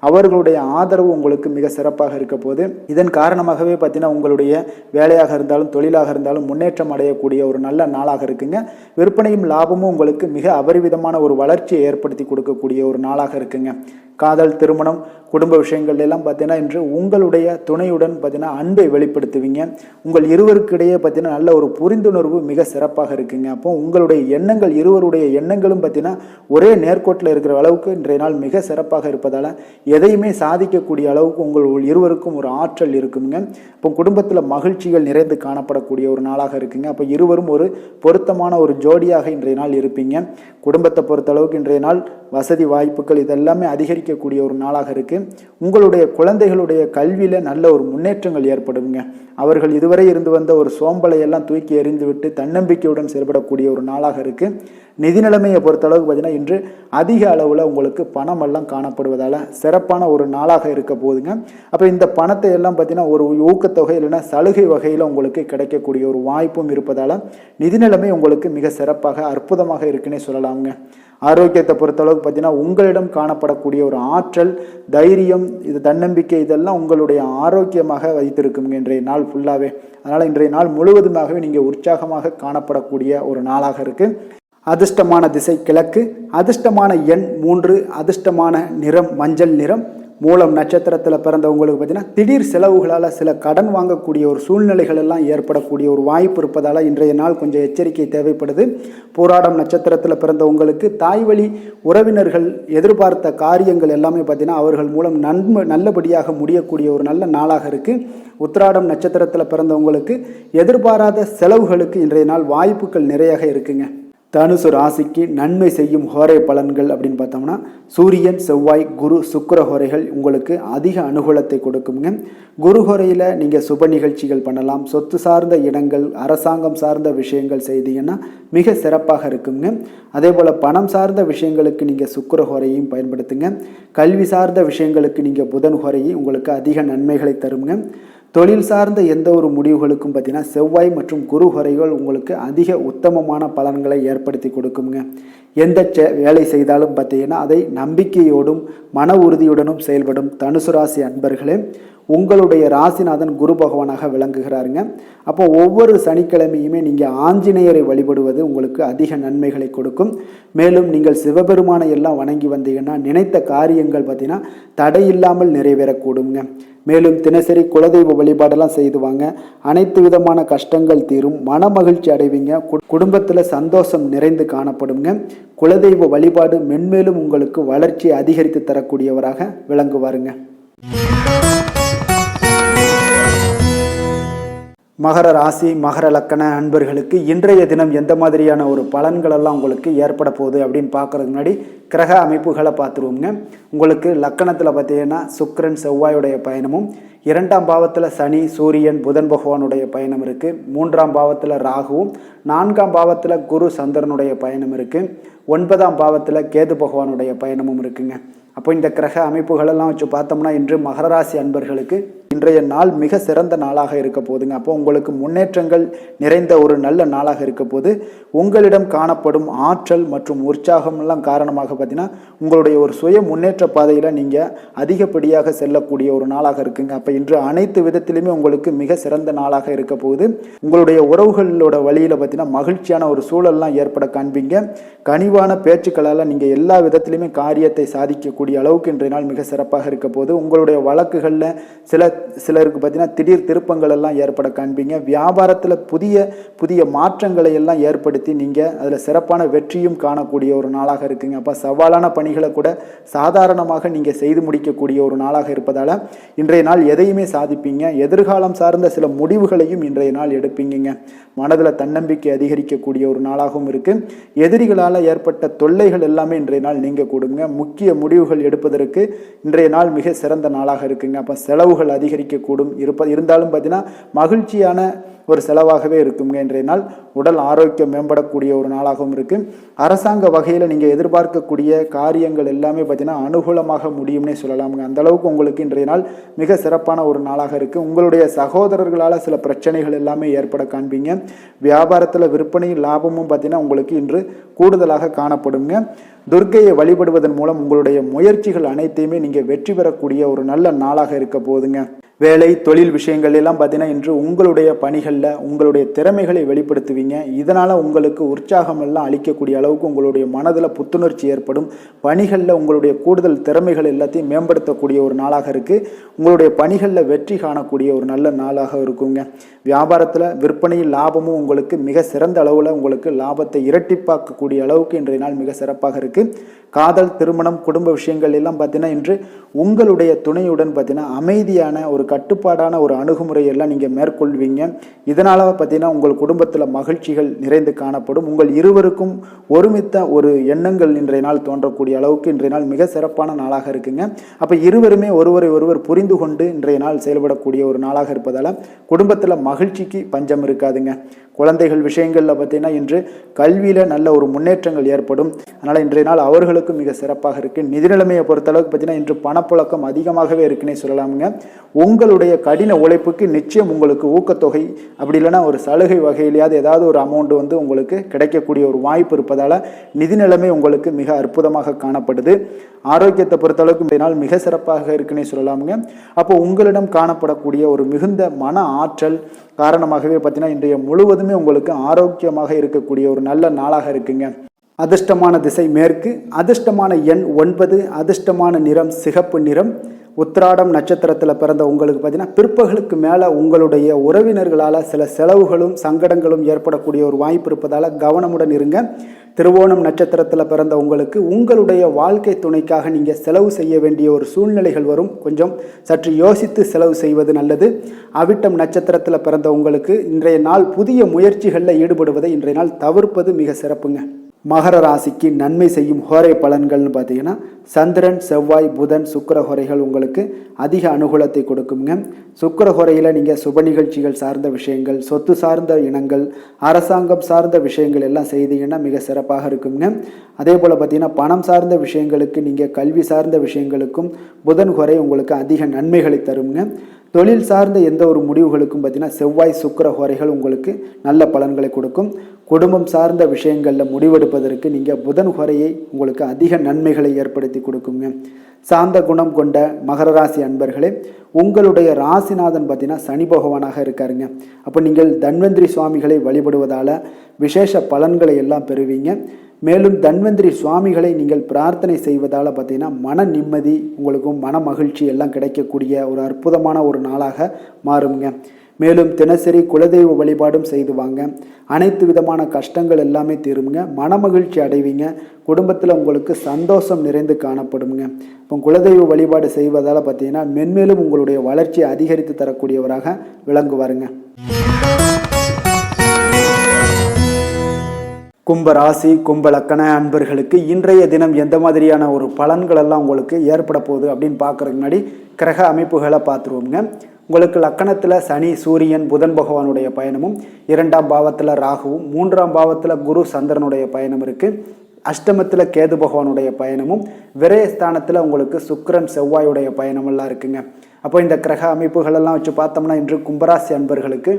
அவர்களுடைய ஆதரவு உங்களுக்கு மிக சிறப்பாக இருக்க போது. இதன் காரணமாகவே பார்த்தீங்கன்னா உங்களுடைய வேலையாக இருந்தாலும் தொழிலாக இருந்தாலும் முன்னேற்றம் அடையக்கூடிய ஒரு நல்ல நாளாக இருக்குங்க. விற்பனையும் லாபமும் உங்களுக்கு மிக அபரிவிதமான ஒரு வளர்ச்சியை ஏற்படுத்தி கொடுக்கக்கூடிய ஒரு நாளாக இருக்குங்க. காதல், திருமணம், குடும்ப விஷயங்கள் எல்லாம் பார்த்தீங்கன்னா இன்று உங்களுடைய துணையுடன் பார்த்தீங்கன்னா அன்பை வெளிப்படுத்துவீங்க. உங்கள் இருவருக்கிடையே பார்த்தீங்கன்னா நல்ல ஒரு புரிந்துணர்வு மிக சிறப்பாக இருக்குங்க. அப்போ உங்களுடைய எண்ணங்கள், இருவருடைய எண்ணங்களும் பார்த்தீங்கன்னா ஒரே நேர்கோட்டில் இருக்கிற அளவுக்கு இன்றைய நாள் மிக சிறப்பாக இருப்பதால் எதையுமே சாதிக்கக்கூடிய அளவுக்கு உங்கள் இருவருக்கும் ஒரு ஆற்றல் இருக்குங்க. இப்போ குடும்பத்தில் மகிழ்ச்சிகள் நிறைந்து காணப்படக்கூடிய ஒரு நாளாக இருக்குங்க. அப்போ இருவரும் ஒரு பொருத்தமான ஒரு ஜோடியாக இன்றைய நாள் இருப்பீங்க. குடும்பத்தை பொறுத்த அளவுக்கு இன்றைய நாள் வசதி வாய்ப்புகள் இதெல்லாமே அதிகரிக்கக்கூடிய ஒரு நாளாக இருக்கு. உங்களுடைய குழந்தைகளுடைய கல்வியில நல்ல ஒரு முன்னேற்றங்கள் ஏற்படுங்க. அவர்கள் இதுவரை இருந்து வந்த ஒரு சோம்பலை எல்லாம் தூக்கி எறிந்து விட்டு தன்னம்பிக்கையுடன் செயல்படக்கூடிய ஒரு நாளாக இருக்கு. நிதி நிலைமையை பொறுத்தளவுக்கு பார்த்தீங்கன்னா இன்று அதிக அளவில் உங்களுக்கு பணம் எல்லாம் காணப்படுவதால் சிறப்பான ஒரு நாளாக இருக்க போதுங்க. அப்போ இந்த பணத்தை எல்லாம் பார்த்தீங்கன்னா ஒரு ஊக்கத்தொகை இல்லைன்னா சலுகை வகையில் உங்களுக்கு கிடைக்கக்கூடிய ஒரு வாய்ப்பும் இருப்பதால் நிதி நிலைமை உங்களுக்கு மிக சிறப்பாக அற்புதமாக இருக்குன்னே சொல்லலாமுங்க. ஆரோக்கியத்தை பொறுத்தளவுக்கு பார்த்தீங்கன்னா உங்களிடம் காணப்படக்கூடிய ஒரு ஆற்றல், தைரியம், இது தன்னம்பிக்கை இதெல்லாம் உங்களுடைய ஆரோக்கியமாக வைத்திருக்குங்க இன்றைய நாள் ஃபுல்லாகவே. அதனால் இன்றைய நாள் முழுவதுமாகவே நீங்கள் உற்சாகமாக காணப்படக்கூடிய ஒரு நாளாக இருக்குது. அதிர்ஷ்டமான திசை கிழக்கு, அதிர்ஷ்டமான எண் 3, அதிர்ஷ்டமான நிறம் மஞ்சள் நிறம். மூலம் நட்சத்திரத்தில் பிறந்தவங்களுக்கு பார்த்தீங்கன்னா திடீர் செலவுகளால் சில கடன் வாங்கக்கூடிய ஒரு சூழ்நிலைகள் எல்லாம் ஏற்படக்கூடிய ஒரு வாய்ப்பு இருப்பதால் இன்றைய நாள் கொஞ்சம் எச்சரிக்கை தேவைப்படுது. போராடம் நட்சத்திரத்தில் பிறந்தவங்களுக்கு தாய் வழி உறவினர்கள் எதிர்பார்த்த காரியங்கள் எல்லாமே பார்த்தீங்கன்னா அவர்கள் மூலம் நல்லபடியாக முடியக்கூடிய ஒரு நல்ல நாளாக இருக்குது. உத்திராடம் நட்சத்திரத்தில் பிறந்தவங்களுக்கு எதிர்பாராத செலவுகளுக்கு இன்றைய நாள் வாய்ப்புகள் நிறைய இருக்குங்க. தனுசு ராசிக்கு நன்மை செய்யும் ஹோரை பலன்கள் அப்படின்னு பார்த்தோம்னா சூரியன், செவ்வாய், குரு, சுக்கிர ஹோரைகள் உங்களுக்கு அதிக அனுகூலத்தை கொடுக்குங்க. குரு ஹோரையில் நீங்கள் சுப நிகழ்ச்சிகள் பண்ணலாம். சொத்து சார்ந்த இடங்கள், அரசாங்கம் சார்ந்த விஷயங்கள் செய்தீங்கன்னா மிக சிறப்பாக இருக்குங்க. அதே போல் பணம் சார்ந்த விஷயங்களுக்கு நீங்கள் சுக்கிர ஹோரையையும் பயன்படுத்துங்க. கல்வி சார்ந்த விஷயங்களுக்கு நீங்கள் புதன் ஹோரையை உங்களுக்கு அதிக நன்மைகளை தருங்க. தொழில் சார்ந்த எந்த ஒரு முடிவுகளுக்கும் பார்த்தீங்கன்னா செவ்வாய் மற்றும் குரு ஹோரைகள் உங்களுக்கு அதிக உத்தமமான பலன்களை ஏற்படுத்தி கொடுக்குங்க. எந்த வேலை செய்தாலும் பார்த்தீங்கன்னா அதை நம்பிக்கையோடும் மன உறுதியுடனும் செயல்படும் தனுசு ராசி அன்பர்களே, உங்களுடைய ராசிநாதன் குரு பகவானாக விளங்குகிறாருங்க. அப்போ ஒவ்வொரு சனிக்கிழமையுமே நீங்கள் ஆஞ்சநேயரை வழிபடுவது உங்களுக்கு அதிக நன்மைகளை கொடுக்கும். மேலும் நீங்கள் சிவபெருமானை எல்லாம் வணங்கி வந்தீங்கன்னா நினைத்த காரியங்கள் பார்த்தீங்கன்னா தடையில்லாமல் நிறைவேறக்கூடுங்க. மேலும் தினசரி குலதெய்வ வழிபாடெல்லாம் செய்துவாங்க. அனைத்து விதமான கஷ்டங்கள் தீரும், மன மகிழ்ச்சி அடைவீங்க, குடும்பத்தில் சந்தோஷம் நிறைந்து காணப்படுங்க. குலதெய்வ வழிபாடு மென்மேலும் உங்களுக்கு வளர்ச்சி அதிகரித்து தரக்கூடியவராக விளங்குவாருங்க. மகர ராசி மகர லக்கண அன்பர்களுக்கு இன்றைய தினம் எந்த மாதிரியான ஒரு பலன்களெல்லாம் உங்களுக்கு ஏற்பட போகுது அப்படின்னு பார்க்குறதுக்கு முன்னாடி கிரக அமைப்புகளை பார்த்துருவோங்க. உங்களுக்கு லக்கணத்தில் பார்த்தீங்கன்னா சுக்கிரன் செவ்வாயுடைய பயணமும், 2ஆம் பாவத்தில் சனி சூரியன் புதன் பகவானுடைய பயணம் இருக்குது. 3ஆம் பாவத்தில் ராகுவும், 4ஆம் பாவத்தில் குரு சந்திரனுடைய பயணம் இருக்குது. 9ஆம் பாவத்தில் கேது பகவானுடைய பயணமும் இருக்குங்க. அப்போ இந்த கிரக அமைப்புகளெல்லாம் வச்சு பார்த்தோம்னா இன்று மகர ராசி அன்பர்களுக்கு இன்றைய நாள் மிக சிறந்த நாளாக இருக்க போதுங்க. அப்போ உங்களுக்கு முன்னேற்றங்கள் நிறைந்த ஒரு நல்ல நாளாக இருக்க போது உங்களிடம் காணப்படும் ஆற்றல் மற்றும் உற்சாகம் எல்லாம் காரணமாக பார்த்தீங்கன்னா உங்களுடைய ஒரு சுய முன்னேற்ற பாதையில் நீங்கள் அதிகப்படியாக செல்லக்கூடிய ஒரு நாளாக இருக்குங்க. அப்போ இன்று அனைத்து விதத்திலுமே உங்களுக்கு மிக சிறந்த நாளாக இருக்க போகுது. உங்களுடைய உறவுகளோட வழியில் பார்த்தீங்கன்னா மகிழ்ச்சியான ஒரு சூழல்லாம் ஏற்பட காண்பீங்க. கனிவான பேச்சுக்களால் நீங்கள் எல்லா விதத்திலுமே காரியத்தை சாதிக்கக்கூடிய அளவுக்கு இன்றைய நாள் மிக சிறப்பாக இருக்க போது. உங்களுடைய வழக்குகளில் சிலருக்கு பார்த்தீங்கன்னா திடீர் திருப்பங்கள் எல்லாம் ஏற்பட காண்பீங்க. வியாபாரத்தில் புதிய புதிய மாற்றங்களை எல்லாம் ஏற்படுத்தி நீங்கள் அதில் சிறப்பான வெற்றியும் காணக்கூடிய ஒரு நாளாக இருக்குங்க. அப்போ சவாலான பணிகளை கூட சாதாரணமாக நீங்கள் செய்து முடிக்கக்கூடிய ஒரு நாளாக இருப்பதால் இன்றைய நாள் எதையுமே சாதிப்பீங்க. எதிர்காலம் சார்ந்த சில முடிவுகளையும் இன்றைய நாள் எடுப்பீங்க. மனதில் தன்னம்பிக்கை அதிகரிக்கக்கூடிய ஒரு நாளாகவும் இருக்குது. எதிரிகளால் ஏற்பட்ட தொல்லைகள் எல்லாமே இன்றைய நாள் நீங்க கொடுங்க. முக்கிய முடிவுகள் எடுப்பதற்கு இன்றைய நாள் மிக சிறந்த நாளாக இருக்குங்க. அப்போ செலவுகள் அதிகரிக்கக்கூடும். இருந்தாலும் பார்த்தீங்கன்னா மகிழ்ச்சியான ஒரு செலவாகவே இருக்குங்க. இன்றைய நாள் உடல் ஆரோக்கியம் மேம்படக்கூடிய ஒரு நாளாகவும் இருக்கு. அரசாங்க வகையில் நீங்கள் எதிர்பார்க்கக்கூடிய காரியங்கள் எல்லாமே பார்த்தீங்கன்னா அனுகூலமாக முடியும்னே சொல்லலாமுங்க. அந்த அளவுக்கு உங்களுக்கு இன்றைய நாள் மிக சிறப்பான ஒரு நாளாக இருக்கு. உங்களுடைய சகோதரர்களால் சில பிரச்சனைகள் எல்லாமே ஏற்பட காண்பீங்க. வியாபாரத்தில் விற்பனை லாபமும் பார்த்தீங்கன்னா உங்களுக்கு இன்று கூடுதலாக காணப்படுங்க. துர்க்கையை வழிபடுவதன் மூலம் உங்களுடைய முயற்சிகள் அனைத்தையுமே நீங்கள் வெற்றி பெறக்கூடிய ஒரு நல்ல நாளாக இருக்க போகுதுங்க. வேலை தொழில் விஷயங்கள் எல்லாம் பார்த்தீங்கன்னா இன்று உங்களுடைய பணிகளில் உங்களுடைய திறமைகளை வெளிப்படுத்துவீங்க. இதனால் உங்களுக்கு உற்சாகம் எல்லாம் அளிக்கக்கூடிய அளவுக்கு உங்களுடைய மனதில் புத்துணர்ச்சி ஏற்படும். பணிகளில் உங்களுடைய கூடுதல் திறமைகள் எல்லாத்தையும் மேம்படுத்தக்கூடிய ஒரு நாளாக இருக்குது. உங்களுடைய பணிகளில் வெற்றி காணக்கூடிய ஒரு நல்ல நாளாக இருக்குங்க. வியாபாரத்தில் விற்பனையில் லாபமும் உங்களுக்கு மிக சிறந்த அளவில் உங்களுக்கு லாபத்தை இரட்டிப்பாக்கக்கூடிய அளவுக்கு இன்றைய நாள் மிக சிறப்பாக இருக்குது. காதல் திருமணம் குடும்ப விஷயங்கள் எல்லாம் பார்த்தீங்கன்னா இன்று உங்களுடைய துணையுடன் பார்த்தீங்கன்னா அமைதியான ஒரு கட்டுப்பாடான ஒரு அணுகுமுறையெல்லாம் நீங்கள் மேற்கொள்வீங்க. இதனால் பார்த்தீங்கன்னா உங்கள் குடும்பத்தில் மகிழ்ச்சிகள் நிறைந்து காணப்படும். உங்கள் இருவருக்கும் ஒருமித்த ஒரு எண்ணங்கள் இன்றைய நாள் தோன்றக்கூடிய அளவுக்கு இன்றைய நாள் மிக சிறப்பான நாளாக இருக்குங்க. அப்போ இருவருமே ஒருவரை ஒருவர் புரிந்து கொண்டு இன்றைய நாள் செயல்படக்கூடிய ஒரு நாளாக இருப்பதால் குடும்பத்தில் மகிழ்ச்சிக்கு பஞ்சம் இருக்காதுங்க. குழந்தைகள் விஷயங்களில் பார்த்தீங்கன்னா இன்று கல்வியில் நல்ல ஒரு முன்னேற்றங்கள் ஏற்படும். அதனால் இன்றைய நாள் அவர்களுக்கு மிக சிறப்பாக இருக்குது. நிதி நிலைமையை பொறுத்தளவுக்கு பார்த்தீங்கன்னா இன்று பணப்புழக்கம் அதிகமாகவே இருக்குன்னே சொல்லலாமுங்க. உங்களுடைய கடின உழைப்புக்கு நிச்சயம் உங்களுக்கு ஊக்கத்தொகை அப்படி இல்லைன்னா ஒரு சலுகை வகையிலேயாவது ஏதாவது ஒரு அமௌண்ட் வந்து உங்களுக்கு கிடைக்கக்கூடிய ஒரு வாய்ப்பு இருப்பதால் நிதி நிலைமை உங்களுக்கு மிக அற்புதமாக காணப்படுது. ஆரோக்கியத்தை பொறுத்தளவுக்கு இன்றைய நாள் மிக சிறப்பாக இருக்குன்னே சொல்லலாமுங்க. அப்போ உங்களிடம் காணப்படக்கூடிய ஒரு மிகுந்த மன ஆற்றல் காரணமாகவே பார்த்தீங்கன்னா இன்றைய முழுவதுமே உங்களுக்கு ஆரோக்கியமாக இருக்கக்கூடிய ஒரு நல்ல நாளாக இருக்குங்க. அதிர்ஷ்டமான திசை மேற்கு, அதிர்ஷ்டமான எண் 9, அதிர்ஷ்டமான நிறம் சிகப்பு நிறம். உத்திராடம் நட்சத்திரத்தில் பிறந்த உங்களுக்கு பார்த்தீங்கன்னா பிற்பகலுக்கு மேலே உங்களுடைய உறவினர்களால் சில செலவுகளும் சங்கடங்களும் ஏற்படக்கூடிய ஒரு வாய்ப்பு இருப்பதால் கவனமுடன் இருங்க. திருவோணம் நட்சத்திரத்தில் பிறந்த உங்களுக்கு உங்களுடைய வாழ்க்கை துணைக்காக நீங்கள் செலவு செய்ய வேண்டிய ஒரு சூழ்நிலைகள் வரும். கொஞ்சம் சற்று யோசித்து செலவு செய்வது நல்லது. அவிட்டம் நட்சத்திரத்தில் பிறந்த உங்களுக்கு இன்றைய நாள் புதிய முயற்சிகளில் ஈடுபடுவதை இன்றைய நாள் தவிர்ப்பது மிக சிறப்புங்க. மகர ராசிக்கு நன்மை செய்யும் ஹோரை பலன்கள்னு பார்த்தீங்கன்னா சந்திரன் செவ்வாய் புதன் சுக்கிர ஹோரைகள் உங்களுக்கு அதிக அனுகூலத்தை கொடுக்குங்க. சுக்கிர ஹோரையில் நீங்கள் சுப நிகழ்ச்சிகள் சார்ந்த விஷயங்கள், சொத்து சார்ந்த இனங்கள், அரசாங்கம் சார்ந்த விஷயங்கள் எல்லாம் செய்தீங்கன்னா மிக சிறப்பாக இருக்குங்க. அதே போல் பார்த்தீங்கன்னா பணம் சார்ந்த விஷயங்களுக்கு நீங்கள் கல்வி சார்ந்த விஷயங்களுக்கும் புதன் ஹோரை உங்களுக்கு அதிக நன்மைகளை தருங்க. தொழில் சார்ந்த எந்த ஒரு முடிவுகளுக்கும் பார்த்தீங்கன்னா செவ்வாய் சுக்கிர ஹோரைகள் உங்களுக்கு நல்ல பலன்களை கொடுக்கும். குடும்பம் சார்ந்த விஷயங்களில் முடிவெடுப்பதற்கு நீங்கள் புதன் குறையை உங்களுக்கு அதிக நன்மைகளை ஏற்படுத்தி கொடுக்குங்க. சாந்த குணம் கொண்ட மகர ராசி அன்பர்களே, உங்களுடைய ராசிநாதன் பார்த்தீங்கன்னா சனி பகவானாக இருக்காருங்க. அப்போ நீங்கள் தன்வந்திரி சுவாமிகளை வழிபடுவதால் விசேஷ பலன்களை எல்லாம் பெறுவீங்க. மேலும் தன்வந்திரி சுவாமிகளை நீங்கள் பிரார்த்தனை செய்வதால் பார்த்தீங்கன்னா மன நிம்மதி உங்களுக்கும் மன மகிழ்ச்சி எல்லாம் கிடைக்கக்கூடிய ஒரு அற்புதமான ஒரு நாளாக மாறுங்க. மேலும் தினசரி குலதெய்வ வழிபாடும் செய்து வாங்க. அனைத்து விதமான கஷ்டங்கள் எல்லாமே தீருங்க. மனமகிழ்ச்சி அடைவீங்க. குடும்பத்தில் உங்களுக்கு சந்தோஷம் நிறைந்து காணப்படுங்க. இப்போ குலதெய்வ வழிபாடு செய்வதால் பார்த்தீங்கன்னா மென்மேலும் உங்களுடைய வளர்ச்சியை அதிகரித்து தரக்கூடியவராக விளங்குவாருங்க. கும்ப ராசி கும்ப லக்கண அன்பர்களுக்கு இன்றைய தினம் எந்த மாதிரியான ஒரு பலன்கள் எல்லாம் உங்களுக்கு ஏற்பட போகுது அப்படின்னு பார்க்குறதுக்கு முன்னாடி கிரக அமைப்புகளை பார்த்துருவோங்க. உங்களுக்கு லக்கணத்தில் சனி சூரியன் புதன் பகவானுடைய பயணமும், 2ஆம் பாவத்தில் ராகுவும், 3ஆம் பாவத்தில் குரு சந்திரனுடைய பயணம் இருக்குது. அஷ்டமத்தில் கேது பகவானுடைய பயணமும், விரயஸ்தானத்தில் உங்களுக்கு சுக்கிரன் செவ்வாயுடைய பயணமெல்லாம் இருக்குங்க. அப்போ இந்த கிரக அமைப்புகளெல்லாம் வச்சு பார்த்தோம்னா இன்று கும்பராசி அன்பர்களுக்கு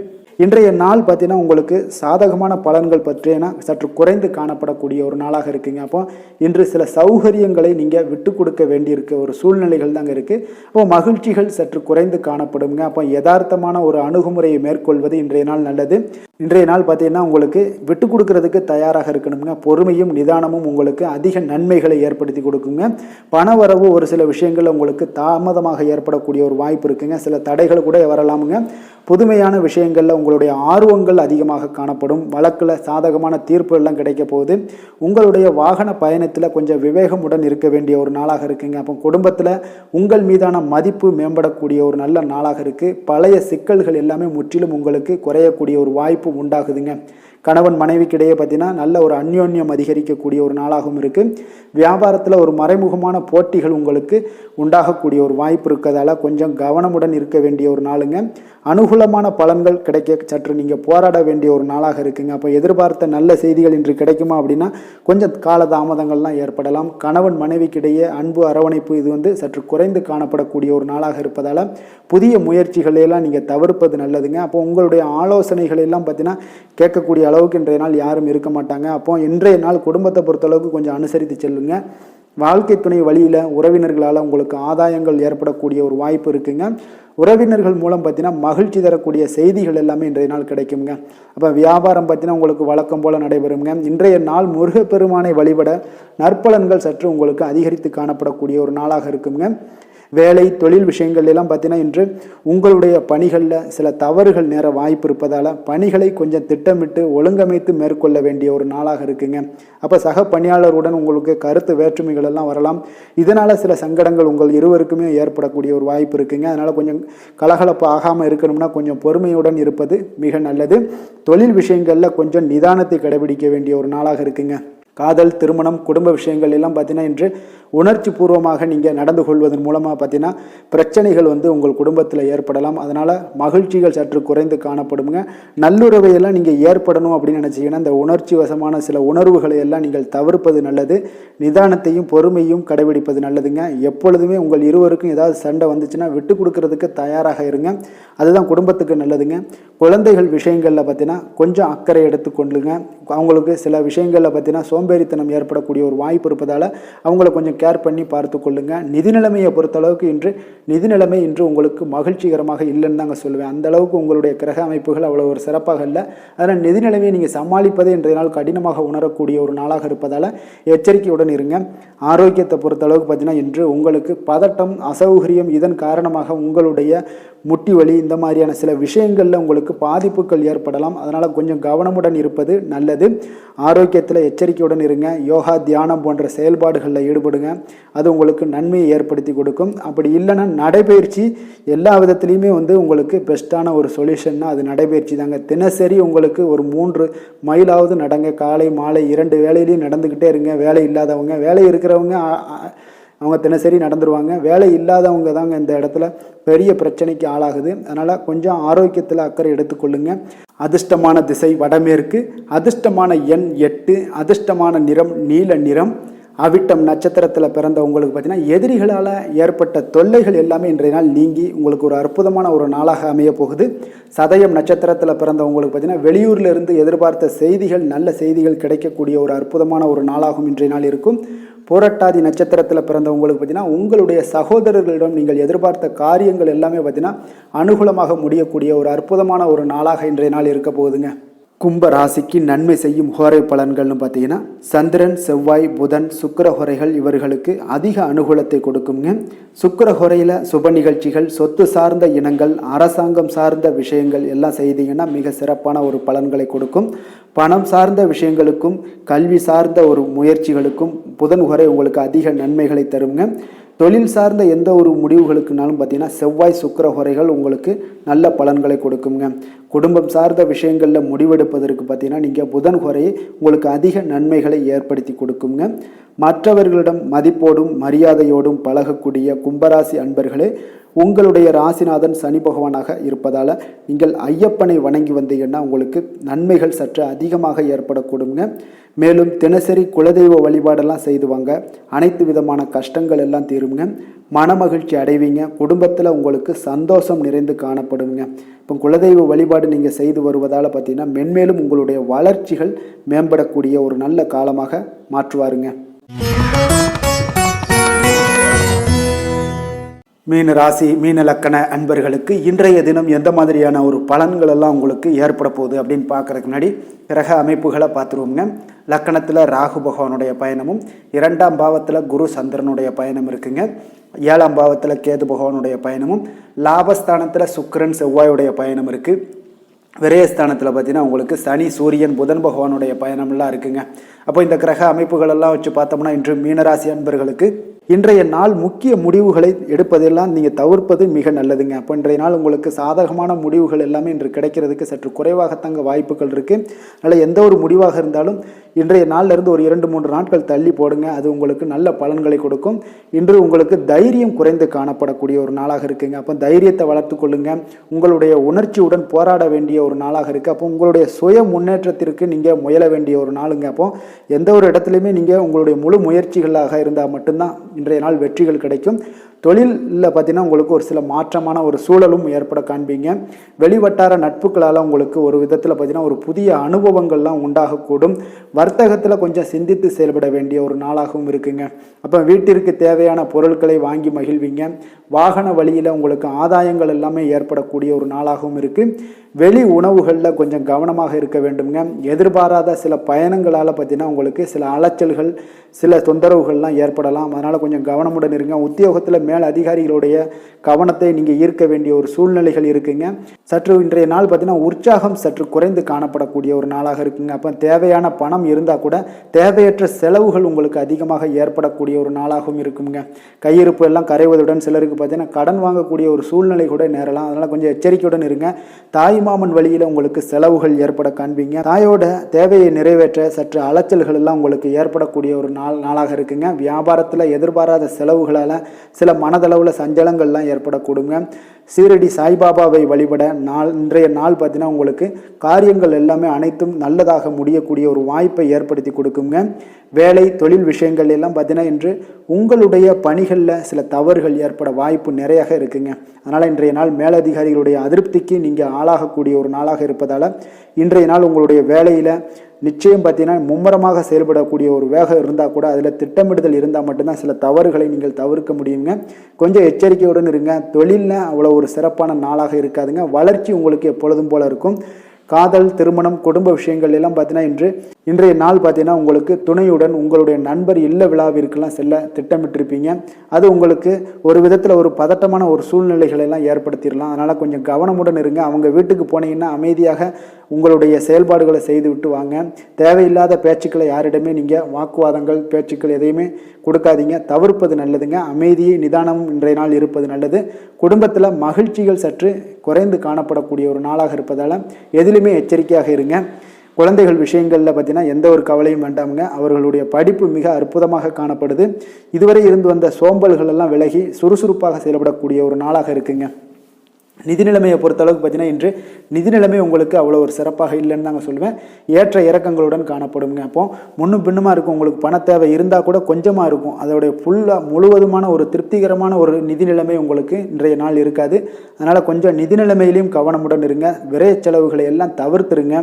இன்றைய நாள் பார்த்தீங்கன்னா உங்களுக்கு சாதகமான பலன்கள் பற்றினா சற்று குறைந்து காணப்படக்கூடிய ஒரு நாளாக இருக்குங்க. அப்போ இன்று சில சௌகரியங்களை நீங்கள் விட்டு கொடுக்க வேண்டியிருக்க ஒரு சூழ்நிலைகள் தாங்க இருக்குது. அப்போ மகிழ்ச்சிகள் சற்று குறைந்து காணப்படுங்க. அப்போ யதார்த்தமான ஒரு அணுகுமுறையை மேற்கொள்வது இன்றைய நாள் நல்லது. இன்றைய நாள் பார்த்தீங்கன்னா உங்களுக்கு விட்டு கொடுக்கறதுக்கு தயாராக இருக்கணுங்க. பொறுமையும் நிதானமும் உங்களுக்கு அதிக நன்மைகளை ஏற்படுத்தி கொடுக்குங்க. பணவரவு ஒரு சில விஷயங்கள் உங்களுக்கு தாமதமாக ஏற்படக்கூடிய ஒரு வாய்ப்பு இருக்குங்க. சில தடைகள் கூட வரலாமுங்க. புதுமையான விஷயங்களில் உங்களுடைய ஆர்வங்கள் அதிகமாக காணப்படும். வழக்கில் சாதகமான தீர்ப்பு எல்லாம் கிடைக்க போகுது. உங்களுடைய வாகன பயணத்தில் கொஞ்சம் விவேகமுடன் இருக்க வேண்டிய ஒரு நாளாக இருக்குங்க. அப்போ குடும்பத்தில் உங்கள் மீதான மதிப்பு மேம்படக்கூடிய ஒரு நல்ல நாளாக இருக்குது. பழைய சிக்கல்கள் எல்லாமே முற்றிலும் உங்களுக்கு குறையக்கூடிய ஒரு வாய்ப்பு உண்டாகுதுங்க. கணவன் மனைவிக்கிடையே பார்த்தீங்கன்னா நல்ல ஒரு அந்யோன்யம் அதிகரிக்கக்கூடிய ஒரு நாளாகவும் இருக்குது. வியாபாரத்தில் ஒரு மறைமுகமான போட்டிகள் உங்களுக்கு உண்டாகக்கூடிய ஒரு வாய்ப்பு இருக்கிறதால கொஞ்சம் கவனமுடன் இருக்க வேண்டிய ஒரு நாளுங்க. அனுகூலமான பலன்கள் கிடைக்க சற்று நீங்கள் போராட வேண்டிய ஒரு நாளாக இருக்குங்க. அப்போ எதிர்பார்த்த நல்ல செய்திகள் இன்று கிடைக்குமா அப்படின்னா கொஞ்சம் காலதாமதங்கள்லாம் ஏற்படலாம். கணவன் மனைவிக்கிடையே அன்பு அரவணைப்பு இது சற்று குறைந்து காணப்படக்கூடிய ஒரு நாளாக இருப்பதால் புதிய முயற்சிகளையெல்லாம் நீங்கள் தவிர்ப்பது நல்லதுங்க. அப்போ உங்களுடைய ஆலோசனைகள் எல்லாம் பார்த்தீங்கன்னா கேட்கக்கூடிய அளவுக்கு இன்றைய நாள் யாரும் இருக்க மாட்டாங்க. அப்போ இன்றைய நாள் குடும்பத்தை பொறுத்தளவுக்கு கொஞ்சம் அனுசரித்து செல்லுங்க. வாழ்க்கை துணை வழியில் உறவினர்களால் உங்களுக்கு ஆதாயங்கள் ஏற்படக்கூடிய ஒரு வாய்ப்பு இருக்குங்க. உறவினர்கள் மூலம் பார்த்தீங்கன்னா மகிழ்ச்சி தரக்கூடிய செய்திகள் எல்லாமே இன்றைய நாள் கிடைக்குங்க. அப்போ வியாபாரம் பார்த்தீங்கன்னா உங்களுக்கு வழக்கம் போல் நடைபெறுங்க. இன்றைய நாள் முருகப்பெருமானை வழிபட நற்பலன்கள் சற்று உங்களுக்கு அதிகரித்து காணப்படக்கூடிய ஒரு நாளாக இருக்குங்க. வேலை தொழில் விஷயங்கள் எல்லாம் பார்த்தீங்கன்னா இன்று உங்களுடைய பணிகளில் சில தவறுகள் நேர வாய்ப்பு இருப்பதால் பணிகளை கொஞ்சம் திட்டமிட்டு ஒழுங்கமைத்து மேற்கொள்ள வேண்டிய ஒரு நாளாக இருக்குங்க. அப்போ சக பணியாளருடன் உங்களுக்கு கருத்து வேற்றுமைகள் எல்லாம் வரலாம். இதனால் சில சங்கடங்கள் உங்கள் இருவருக்குமே ஏற்படக்கூடிய ஒரு வாய்ப்பு இருக்குங்க. அதனால் கொஞ்சம் கலகலப்பு ஆகாமல் இருக்கணும்னா கொஞ்சம் பொறுமையுடன் இருப்பது மிக நல்லது. தொழில் விஷயங்களில் கொஞ்சம் நிதானத்தை கடைபிடிக்க வேண்டிய ஒரு நாளாக இருக்குங்க. காதல் திருமணம் குடும்ப விஷயங்கள் எல்லாம் பார்த்தீங்கன்னா இன்று உணர்ச்சி பூர்வமாக நீங்கள் நடந்து கொள்வதன் மூலமாக பார்த்தீங்கன்னா பிரச்சனைகள் உங்கள் குடும்பத்தில் ஏற்படலாம். அதனால் மகிழ்ச்சிகள் சற்று குறைந்து காணப்படுங்க. நல்லுறவையெல்லாம் நீங்கள் ஏற்படணும் அப்படின்னு நினச்சிங்கன்னா இந்த உணர்ச்சி வசமான சில உணர்வுகளை எல்லாம் நீங்கள் தவிர்ப்பது நல்லது. நிதானத்தையும் பொறுமையும் கடைபிடிப்பது நல்லதுங்க. எப்பொழுதுமே உங்கள் இருவருக்கும் ஏதாவது சண்டை வந்துச்சுன்னா விட்டு கொடுக்கறதுக்கு தயாராக இருங்க. அதுதான் குடும்பத்துக்கு நல்லதுங்க. குழந்தைகள் விஷயங்களில் பார்த்தீங்கன்னா கொஞ்சம் அக்கறை எடுத்துக்கொள்ளுங்க. அவங்களுக்கு சில விஷயங்களில் பார்த்தீங்கன்னா சோம்பேறித்தனம் ஏற்படக்கூடிய ஒரு வாய்ப்பு இருப்பதால் அவங்கள கொஞ்சம் கேர் பண்ணி பார்த்து கொள்ளுங்க. நிதி நிலைமையை பொறுத்தளவுக்கு நிதி நிலைமை இன்று உங்களுக்கு மகிழ்ச்சிகரமாக இல்லைன்னு தாங்க சொல்லுவேன். அந்த அளவுக்கு உங்களுடைய கிரக அமைப்புகள் அவ்வளோ ஒரு சிறப்பாக இல்லை. அதனால் நிதி நிலைமையை நீங்கள் சமாளிப்பதே இன்றைய நாள் கடினமாக உணரக்கூடிய ஒரு நாளாக இருப்பதால் எச்சரிக்கையுடன் இருங்க. ஆரோக்கியத்தை பொறுத்தளவுக்கு பார்த்தீங்கன்னா இன்று உங்களுக்கு பதட்டம் அசௌகரியம் இதன் காரணமாக உங்களுடைய முட்டி வலி இந்த மாதிரியான சில விஷயங்களில் உங்களுக்கு பாதிப்புகள் ஏற்படலாம். அதனால் கொஞ்சம் கவனமுடன் இருப்பது நல்லது. ஆரோக்கியத்தில் எச்சரிக்கையுடன் இருங்க. யோகா தியானம் போன்ற செயல்பாடுகளில் ஈடுபடுங்க. அது உங்களுக்கு நன்மையை ஏற்படுத்தி கொடுக்கும். அப்படி இல்லைன்னா நடைபயிற்சி எல்லா விதத்துலேயுமே உங்களுக்கு பெஸ்ட்டான ஒரு சொல்யூஷன்னா அது நடைபயிற்சி தாங்க. தினசரி உங்களுக்கு ஒரு 3 மைலாவது நடங்க. காலை மாலை 2 வேலையிலையும் நடந்துக்கிட்டே இருங்க. வேலை இல்லாதவங்க வேலை இருக்கிறவங்க அவங்க தினசரி நடந்துருவாங்க. வேலை இல்லாதவங்க தாங்க இந்த இடத்துல பெரிய பிரச்சனைக்கு ஆளாகுது. அதனால் கொஞ்சம் ஆரோக்கியத்தில் அக்கறை எடுத்துக்கொள்ளுங்க. அதிர்ஷ்டமான திசை வடமேற்கு, அதிர்ஷ்டமான எண் 8, அதிர்ஷ்டமான நிறம் நீல நிறம், அவிட்டம் நட்சத்திரத்தில் பிறந்த உங்களுக்கு பார்த்தீங்கன்னா எதிரிகளால் ஏற்பட்ட தொல்லைகள் எல்லாமே இன்றைய நாள் நீங்கி உங்களுக்கு ஒரு அற்புதமான ஒரு நாளாக அமைய போகுது. சதயம் நட்சத்திரத்தில் பிறந்த உங்களுக்கு பார்த்தீங்கன்னா வெளியூரில் இருந்து எதிர்பார்த்த செய்திகள், நல்ல செய்திகள் கிடைக்கக்கூடிய ஒரு அற்புதமான ஒரு நாளாகவும் இன்றைய நாள் இருக்கும். புரட்டாதி நட்சத்திரத்தில் பிறந்த உங்களுக்கு பார்த்தீங்கன்னா உங்களுடைய சகோதரர்களிடம் நீங்கள் எதிர்பார்த்த காரியங்கள் எல்லாமே பார்த்தீங்கன்னா அனுகூலமாக முடியக்கூடிய ஒரு அற்புதமான ஒரு நாளாக இன்றைய நாள் இருக்க போகுதுங்க. கும்ப ராசிக்கு நன்மை செய்யும் ஹோரை பலன்கள்னு பார்த்தீங்கன்னா சந்திரன், செவ்வாய், புதன், சுக்கிர ஹோரைகள் இவர்களுக்கு அதிக அனுகூலத்தை கொடுக்குங்க. சுக்கிர ஹோரையில் சுப நிகழ்ச்சிகள், சொத்து சார்ந்த இனங்கள், அரசாங்கம் சார்ந்த விஷயங்கள் எல்லாம் செய்தீங்கன்னா மிக சிறப்பான ஒரு பலன்களை கொடுக்கும். பணம் சார்ந்த விஷயங்களுக்கும் கல்வி சார்ந்த ஒரு முயற்சிகளுக்கும் புதன் ஹோரை உங்களுக்கு அதிக நன்மைகளை தருங்க. தொழில் சார்ந்த எந்த ஒரு முடிவுகளுக்குனாலும் பார்த்தீங்கன்னா செவ்வாய், சுக்கிர ஹோரைகள் உங்களுக்கு நல்ல பலன்களை கொடுக்குங்க. குடும்பம் சார்ந்த விஷயங்களில் முடிவெடுப்பதற்கு பார்த்தீங்கன்னா நீங்கள் புதன் ஹோரையை உங்களுக்கு அதிக நன்மைகளை ஏற்படுத்தி கொடுக்குங்க. மற்றவர்களிடம் மதிப்போடும் மரியாதையோடும் பழகக்கூடிய கும்பராசி அன்பர்களே, உங்களுடைய ராசிநாதன் சனி பகவானாக இருப்பதால் நீங்கள் ஐயப்பனை வணங்கி வந்தீங்கன்னா உங்களுக்கு நன்மைகள் சற்று அதிகமாக ஏற்படக்கூடுங்க. மேலும் தினசரி குலதெய்வ வழிபாடெல்லாம் செய்துவாங்க, அனைத்து விதமான கஷ்டங்கள் எல்லாம் தீருங்க, மனமகிழ்ச்சி அடைவீங்க, குடும்பத்தில் உங்களுக்கு சந்தோஷம் நிறைந்து காணப்படுங்க. இப்போ குலதெய்வ வழிபாடு நீங்கள் செய்து வருவதால் பார்த்தீங்கன்னா மென்மேலும் உங்களுடைய வளர்ச்சிகள் மேம்படக்கூடிய ஒரு நல்ல காலமாக மாற்றுவாருங்க. மீன ராசி, மீன லக்கண அன்பர்களுக்கு இன்றைய தினம் எந்த மாதிரியான ஒரு பலன்கள் எல்லாம் உங்களுக்கு ஏற்பட போகுது அப்படின்னு பார்க்கறதுக்கு முன்னாடி கிரக அமைப்புகளை பார்த்துருவோங்க. லக்கணத்தில் ராகு பகவானுடைய பயணமும், 2ஆம் பாவத்தில் குரு சந்திரனுடைய பயணம் இருக்குங்க. 7ஆம் பாவத்தில் கேது பகவானுடைய பயணமும், லாபஸ்தானத்தில் சுக்கிரன் செவ்வாயுடைய பயணம் இருக்குது. விரயஸ்தானத்தில் பார்த்தீங்கன்னா உங்களுக்கு சனி, சூரியன், புதன் பகவானுடைய பயணம்லாம் இருக்குங்க. அப்போ இந்த கிரக அமைப்புகளெல்லாம் வச்சு பார்த்தோம்னா இன்று மீனராசி அன்பர்களுக்கு இன்றைய நாள் முக்கிய முடிவுகளை எடுப்பதெல்லாம் நீங்கள் தவிர்ப்பது மிக நல்லதுங்க. அப்போ இன்றைய நாள் உங்களுக்கு சாதகமான முடிவுகள் எல்லாமே இன்று கிடைக்கிறதுக்கு சற்று குறைவாகத்தாங்க வாய்ப்புகள் இருக்குது. அதனால் எந்த ஒரு முடிவாக இருந்தாலும் இன்றைய நாளிலிருந்து ஒரு 2-3 நாட்கள் தள்ளி போடுங்க, அது உங்களுக்கு நல்ல பலன்களை கொடுக்கும். இன்று உங்களுக்கு தைரியம் குறைந்து காணப்படக்கூடிய ஒரு நாளாக இருக்குங்க. அப்போ தைரியத்தை வளர்த்து கொள்ளுங்க. உங்களுடைய உணர்ச்சியுடன் போராட வேண்டிய ஒரு நாளாக இருக்குது. அப்போ உங்களுடைய சுய முன்னேற்றத்திற்கு நீங்கள் முயல வேண்டிய ஒரு நாளுங்க. அப்போ எந்த ஒரு இடத்துலையுமே நீங்கள் உங்களுடைய முழு முயற்சிகளாக இருந்தால் மட்டும்தான் இன்றைய நாள் வெற்றிகள் கிடைக்கும். தொழிலில் பார்த்தீங்கன்னா உங்களுக்கு ஒரு சில மாற்றமான ஒரு சூழலும் ஏற்பட காண்பீங்க. வெளிவட்டார நட்புகளால் உங்களுக்கு ஒரு விதத்தில் பார்த்தீங்கன்னா ஒரு புதிய அனுபவங்கள்லாம் உண்டாகக்கூடும். வர்த்தகத்தில் கொஞ்சம் சிந்தித்து செயல்பட வேண்டிய ஒரு நாளாகவும் இருக்குங்க. அப்போ வீட்டிற்கு தேவையான பொருட்களை வாங்கி மகிழ்வீங்க. வாகன வழியில் உங்களுக்கு ஆதாயங்கள் எல்லாமே ஏற்படக்கூடிய ஒரு நாளாகவும் இருக்குது. வெளி உணவுகளில் கொஞ்சம் கவனமாக இருக்க வேண்டுங்க. எதிர்பாராத சில பயணங்களால் பார்த்தீங்கன்னா உங்களுக்கு சில அலைச்சல்கள், சில தொந்தரவுகள்லாம் ஏற்படலாம். அதனால் கொஞ்சம் கவனமுடன் இருங்க. உத்தியோகத்தில் மேல் அதிகாரிகளுடைய கவனத்தை நீங்கள் ஈர்க்க வேண்டிய ஒரு சூழ்நிலைகள் இருக்குங்க. சற்று இன்றைய நாள் பார்த்தீங்கன்னா உற்சாகம் சற்று குறைந்து காணப்படக்கூடிய ஒரு நாளாக இருக்குங்க. அப்போ தேவையான பணம் இருந்தால் கூட தேவையற்ற செலவுகள் உங்களுக்கு அதிகமாக ஏற்படக்கூடிய ஒரு நாளாகவும் இருக்குங்க. கையிருப்பு எல்லாம் கரைவதுடன் சிலருக்கு பார்த்தீங்கன்னா கடன் வாங்கக்கூடிய ஒரு சூழ்நிலை கூட நேரலாம். அதனால் கொஞ்சம் எச்சரிக்கையுடன் இருங்க. தாய்மாமன் வழியில் உங்களுக்கு செலவுகள் ஏற்பட காண்பீங்க. தாயோட தேவையை நிறைவேற்ற சற்று அலைச்சல்கள் எல்லாம் உங்களுக்கு ஏற்படக்கூடிய ஒரு நாளாக இருக்குங்க. வியாபாரத்தில் எதிர்பாராத செலவுகளால் சில மனதளவில் சஞ்சலங்கள்லாம் ஏற்படக்கூடுங்க. சீரடி சாய்பாபாவை வழிபட இன்றைய நாள் பார்த்தீங்கன்னா உங்களுக்கு காரியங்கள் எல்லாமே அனைத்தும் நல்லதாக முடியக்கூடிய ஒரு வாய்ப்பை ஏற்படுத்தி கொடுக்குங்க. வேலை தொழில் விஷயங்கள் எல்லாம் பார்த்தீங்கன்னா இன்று உங்களுடைய பணிகளில் சில தவறுகள் ஏற்பட வாய்ப்பு நிறையாக இருக்குங்க. அதனால் இன்றைய நாள் மேலதிகாரிகளுடைய அதிருப்திக்கு நீங்கள் ஆளாகக்கூடிய ஒரு நாளாக இருப்பதால் இன்றைய நாள் உங்களுடைய வேலையில் நிச்சயம் பார்த்தீங்கன்னா மும்முரமாக செயல்படக்கூடிய ஒரு வேகம் இருந்தால் கூட அதில் திட்டமிடுதல் இருந்தால் மட்டும்தான் சில தவறுகளை நீங்கள் தவிர்க்க முடியுங்க. கொஞ்சம் எச்சரிக்கையுடன் இருங்க. தொழிலில் அவ்வளோ ஒரு சிறப்பான நாளாக இருக்காதுங்க. வளர்ச்சி உங்களுக்கு எப்பொழுதும் போல இருக்கும். காதல், திருமணம், குடும்ப விஷயங்கள் எல்லாம் பார்த்தீங்கன்னா இன்றைய நாள் பார்த்தீங்கன்னா உங்களுக்கு துணையுடன் உங்களுடைய நண்பர் இல்ல விழாவிற்கெல்லாம் செல்ல திட்டமிட்டிருப்பீங்க. அது உங்களுக்கு ஒரு விதத்தில் ஒரு பதட்டமான ஒரு சூழ்நிலைகளை எல்லாம் ஏற்படுத்திடலாம். அதனால் கொஞ்சம் கவனமுடன் இருங்க. அவங்க வீட்டுக்கு போனீங்கன்னா அமைதியாக உங்களுடைய செயல்பாடுகளை செய்து விட்டு வாங்க. தேவையில்லாத பேச்சுக்களை யாரிடமே நீங்கள் வாக்குவாதங்கள், பேச்சுக்கள் எதையுமே கொடுக்காதீங்க. தவிர்ப்பது நல்லதுங்க. அமைதியை நிதானமும் இன்றைய நாள் இருப்பது நல்லது. குடும்பத்தில் மகிழ்ச்சிகள் சற்று குறைந்து காணப்படக்கூடிய ஒரு நாளாக இருப்பதால் எதிலுமே எச்சரிக்கையாக இருங்க. குழந்தைகள் விஷயங்களில் பார்த்தீங்கன்னா எந்த ஒரு கவலையும் வேண்டாமுங்க. அவர்களுடைய படிப்பு மிக அற்புதமாக காணப்படுது. இதுவரை இருந்து வந்த சோம்பல்கள் எல்லாம் விலகி சுறுசுறுப்பாக செயல்படக்கூடிய ஒரு நாளாக இருக்குங்க. நிதி நிலைமையை பொறுத்தளவுக்கு பார்த்தீங்கன்னா இன்று நிதி நிலைமை உங்களுக்கு அவ்வளோ ஒரு சிறப்பாக இல்லைன்னு தாங்க சொல்லுவேன். ஏற்ற இறக்கங்களுடன் காணப்படுங்க. அப்போ முன்னும் பின்னுமா இருக்கும். உங்களுக்கு பண தேவை இருந்தால் கூட கொஞ்சமாக இருக்கும். அதோடைய முழுவதுமான ஒரு திருப்திகரமான ஒரு நிதி நிலைமை உங்களுக்கு இன்றைய நாள் இருக்காது. அதனால் கொஞ்சம் நிதி நிலைமையிலையும் கவனமுடன் இருங்க. விரைய செலவுகளை எல்லாம் தவிர்த்துருங்க.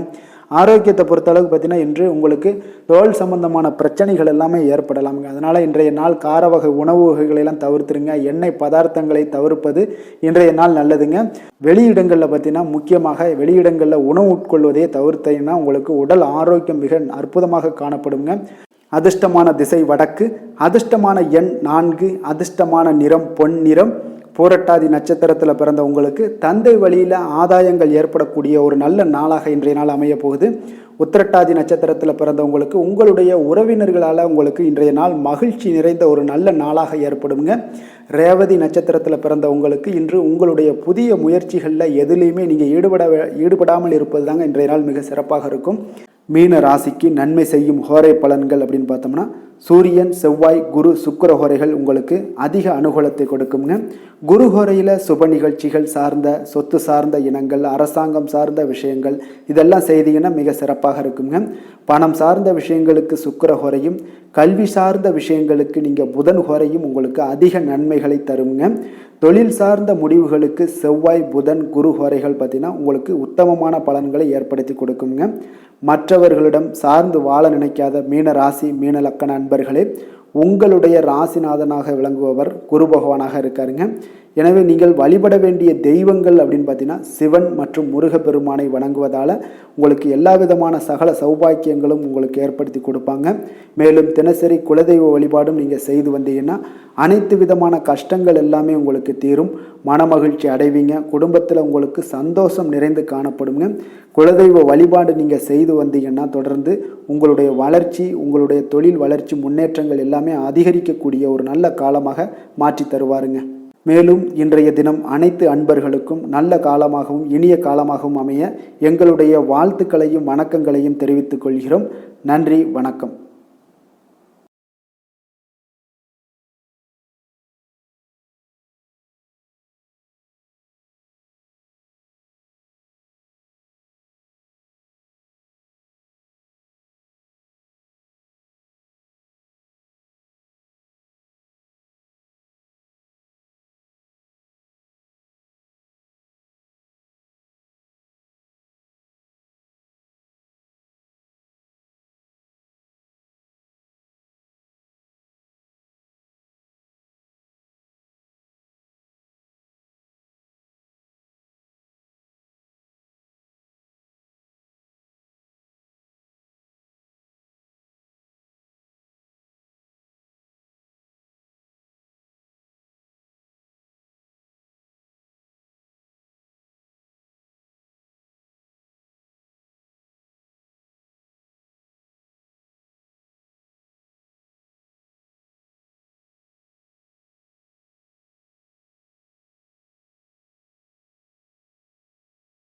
ஆரோக்கியத்தை பொறுத்தளவுக்கு பார்த்தீங்கன்னா இன்று உங்களுக்கு தோல் சம்பந்தமான பிரச்சனைகள் எல்லாமே ஏற்படலாமுங்க. அதனால் இன்றைய நாள் கார வகை உணவு வகைகளெல்லாம் தவிர்த்துருங்க. எண்ணெய் பதார்த்தங்களை தவிர்ப்பது இன்றைய நாள் நல்லதுங்க. வெளியிடங்களில் பார்த்தீங்கன்னா முக்கியமாக வெளியிடங்களில் உணவு உட்கொள்வதையே தவிர்த்தீங்கன்னா உங்களுக்கு உடல் ஆரோக்கியம் மிக அற்புதமாக காணப்படுங்க. அதிர்ஷ்டமான திசை வடக்கு, அதிர்ஷ்டமான எண் 4, அதிர்ஷ்டமான நிறம் பொன் நிறம். பூரட்டாதி நட்சத்திரத்தில் பிறந்த உங்களுக்கு தந்தை வழியில் ஆதாயங்கள் ஏற்படக்கூடிய ஒரு நல்ல நாளாக இன்றைய நாள் அமைய போகுது. உத்திரட்டாதி நட்சத்திரத்தில் பிறந்தவங்களுக்கு உங்களுடைய உறவினர்களால் உங்களுக்கு இன்றைய நாள் மகிழ்ச்சி நிறைந்த ஒரு நல்ல நாளாக ஏற்படுங்க. ரேவதி நட்சத்திரத்தில் பிறந்த உங்களுக்கு இன்று உங்களுடைய புதிய முயற்சிகளில் எதுலேயுமே நீங்கள் ஈடுபடாமல் இருப்பது தாங்க இன்றைய நாள் மிக சிறப்பாக இருக்கும். மீன ராசிக்கு நன்மை செய்யும் ஹோரை பலன்கள் அப்படின்னு பார்த்தோம்னா சூரியன், செவ்வாய், குரு, சுக்கிர ஹோரைகள் உங்களுக்கு அதிக அனுகூலத்தை கொடுக்குங்க. குரு ஹோரையில் சுப நிகழ்ச்சிகள் சார்ந்த சொத்து சார்ந்த இனங்கள், அரசாங்கம் சார்ந்த விஷயங்கள் இதெல்லாம் செய்தீங்கன்னா மிக சிறப்பாக இருக்குங்க. பணம் சார்ந்த விஷயங்களுக்கு சுக்கிர ஹோரையும், கல்வி சார்ந்த விஷயங்களுக்கு நீங்கள் புதன் ஹோரையும் உங்களுக்கு அதிக நன்மைகளை தருங்க. தொழில் சார்ந்த முடிவுகளுக்கு செவ்வாய், புதன், குரு ஹோரைகள் பார்த்தீங்கன்னா உங்களுக்கு உத்தமமான பலன்களை ஏற்படுத்தி கொடுக்குங்க. மற்றவர்களிடம் சார்ந்து வாழ நினைக்காத மீன ராசி, மீன லக்கண அன்பர்களே, உங்களுடைய ராசிநாதனாக விளங்குபவர் குரு பகவானாக இருக்காருங்க. எனவே நீங்கள் வழிபட வேண்டிய தெய்வங்கள் அப்படின்னு பார்த்தீங்கன்னா சிவன் மற்றும் முருகப்பெருமானை வணங்குவதால் உங்களுக்கு எல்லா விதமான சகல சௌபாக்கியங்களும் உங்களுக்கு ஏற்படுத்தி கொடுப்பாங்க. மேலும் தினசரி குலதெய்வ வழிபாடும் நீங்கள் செய்து வந்தீங்கன்னா அனைத்து விதமான கஷ்டங்கள் எல்லாமே உங்களுக்கு தீரும். மனமகிழ்ச்சி அடைவீங்க. குடும்பத்தில் உங்களுக்கு சந்தோஷம் நிறைந்து காணப்படுங்க. குலதெய்வ வழிபாடு நீங்கள் செய்து வந்தீங்கன்னா தொடர்ந்து உங்களுடைய வளர்ச்சி, உங்களுடைய தொழில் வளர்ச்சி, முன்னேற்றங்கள் எல்லாமே அதிகரிக்கக்கூடிய ஒரு நல்ல காலமாக மாற்றி தருவாருங்க. மேலும் இன்றைய தினம் அனைத்து அன்பர்களுக்கும் நல்ல காலமாகவும் இனிய காலமாகவும் அமைய எங்களுடைய வாழ்த்துக்களையும் வணக்கங்களையும் தெரிவித்துக் கொள்கிறோம். நன்றி, வணக்கம்.